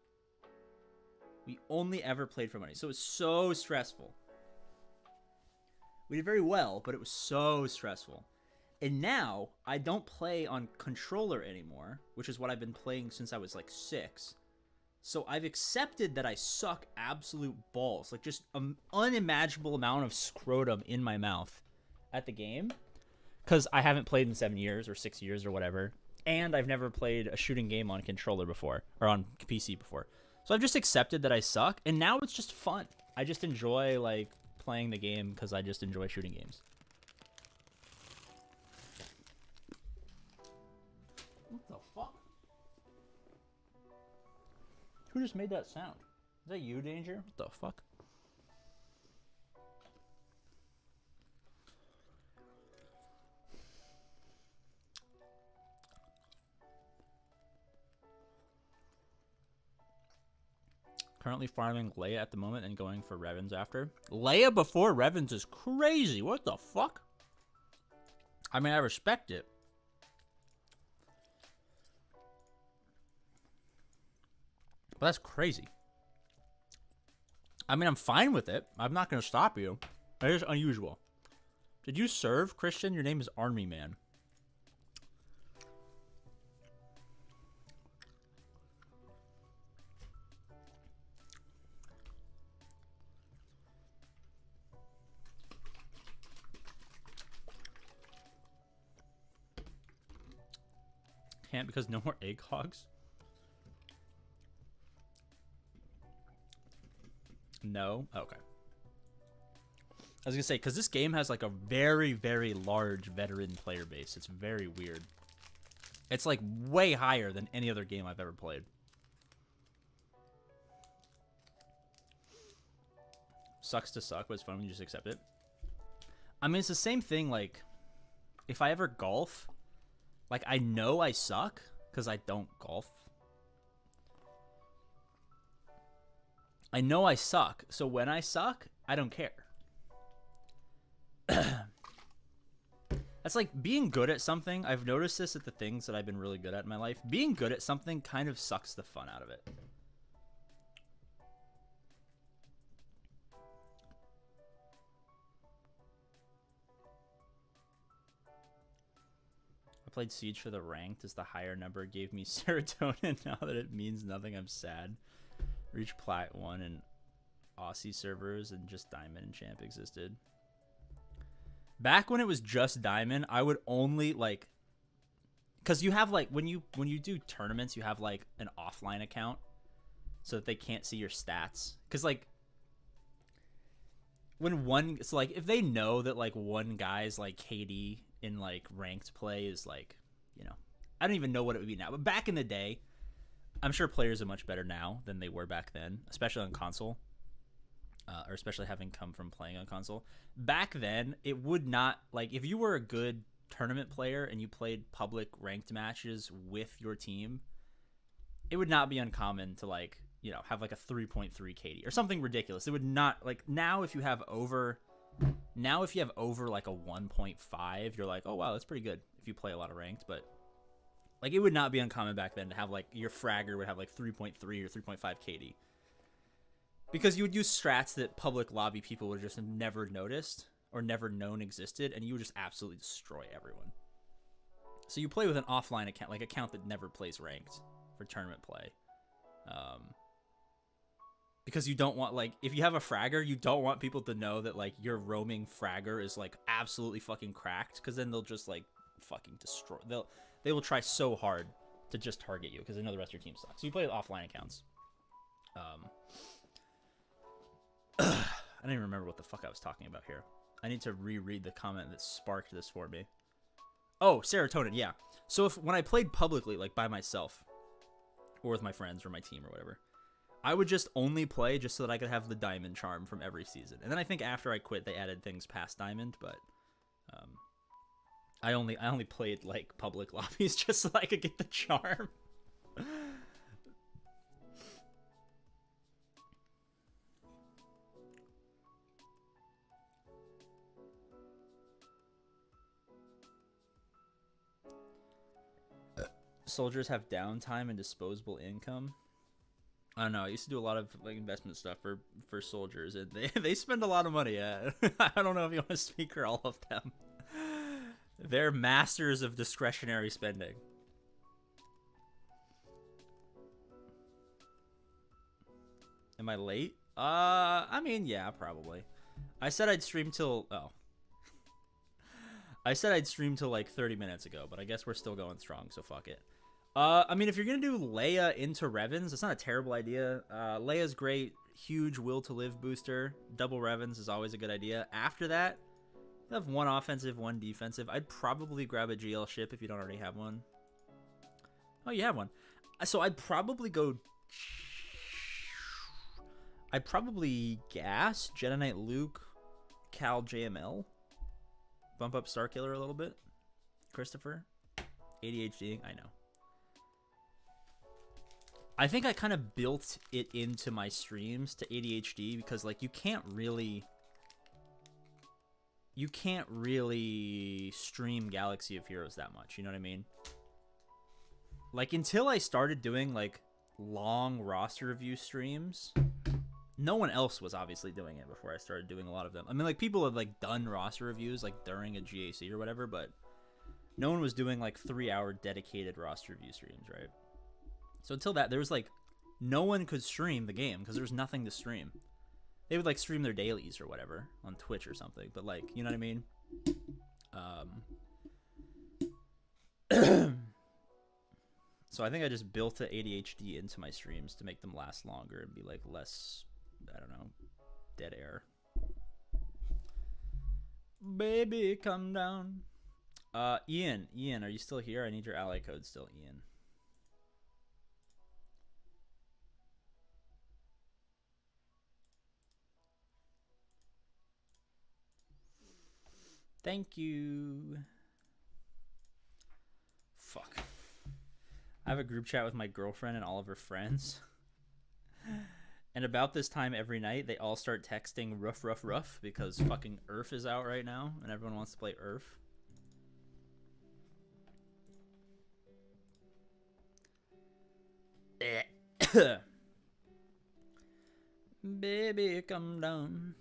Speaker 1: We only ever played for money. So it was so stressful. We did very well, but it was so stressful. And now, I don't play on controller anymore, which is what I've been playing since I was like 6. So I've accepted that I suck absolute balls. Like, just an unimaginable amount of scrotum in my mouth at the game. Because I haven't played in 7 years or 6 years or whatever. And I've never played a shooting game on controller before. Or on PC before. So I've just accepted that I suck, and now it's just fun. I just enjoy, like, playing the game because I just enjoy shooting games. What the fuck? Who just made that sound? Is that you, Danger? What the fuck? Currently farming Leia at the moment and going for Revens after. Leia before Revens is crazy. What the fuck? I mean, I respect it. But that's crazy. I mean, I'm fine with it. I'm not going to stop you. It is unusual. Did you serve, Christian? Your name is Army Man. Can't because no more egg hogs? No? Okay. I was gonna say, because this game has like a very, very large veteran player base. It's very weird. It's like way higher than any other game I've ever played. Sucks to suck, but it's fun when you just accept it. I mean, it's the same thing, like, if I ever golf, like, I know I suck because I don't golf. I know I suck, so when I suck, I don't care. That's like being good at something. I've noticed this at the things that I've been really good at in my life. Being good at something kind of sucks the fun out of it. I played Siege for the ranked as the higher number gave me serotonin. Now that it means nothing, I'm sad. Reach Plat 1 and Aussie servers and just Diamond and Champ existed. Back when it was just Diamond, I would only like, because you have like when you do tournaments, you have like an offline account so that they can't see your stats. Because like when one, it's like if they know that like one guy's like KD in like ranked play is like, you know, I don't even know what it would be now. But back in the day, I'm sure players are much better now than they were back then, especially on console. Or especially having come from playing on console. Back then, it would not, like, if you were a good tournament player and you played public ranked matches with your team, it would not be uncommon to, like, you know, have like a 3.3 KD or something ridiculous. It would not, like, now if you have over like a 1.5, you're like, oh wow, that's pretty good if you play a lot of ranked. But like, it would not be uncommon back then to have like your fragger would have like 3.3 or 3.5 KD. Because you would use strats that public lobby people would just have never noticed or never known existed, and you would just absolutely destroy everyone. So you play with an offline account, like account that never plays ranked for tournament play. Because you don't want, like, if you have a fragger, you don't want people to know that, like, your roaming fragger is, like, absolutely fucking cracked, because then they'll just, like, fucking destroy. They will try so hard to just target you, because they know the rest of your team sucks. So you play with offline accounts. I don't even remember what the fuck I was talking about here. I need to reread the comment that sparked this for me. Oh, serotonin, yeah. So when I played publicly, like by myself, or with my friends or my team or whatever, I would just only play just so that I could have the diamond charm from every season. And then I think after I quit, they added things past diamond, but I only played like public lobbies just so I could get the charm. Soldiers have downtime and disposable income. I don't know. I used to do a lot of like investment stuff for soldiers, and they spend a lot of money. I don't know if you want to speak for all of them. They're masters of discretionary spending. Am I late? I mean, yeah, probably. I said I'd stream till I said I'd stream till like 30 minutes ago, but I guess we're still going strong, so fuck it. I mean, if you're gonna do Leia into Revens, it's not a terrible idea. Leia's great, huge will to live booster. Double Revens is always a good idea. After that, you have one offensive, one defensive. I'd probably grab a GL ship if you don't already have one. Oh, you have one. So I'd probably go. I'd probably gas Jedi Knight Luke, Cal JML. Bump up Starkiller a little bit. Christopher. ADHD, I know. I think I kind of built it into my streams to ADHD because, like, you can't really stream Galaxy of Heroes that much, you know what I mean? Like, until I started doing, like, long roster review streams, no one else was obviously doing it before I started doing a lot of them. I mean, like, people have, like, done roster reviews, like, during a GAC or whatever, but no one was doing, like, 3-hour dedicated roster review streams, right? So until that, there was, like, no one could stream the game because there was nothing to stream. They would, like, stream their dailies or whatever on Twitch or something, but, like, you know what I mean? So I think I just built the ADHD into my streams to make them last longer and be, like, less, I don't know, dead air. Baby, come down. Ian, are you still here? I need your ally code still, Ian. Thank you. Fuck. I have a group chat with my girlfriend and all of her friends. And about this time every night, they all start texting rough because fucking Earth is out right now and everyone wants to play Earth. Baby, come down.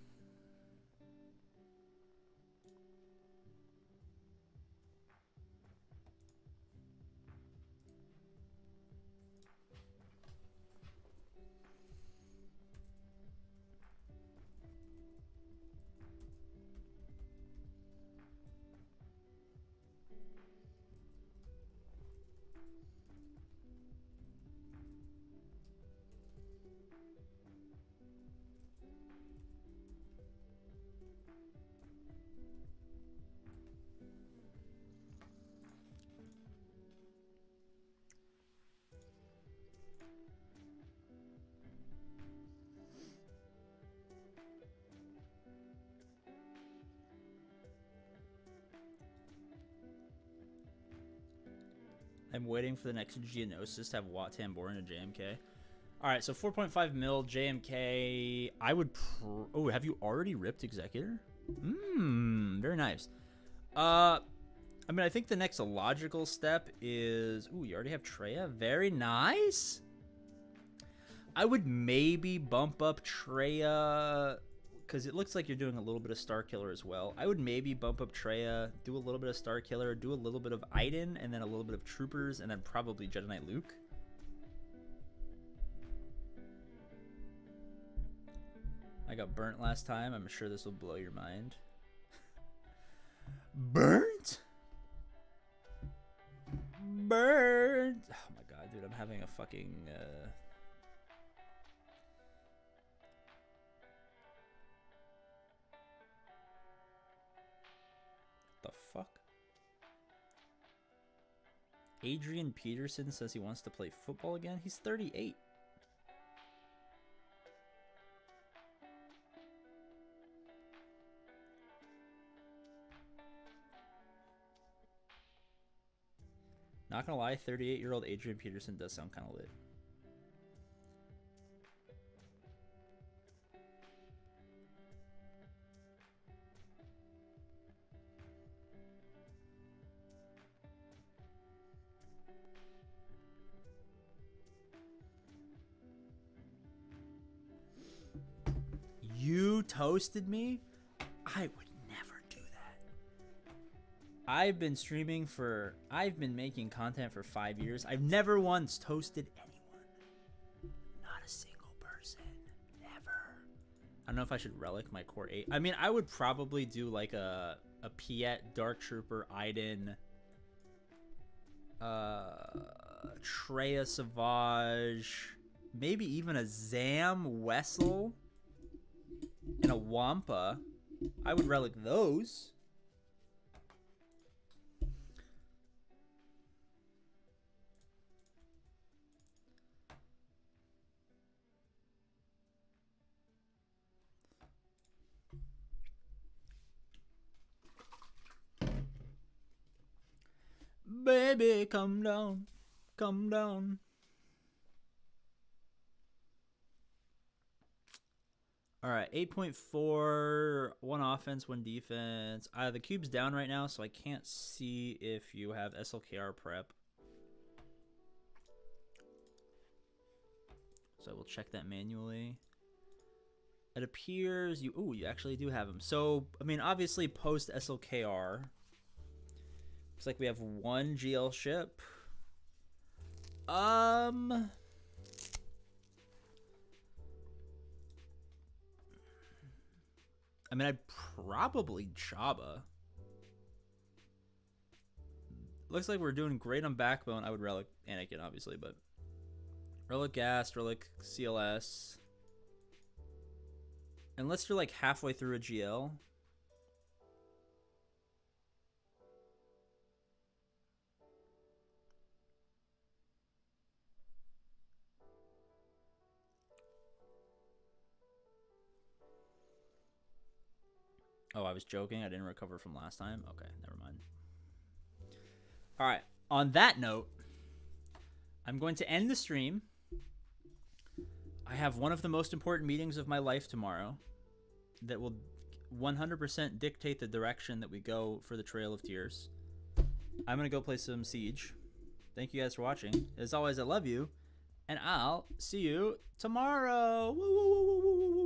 Speaker 1: I'm waiting for the next Geonosis to have Wat Tambor and JMK. Alright, so 4.5 mil JMK. I would. Oh, have you already ripped Executor? Very nice. I mean, I think the next logical step is. Ooh, you already have Treya? Very nice. I would maybe bump up Treya, because it looks like you're doing a little bit of Starkiller as well. I would maybe bump up Treya, do a little bit of Starkiller, do a little bit of Iden, and then a little bit of Troopers, and then probably Jedi Knight Luke. I got burnt last time. I'm sure this will blow your mind. Burnt? Burnt! Oh my god, dude, I'm having a fucking... The fuck? Adrian Peterson says he wants to play football again. He's 38. Not gonna lie, 38-year-old Adrian Peterson does sound kind of lit. You toasted me? I would never do that. I've been making content for 5 years. I've never once toasted anyone. Not a single person. Never. I don't know if I should relic my core 8. I mean, I would probably do like a Piet, Dark Trooper, Iden, Treya Savage, maybe even a Zam Wessel, and a Wampa. I would relic those. Baby, come down. Come down. All right, 8.4, 1 offense, 1 defense. The cube's down right now, so I can't see if you have SLKR prep. So I will check that manually. It appears you actually do have him. So, I mean, obviously post SLKR. Looks like we have 1 GL ship. I mean, I'd probably Jabba. Looks like we're doing great on Backbone. I would relic Anakin, obviously, but relic Gas, relic CLS. Unless you're like halfway through a GL. Oh, I was joking. I didn't recover from last time. Okay, never mind. All right. On that note, I'm going to end the stream. I have one of the most important meetings of my life tomorrow that will 100% dictate the direction that we go for the Trail of Tears. I'm going to go play some Siege. Thank you guys for watching. As always, I love you, and I'll see you tomorrow. Woo, woo, woo, woo, woo, woo.